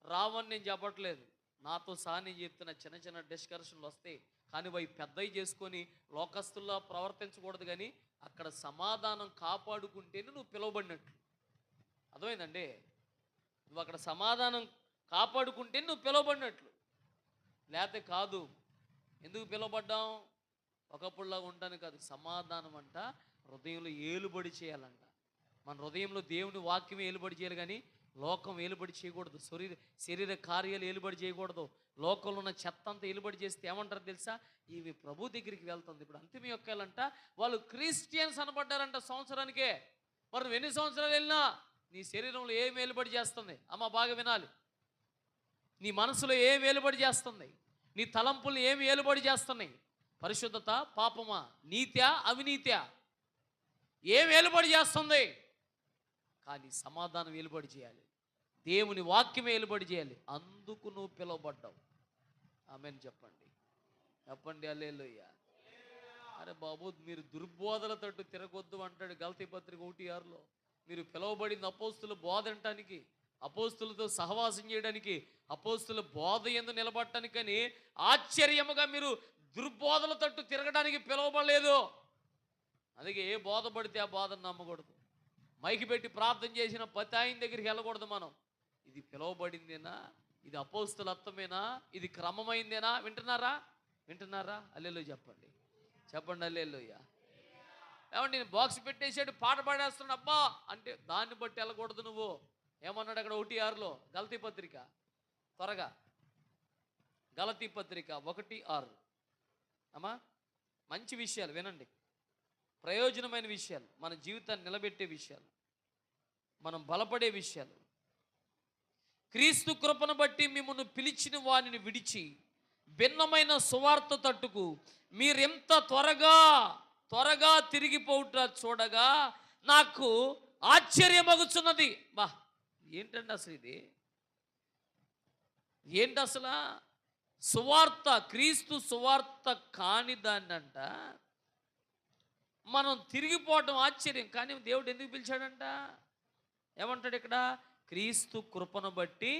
రావని నేను చెప్పట్లేదు, నాతో సహా నేను చెప్తున్న చిన్న చిన్న డిస్కషన్లు వస్తాయి, కానీ అవి పెద్దవి చేసుకొని లోకస్తుల్లో ప్రవర్తించకూడదు. కానీ అక్కడ సమాధానం కాపాడుకుంటేనే నువ్వు పిలువబడినట్లు. అర్థమైందండి? నువ్వు అక్కడ సమాధానం కాపాడుకుంటే నువ్వు పిలువబడినట్లు, లేకపోతే కాదు. ఎందుకు పిలువబడ్డాం? ఒకప్పుడులాగా ఉంటాను కాదు. సమాధానం అంట హృదయంలో ఏలుబడి చేయాలంట. మన హృదయంలో దేవుని వాక్యం ఏలుబడి చేయాలి, కానీ లోకం ఏలుబడి చేయకూడదు. శరీర కార్యాలు ఏలుబడి చేయకూడదు. లోకంలో ఉన్న చెత్త అంతా ఏలుబడి చేస్తే ఏమంటారు తెలుసా? ఇవి ప్రభు దగ్గరికి వెళ్తుంది. ఇప్పుడు అంతిమ యొక్కాలంట వాళ్ళు క్రిస్టియన్స్ అనబడ్డారంట సంవత్సరానికే. మరి నువ్వు ఎన్ని సంవత్సరాలు వెళ్ళినా నీ శరీరంలో ఏం ఏలుబడి చేస్తుంది? అమ్మ బాగా వినాలి. నీ మనసులో ఏం ఏలుబడి చేస్తుంది? నీ తలంపులు ఏమి ఏలుబడి చేస్తున్నాయి? పరిశుద్ధత, పాపమా, నీత్యా, అవినీత్యా? ఏం ఏలుబడి చేస్తుంది? కానీ సమాధానం ఏలుబడి చేయాలి, దేవుని వాక్యం ఏలుబడి చేయాలి. అందుకు నువ్వు పిలువబడ్డావు. ఆమేన్ చెప్పండి, చెప్పండి హల్లెలూయా. అరే బాబు, మీరు దుర్బోధల తట్టు తిరగొద్దు అంటాడు గలతీ పత్రిక 1:6. మీరు పిలువబడింది అపోస్తుల బోధ వినటానికి, అపోస్తులతో సహవాసం చేయడానికి, అపోస్తుల బోధ యందు నిలబడటానికని ఆశ్చర్యముగా మీరు దుర్బోధల తట్టు తిరగడానికి పిలువబడలేదు. అందుకే ఏ బోధ పడితే ఆ బోధను నమ్మకూడదు. మైకి పెట్టి ప్రార్థన చేసిన ప్రతి ఆయన దగ్గరికి వెళ్ళకూడదు మనం. ఇది పిలువబడిందేనా, ఇది అపోస్తులత్వమేనా, ఇది క్రమమైందేనా? వింటున్నారా? హల్లెలూయా చెప్పండి, హల్లెలూయా. ఏమండి, నేను బాక్స్ పెట్టేసాడు, పాట పాడేస్తున్నాడు అబ్బా అంటే దాన్ని బట్టి వెళ్ళకూడదు. నువ్వు ఏమన్నాడు అక్కడ 1:6 గలతీ పత్రిక, త్వరగా గలతీ పత్రిక 1:6. అమ్మా, మంచి విషయాలు వినండి, ప్రయోజనమైన విషయాలు, మన జీవితాన్ని నిలబెట్టే విషయాలు, మనం బలపడే విషయాలు. క్రీస్తు కృపను బట్టి మిమ్మల్ని పిలిచిన వానిని విడిచి భిన్నమైన సువార్త తట్టుకు మీరెంత త్వరగా తిరిగిపోవుట చూడగా నాకు ఆశ్చర్యమగుచున్నది. బా, ఏంటండి అసలు ఇది? ఏంటి అసలు? సువార్త, క్రీస్తు సువార్త కాని దాన్నంట మనం తిరిగిపోవటం ఆశ్చర్యం. కానీ దేవుడు ఎందుకు పిలిచాడంట? ఏమంటాడు ఇక్కడ? క్రీస్తు కృపను బట్టి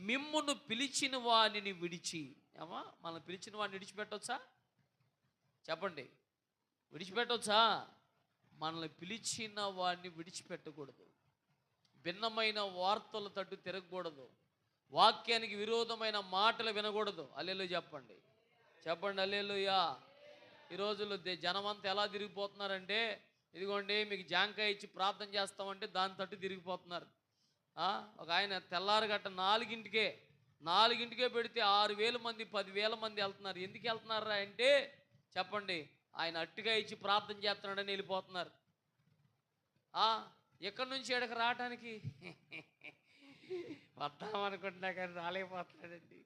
మిమ్మును పిలిచిన వానిని విడిచి. ఏమా, మనం పిలిచిన వాడిని విడిచిపెట్టవచ్చా? చెప్పండి, విడిచిపెట్టవచ్చా? మనల్ని పిలిచిన వాడిని విడిచిపెట్టకూడదు. భిన్నమైన వార్తల తట్టు తిరగకూడదు. వాక్యానికి విరోధమైన మాటలు వినకూడదు. హల్లెలూయా చెప్పండి, హల్లెలూయా. ఈ రోజుల్లో జనమంతా ఎలా తిరిగిపోతున్నారంటే, ఇదిగోండి మీకు జాంకాయ ఇచ్చి ప్రార్థన చేస్తామంటే దాని తట్టు తిరిగిపోతున్నారు. ఒక ఆయన తెల్లారగట్ట 4ంటికే పెడితే 6,000 మంది 10,000 మంది వెళ్తున్నారు. ఎందుకు వెళ్తున్నారా అంటే చెప్పండి, ఆయన అట్టుగా ఇచ్చి ప్రార్థన చేస్తున్నాడని వెళ్ళిపోతున్నారు. ఎక్కడి నుంచి ఎక్కడికి రావటానికి వద్దామనుకుంటున్నా కానీ రాలేకపోతున్నాడండి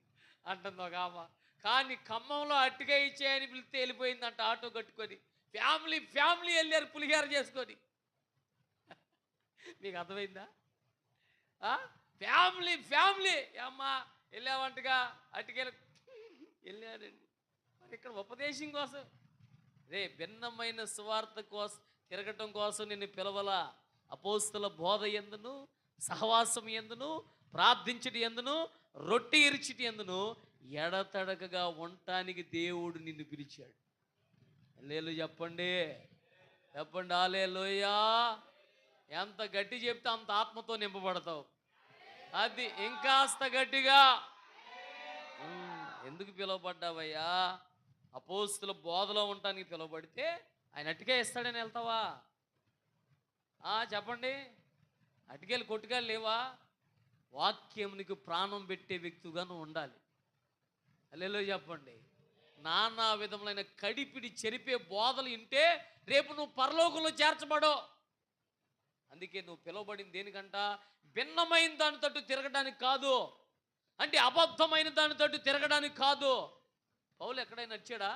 అంటుంది ఒక ఆమె. కానీ ఖమ్మంలో అట్టుగా ఇచ్చేయని పిలిస్తే వెళ్ళిపోయిందంట ఆటో కట్టుకొని. ఫ్యామిలీ వెళ్ళారు పులిహార చేసుకొని. మీకు అర్థమైందా? ఫ్యామిలీ అమ్మా వెళ్ళావంటగా అటుకెళ్ళి వెళ్ళారండి. మరి ఇక్కడ ఉపదేశం కోసం, భిన్నమైన సువార్త కోసం తిరగటం కోసం నిన్ను పిలవలా. అపోస్తుల బోధ యందును, సహవాసం యందును, ప్రార్థించటి యందును, రొట్టె ఇరిచిటి యందును ఎడతడకగా ఉండటానికి దేవుడు నిన్ను పిలిచాడు. హల్లెలూయా చెప్పండి, హల్లెలూయా. ఎంత గట్టి చెప్తే అంత ఆత్మతో నింపబడతావు. అది ఇంకాస్త గట్టిగా. ఎందుకు పిలువబడ్డావయ్యా? అపోస్తుల బోధలో ఉండటానికి పిలువబడితే ఆయన అటుకే ఇస్తాడని వెళ్తావా? చెప్పండి, అటుకెళ్ళి కొట్టుగా లేవా? వాక్యం నీకు ప్రాణం పెట్టే వ్యక్తిగా నువ్వు ఉండాలి. హల్లెలూయా చెప్పండి. నానా విధములైన కడిపిడి చెరిపే బోధలు వింటే రేపు నువ్వు పరలోకంలో చేర్చబడో. అందుకే నువ్వు పిలువబడింది దేనికంట? భిన్నమైన దాని తట్టు తిరగడానికి కాదు, అంటే అబద్ధమైన దాని తట్టు తిరగడానికి కాదు. పౌలు ఎక్కడైనా వచ్చాడా?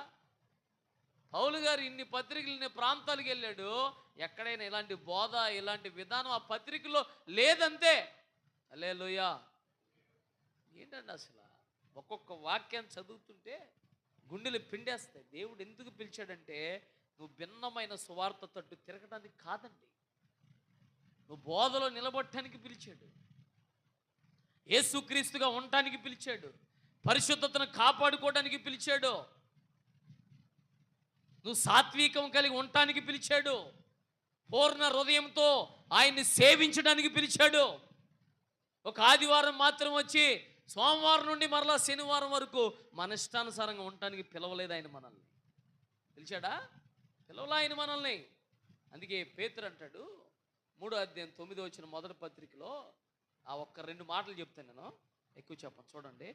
పౌలు గారు ఇన్ని పత్రికలు, ఇన్ని ప్రాంతాలకు వెళ్ళాడు. ఎక్కడైనా ఇలాంటి బోధ, ఇలాంటి విధానం ఆ పత్రికలో లేదంతే. హల్లెలూయా. ఏంటండి అసలు ఒక్కొక్క వాక్యాన్ని చదువుతుంటే గుండెలు పిండేస్తాయి. దేవుడు ఎందుకు పిలిచాడంటే నువ్వు భిన్నమైన సువార్త తట్టు తిరగడానికి కాదండి, నువ్వు బోధలో నిలబడటానికి పిలిచాడు. యేసుక్రీస్తుగా ఉండటానికి పిలిచాడు. పరిశుద్ధతను కాపాడుకోవడానికి పిలిచాడు. నువ్వు సాత్వికం కలిగి ఉండటానికి పిలిచాడు. పూర్ణ హృదయంతో ఆయన్ని సేవించడానికి పిలిచాడు. ఒక ఆదివారం మాత్రం వచ్చి సోమవారం నుండి మరలా శనివారం వరకు మన ఇష్టానుసారంగా ఉండటానికి పిలవలేదు ఆయన మనల్ని. పిలిచాడా? పిలవలా ఆయన మనల్ని. అందుకే పేతురు అంటాడు 3వ అధ్యాయం 9వ వచనం మొదటి పత్రికలో, ఆ ఒక్క 2 మాటలు చెప్తాను, నేను ఎక్కువ చెప్పను. చూడండి,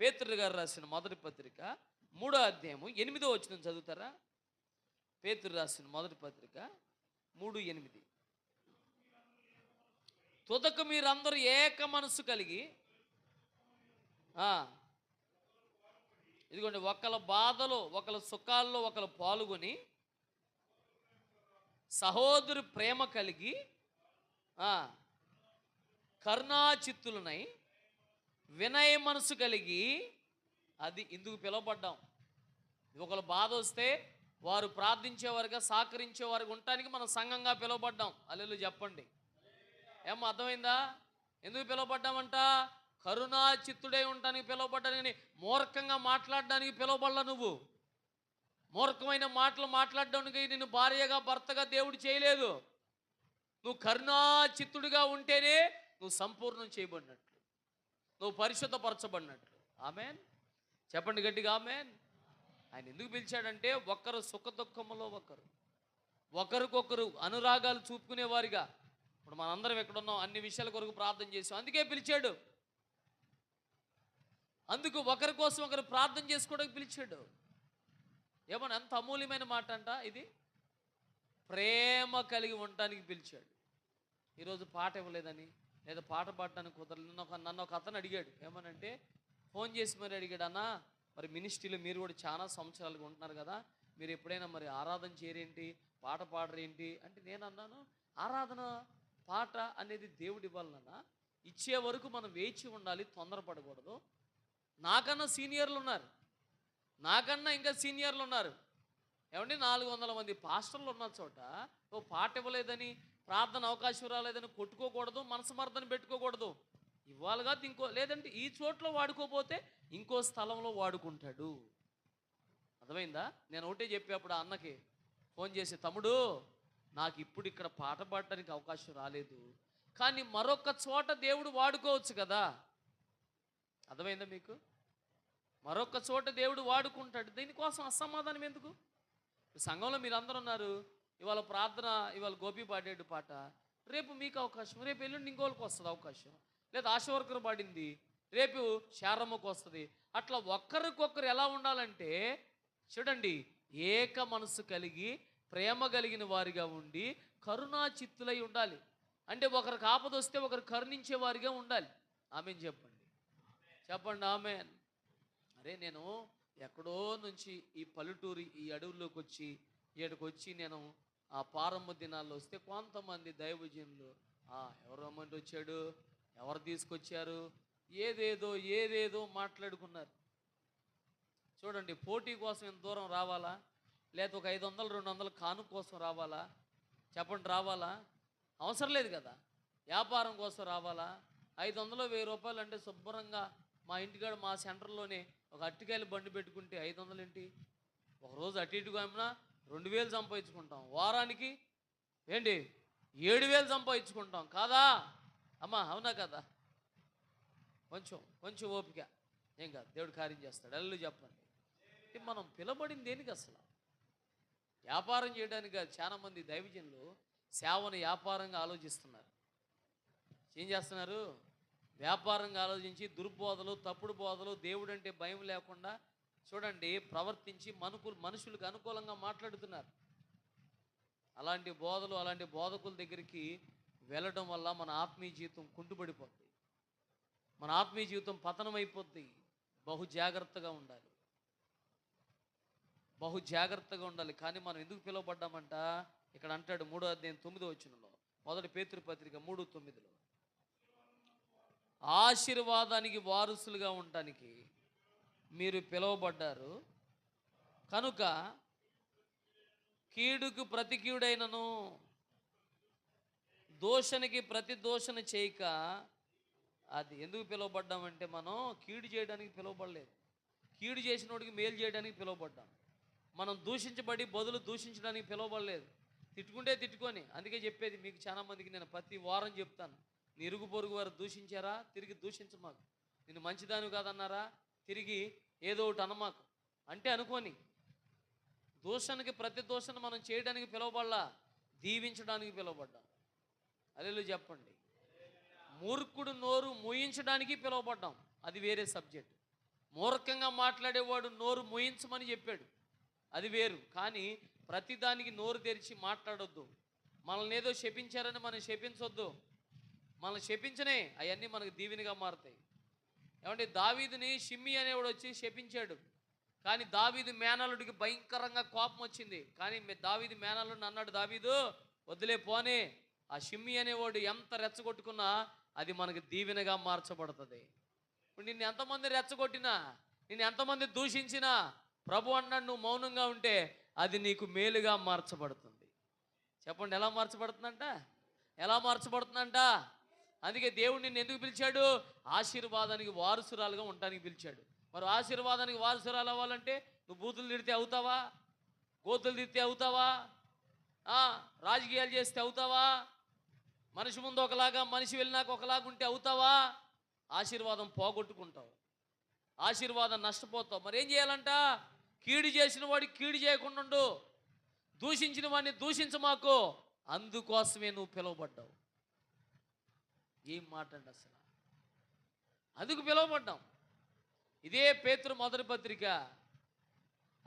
పేతురు గారు రాసిన మొదటి పత్రిక 3వ అధ్యాయము 8వ వచనం చదువుతారా? పేతురు రాసిన మొదటి పత్రిక 3:8. తుదకు మీరందరూ ఏక మనసు కలిగి, ఇదిగోండి, ఒకళ్ళ బాధలో, ఒకళ్ళ సుఖాల్లో ఒకళ్ళు పాల్గొని, సహోదరు ప్రేమ కలిగి, కరుణాచిత్తులనై, వినయ మనసు కలిగి. అది ఇందుకు పిలువబడ్డాం. ఒకళ్ళ బాధ వస్తే వారు ప్రార్థించేవారుగా, సహకరించేవారుగా ఉండటానికి మనం సంఘంగా పిలువబడ్డాం. హల్లెలూయా చెప్పండి. ఏమో అర్థమైందా? ఎందుకు పిలువబడ్డామంట? కరుణా చిత్తుడై ఉండడానికి పిలువబడ్డాను, కానీ మూర్ఖంగా మాట్లాడడానికి పిలువబడలా నువ్వు. మూర్ఖమైన మాటలు మాట్లాడడానికి నిన్ను భార్యగా భర్తగా దేవుడు చేయలేదు. నువ్వు కరుణా చిత్తుడిగా ఉంటేనే నువ్వు సంపూర్ణం చేయబడినట్లు, నువ్వు పరిశుద్ధపరచబడినట్లు. ఆమెన్ చెప్పండి గట్టిగా ఆమెన్. ఆయన ఎందుకు పిలిచాడంటే ఒకరు సుఖ దుఃఖములో ఒకరికొకరు అనురాగాలు చూపుకునేవారిగా. ఇప్పుడు మనందరం ఎక్కడున్నాం, అన్ని విషయాల కొరకు ప్రార్థన చేసాం, అందుకే పిలిచాడు. అందుకు ఒకరి కోసం ఒకరు ప్రార్థన చేసుకోవడానికి పిలిచాడు. ఏమన్నా ఎంత అమూల్యమైన మాట అంట ఇది. ప్రేమ కలిగి ఉండటానికి పిలిచాడు. ఈరోజు పాట ఇవ్వలేదని లేదా పాట పాడటానికి కుదరలేదు. నన్ను ఒక అతను అడిగాడు, ఏమనంటే ఫోన్ చేసి మరి అడిగాడు, అన్న మరి మినిస్ట్రీలో మీరు కూడా చాలా సంవత్సరాలుగా ఉంటున్నారు కదా, మీరు ఎప్పుడైనా మరి ఆరాధన చేయరేంటి, పాట పాడరేంటి అంటే, నేను అన్నాను, ఆరాధన పాట అనేది దేవుడి ఇవ్వాలన్నా ఇచ్చే వరకు మనం వేచి ఉండాలి, తొందరపడకూడదు. నాకన్నా సీనియర్లు ఉన్నారు, నాకన్నా ఇంకా సీనియర్లు ఉన్నారు. ఏమంటే 400 మంది పాస్టర్లు ఉన్న చోట ఓ పాట ఇవ్వలేదని, ప్రార్థన అవకాశం రాలేదని కొట్టుకోకూడదు, మనసు మర్దన పెట్టుకోకూడదు. ఇవ్వాలిగా లేదంటే ఈ చోట్ల వాడుకోపోతే ఇంకో స్థలంలో వాడుకుంటాడు. అర్థమైందా? నేను ఒకటే చెప్పేప్పుడు ఆ అన్నకి ఫోన్ చేసి, తమ్ముడు నాకు ఇప్పుడు ఇక్కడ పాట పాడటానికి అవకాశం రాలేదు, కానీ మరొక చోట దేవుడు వాడుకోవచ్చు కదా. అర్థమైందా మీకు? మరొక చోట దేవుడు వాడుకుంటాడు. దీనికోసం అసమాధానం ఎందుకు? సంఘంలో మీరు అందరూ ఉన్నారు, ఇవాళ ప్రార్థన, ఇవాళ గోపి పాడేడు పాట, రేపు మీకు అవకాశం, రేపు ఎల్లుండి ఇంకోళ్ళకి వస్తుంది అవకాశం, లేదా ఆశవర్కర్ పాడింది రేపు శారమ్మకు వస్తుంది. అట్లా ఒక్కరికొకరు ఎలా ఉండాలంటే చూడండి, ఏక మనసు కలిగి ప్రేమ కలిగిన వారిగా ఉండి కరుణా చిత్తులై ఉండాలి. అంటే ఒకరికి ఆపద వస్తే ఒకరు కరుణించే వారిగా ఉండాలి. ఆమెన్ చెప్పండి, చెప్పండి ఆమెన్. అరే నేను ఎక్కడో నుంచి ఈ పల్లెటూరి ఈ అడవుల్లోకి వచ్చి ఇక్కడికి వచ్చి నేను ఆ ప్రారంభ దినాల్లో వస్తే కొంతమంది దైవజనులు ఎవరు రమ్మంటే వచ్చాడు, ఎవరు తీసుకొచ్చారు, ఏదేదో మాట్లాడుకున్నారు. చూడండి, పోటీ కోసం ఇంత దూరం రావాలా, లేదా ఒక 500 200 కాను కోసం రావాలా? చెప్పండి, రావాలా? అవసరం లేదు కదా. వ్యాపారం కోసం రావాలా? 500 1000 రూపాయలు అంటే శుభ్రంగా మా ఇంటికాడ మా సెంటర్లోనే ఒక అరటికాయలు బండి పెట్టుకుంటే 500 ఏంటి? ఒకరోజు అటు ఇటుగా అమ్మినా 2000 సంపాదించుకుంటాం. వారానికి ఏంటి 7000 సంపాదించుకుంటాం కాదా అమ్మా? అవునా కదా? కొంచెం ఓపిక, ఏం కాదు, దేవుడు కార్యం చేస్తాడు. అల్లు చెప్పండి. మనం పిలబడింది దేనికి? అసలు వ్యాపారం చేయడానికి కాదు. చాలామంది దైవజనులు సేవను వ్యాపారంగా ఆలోచిస్తున్నారు. ఏం చేస్తున్నారు? వ్యాపారంగా ఆలోచించి దుర్బోధలు, తప్పుడు బోధలు, దేవుడు అంటే భయం లేకుండా చూడండి ప్రవర్తించి మనుషులకు అనుకూలంగా మాట్లాడుతున్నారు. అలాంటి బోధలు, అలాంటి బోధకుల దగ్గరికి వెళ్ళడం వల్ల మన ఆత్మీయ జీవితం కుంటుపడిపోద్ది, మన ఆత్మీయ జీవితం పతనమైపోద్ది. బహు జాగ్రత్తగా ఉండాలి, బహు జాగ్రత్తగా ఉండాలి. కానీ మనం ఎందుకు పిలువబడ్డామంట? ఇక్కడ అంటాడు 3వ అధ్యాయం 9వ వచనంలో, 1 పేతురు పత్రిక 3:9లో, ఆశీర్వాదానికి వారసులుగా ఉండటానికి మీరు పిలువబడ్డారు కనుక కీడుకు ప్రతి కీడైనను దోషణకి ప్రతి దోషణ చేయక. అది ఎందుకు పిలువబడ్డామంటే మనం కీడు చేయడానికి పిలువబడలేదు, కీడు చేసినోడికి మేలు చేయడానికి పిలువబడ్డాం. మనం దూషించబడి బదులు దూషించడానికి పిలువబడలేదు. తిట్టుకుంటే తిట్టుకొని, అందుకే చెప్పేది మీకు చాలా మందికి నేను ప్రతి వారం చెప్తాను, నీ ఇరుగు పొరుగు వారు దూషించారా తిరిగి దూషించమాకు, నిన్ను మంచిదాని కాదన్నారా తిరిగి ఏదో ఒకటి అనమాకు అంటే అనుకోని. దూషణకి ప్రతి దూషణ మనం చేయడానికి పిలువబడలా, దీవించడానికి పిలువబడ్డాం. అల్లెలు చెప్పండి. మూర్ఖుడు నోరు మూయించడానికి పిలువబడ్డాం, అది వేరే సబ్జెక్ట్. మూర్ఖంగా మాట్లాడేవాడు నోరు మూయించమని చెప్పాడు, అది వేరు. కానీ ప్రతిదానికి నోరు తెరిచి మాట్లాడొద్దు. మనల్ని ఏదో శపించారని మనం శపించొద్దు. మనల్ని శపించనే అవన్నీ మనకు దీవెనగా మారుతాయి. ఏమంటే దావీదుని షిమ్మి అనేవాడు వచ్చి శపించాడు, కానీ దావీదు మేనల్లుడికి భయంకరంగా కోపం వచ్చింది. కానీ దావీదు మేనల్లుడిని అన్నాడు, దావీదు వదిలే పోనే, ఆ షిమ్మి అనేవాడు ఎంత రెచ్చగొట్టుకున్నా అది మనకు దీవెనగా మార్చబడుతుంది. ఇప్పుడు నిన్ను ఎంతమంది రెచ్చగొట్టినా, నిన్ను ఎంతమంది దూషించినా ప్రభు అన్నాడు నువ్వు మౌనంగా ఉంటే అది నీకు మేలుగా మార్చబడుతుంది. చెప్పండి, ఎలా మార్చబడుతుందంట? ఎలా మార్చబడుతుందంట? అందుకే దేవుడు నిన్ను ఎందుకు పిలిచాడు? ఆశీర్వాదానికి వారసురాలుగా ఉండటానికి పిలిచాడు. మరి ఆశీర్వాదానికి వారసురాలు అవ్వాలంటే నువ్వు బూతులు తిడితే అవుతావా? గోతులు తిడితే అవుతావా? రాజకీయాలు చేస్తే అవుతావా? మనిషి ముందు ఒకలాగా, మనిషి వెళ్ళినాక ఒకలాగా ఉంటే అవుతావా? ఆశీర్వాదం పోగొట్టుకుంటావు, ఆశీర్వాదం నష్టపోతావు. మరి ఏం చేయాలంట? కీడు చేసిన వాడికి కీడు చేయకుండా ఉండు, దూషించిన వాడిని దూషించమాకు. అందుకోసమే నువ్వు పిలువబడ్డావు. ఏం మాట అండి అసలు! అందుకు పిలువబడ్డాం. ఇదే పేతురు మొదటి పత్రిక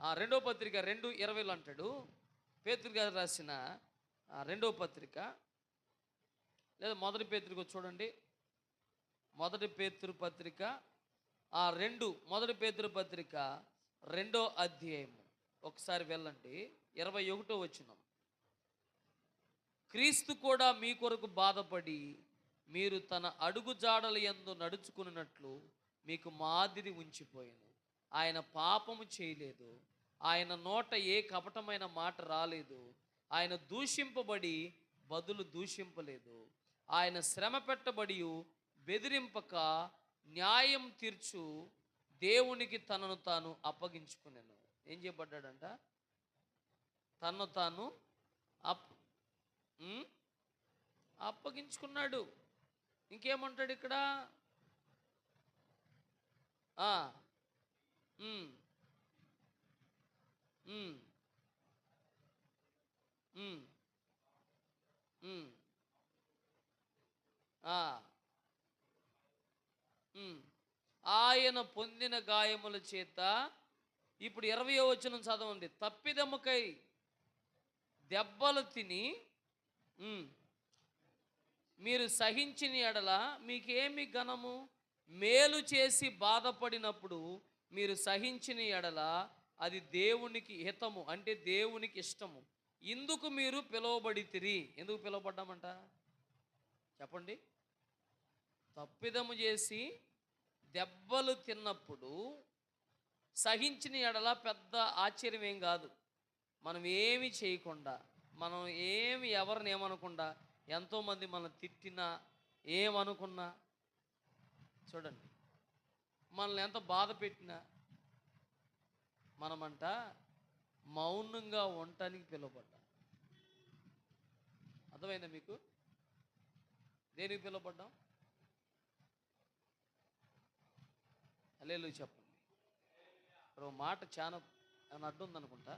2వ పత్రిక 2:20 అంటాడు. పేతురు గారు రాసిన 2వ పత్రిక, లేదా మొదటి పేతురుకు చూడండి. మొదటి పేతురు పత్రిక మొదటి పేతురు పత్రిక 2వ అధ్యాయము ఒకసారి వెళ్ళండి. 21వ వచనం. క్రీస్తు కూడా మీ కొరకు బాధపడి మీరు తన అడుగు జాడల యందు నడుచుకున్నట్లు మీకు మాదిరి ఉంచిపోయాను. ఆయన పాపము చేయలేదు, ఆయన నోట ఏ కపటమైన మాట రాలేదు, ఆయన దూషింపబడి బదులు దూషింపలేదు, ఆయన శ్రమ పెట్టబడి బెదిరింపక న్యాయం తీర్చు దేవునికి తనను తాను అప్పగించుకునేను. ఏం చేయబడ్డాడంట? తనను తాను అప్పగించుకున్నాడు. ఇంకేమంటాడు ఇక్కడ? ఆయన పొందిన గాయముల చేత, ఇప్పుడు 20వ వచనం చదవండి. తప్పిదముకై దెబ్బలు తిని మీరు సహించిన ఎడల మీకేమి ఘనము? మేలు చేసి బాధపడినప్పుడు మీరు సహించిన ఎడల అది దేవునికి హితము, అంటే దేవునికి ఇష్టము. ఇందుకు మీరు పిలువబడితిరి. ఎందుకు పిలువబడ్డామంట చెప్పండి? తప్పిదము చేసి దెబ్బలు తిన్నప్పుడు సహించిన ఎడల పెద్ద ఆశ్చర్యం ఏం కాదు. మనం ఏమి చేయకుండా, మనం ఎవరిని ఏమనకుండా, ఎంతోమంది మనం తిట్టినా ఏమనుకున్నా, చూడండి, మనల్ని ఎంత బాధ పెట్టినా మనమంట మౌనంగా ఉండటానికి పిలువబడ్డాం. అర్థమైందా మీకు? దేనికి పిలువబడ్డాం? హల్లెలూయా చెప్పండి. ఇప్పుడు మాట చాలా అడ్డు ఉందనుకుంటా.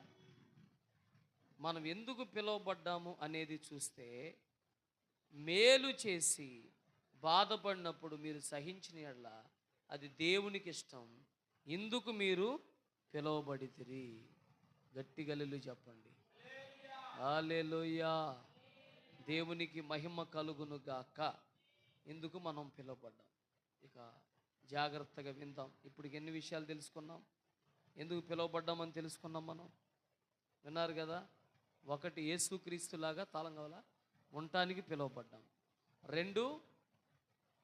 మనం ఎందుకు పిలువబడ్డాము అనేది చూస్తే, మేలు చేసి బాధపడినప్పుడు మీరు సహించిన యెడల అది దేవునికి ఇష్టం, ఇందుకు మీరు పిలువబడితిరి. గట్టిగా హల్లెలూయా చెప్పండి. హల్లెలూయా. దేవునికి మహిమ కలుగును గాక. ఇందుకు మనం పిలువబడ్డాం. ఇక జాగ్రత్తగా విందాం. ఇప్పుడు ఎన్ని విషయాలు తెలుసుకున్నాం? ఎందుకు పిలువబడ్డామని తెలుసుకున్నాం మనం. విన్నారు కదా? 1, యేసుక్రీస్తులాగా తాళంగవలా ఉండటానికి పిలువబడ్డాం. 2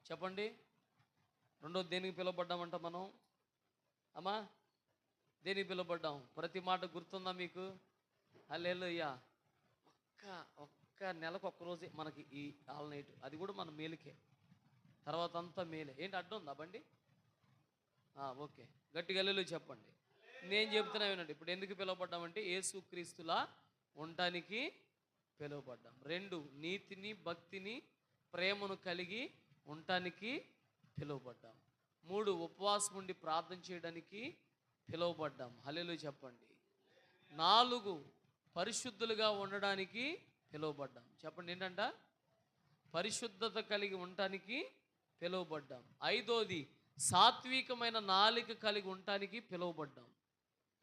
చెప్పండి, రెండోది దేనికి పిలువబడ్డామంట మనం? అమ్మా, దేనికి పిలువబడ్డాం? ప్రతి మాట గుర్తుందా మీకు? హల్లెలూయా. ఒక్క నెలకు ఒక్కరోజే మనకి ఈ ఆల్ నైట్, అది కూడా మన మేలుకే, తర్వాత అంతా మేలే. ఏంటి అడ్డు ఉందా బండి? ఓకే, గట్టిగా హల్లెలూయా చెప్పండి. నేను చెప్తున్నా వినండి. ఇప్పుడు ఎందుకు పిలువబడ్డామంటే యేసుక్రీస్తులా ఉండటానికి పిలువబడ్డాం. 2 నీతిని, భక్తిని, ప్రేమను కలిగి ఉండటానికి పిలువబడ్డాం. 3 ఉపవాసం ఉండి ప్రార్థన చేయడానికి పిలువబడ్డాం. హల్లెలూయా చెప్పండి. 4 పరిశుద్ధులుగా ఉండడానికి పిలువబడ్డాం. చెప్పండి ఏంటంట? పరిశుద్ధత కలిగి ఉండటానికి పిలువబడ్డాం. 5వది సాత్వికమైన నాలిక కలిగి ఉండటానికి పిలువబడ్డాం.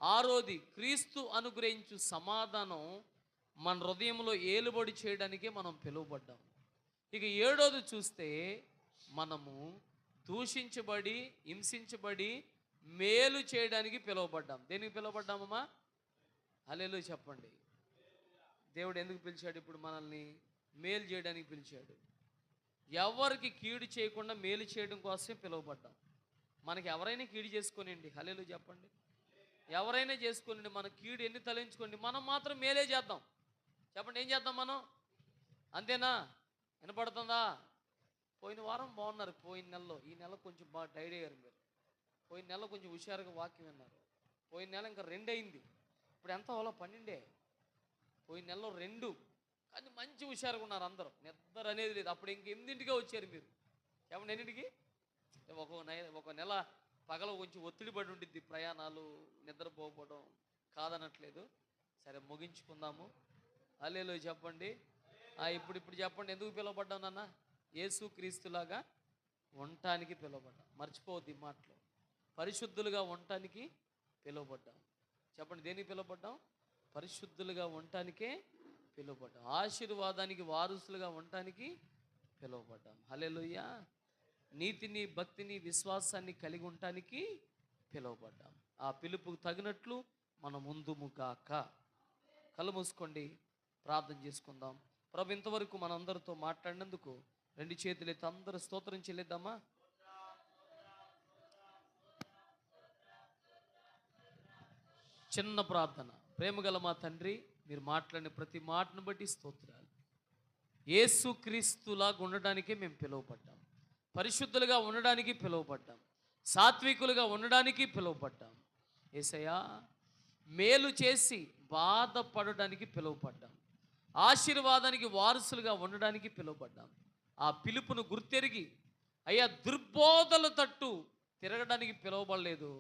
6వది క్రీస్తు అనుగ్రహించు సమాధానం మన హృదయంలో ఏలుబడి చేయడానికే మనం పిలువబడ్డాం. ఇక 7వది చూస్తే, మనము దూషించబడి హింసించబడి మేలు చేయడానికి పిలువబడ్డాం. దేనికి పిలువబడ్డామమ్మా? హల్లెలూయా చెప్పండి. దేవుడు ఎందుకు పిలిచాడు? ఇప్పుడు మనల్ని మేలు చేయడానికి పిలిచాడు. ఎవరికి కీడు చేయకుండా మేలు చేయడం కోసమే పిలువబడ్డాం. మనకి ఎవరైనా కీడు చేసుకోనండి, హల్లెలూయా చెప్పండి. ఎవరైనా చేసుకోనండి, మన కీడు ఎన్ని తలంచుకోండి, మనం మాత్రం మేలే చేద్దాం. చెప్పండి, ఏం చేద్దాం మనం? అంతేనా? వినపడుతుందా? పోయిన వారం బాగున్నారు, పోయిన నెలలో. ఈ నెల కొంచెం బాగా టైర్డ్ అయ్యారు మీరు. పోయిన నెల కొంచెం హుషారుగా వాక్యం విన్నారు. పోయిన నెల ఇంకా 2 అయింది, ఇప్పుడు ఎంత అవ్వాలో 12. పోయిన నెలలో 2, కానీ మంచి హుషారుగా ఉన్నారు అందరూ. నిద్ర అనేది లేదు. అప్పుడు ఇంక 8ంటికే వచ్చారు మీరు. చెప్పండి, ఎన్నింటికి? ఒక నెల పగల కొంచెం ఒత్తిడి పడి ఉండిద్ది, ప్రయాణాలు, నిద్రపోవడం, కాదనట్లేదు. సరే, ముగించుకుందాము. హల్లెలూయా చెప్పండి. ఇప్పుడు చెప్పండి, ఎందుకు పిలువబడ్డావు నాన్న? యేసు క్రీస్తులాగా ఉండటానికి పిలువబడ్డాం. మర్చిపోవద్దు ఈ మాటలు. పరిశుద్ధులుగా ఉండటానికి పిలువబడ్డాం. చెప్పండి, దేనికి పిలువబడ్డాం? పరిశుద్ధులుగా ఉండటానికే పిలువబడ్డాం. ఆశీర్వాదానికి వారసులుగా ఉండటానికి పిలువబడ్డాం. హల్లెలూయా. నీతిని, భక్తిని, విశ్వాసాన్ని కలిగి ఉండటానికి పిలువబడ్డాం. ఆ పిలుపుకు తగినట్లు మనం ముందుము గాక. కళ్ళు మూసుకోండి, ప్రార్థన చేసుకుందాం. ప్రభు, ఇంతవరకు మనందరితో మాట్లాడినందుకు 2 చేతులు ఎత్తి అందరూ స్తోత్రం చెల్లిద్దామా? చిన్న ప్రార్థన. ప్రేమగల మా తండ్రి, మీరు మాట్లాడిన ప్రతి మాటను బట్టి స్తోత్రాలు. యేసు క్రీస్తులాగా ఉండడానికే మేము పిలువబడ్డాం. పరిశుద్ధులుగా ఉండడానికి పిలువబడ్డాం. సాత్వికులుగా ఉండడానికి పిలువబడ్డాం. యేసయ్యా, మేలు చేసి బాధపడడానికి పిలువబడ్డాం. ఆశీర్వాదానికి వారసులుగా ఉండడానికి పిలువబడ్డాం. ఆ పిలుపును గుర్తెరిగి అయ్యా, దుర్బోధల తట్టు తిరగడానికి పిలువబడలేదు.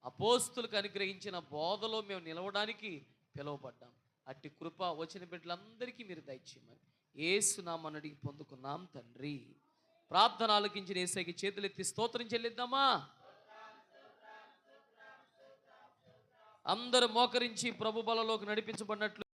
అపోస్తులకు అనుగ్రహించిన బోధలో మేము నిలవడానికి పిలువబడ్డాం. అట్టి కృప వచ్చిన బిడ్డలందరికీ మీరు దయచేయమని యేసు నామమున అడిగి పొందుకున్నాం తండ్రి. ప్రార్థన ఆలకించిన యేసయ్యకి చేతులెత్తి స్తోత్రం చెల్లిద్దామా? అందరూ మోకరించి ప్రభు బలలోకి నడిపించబడినట్లు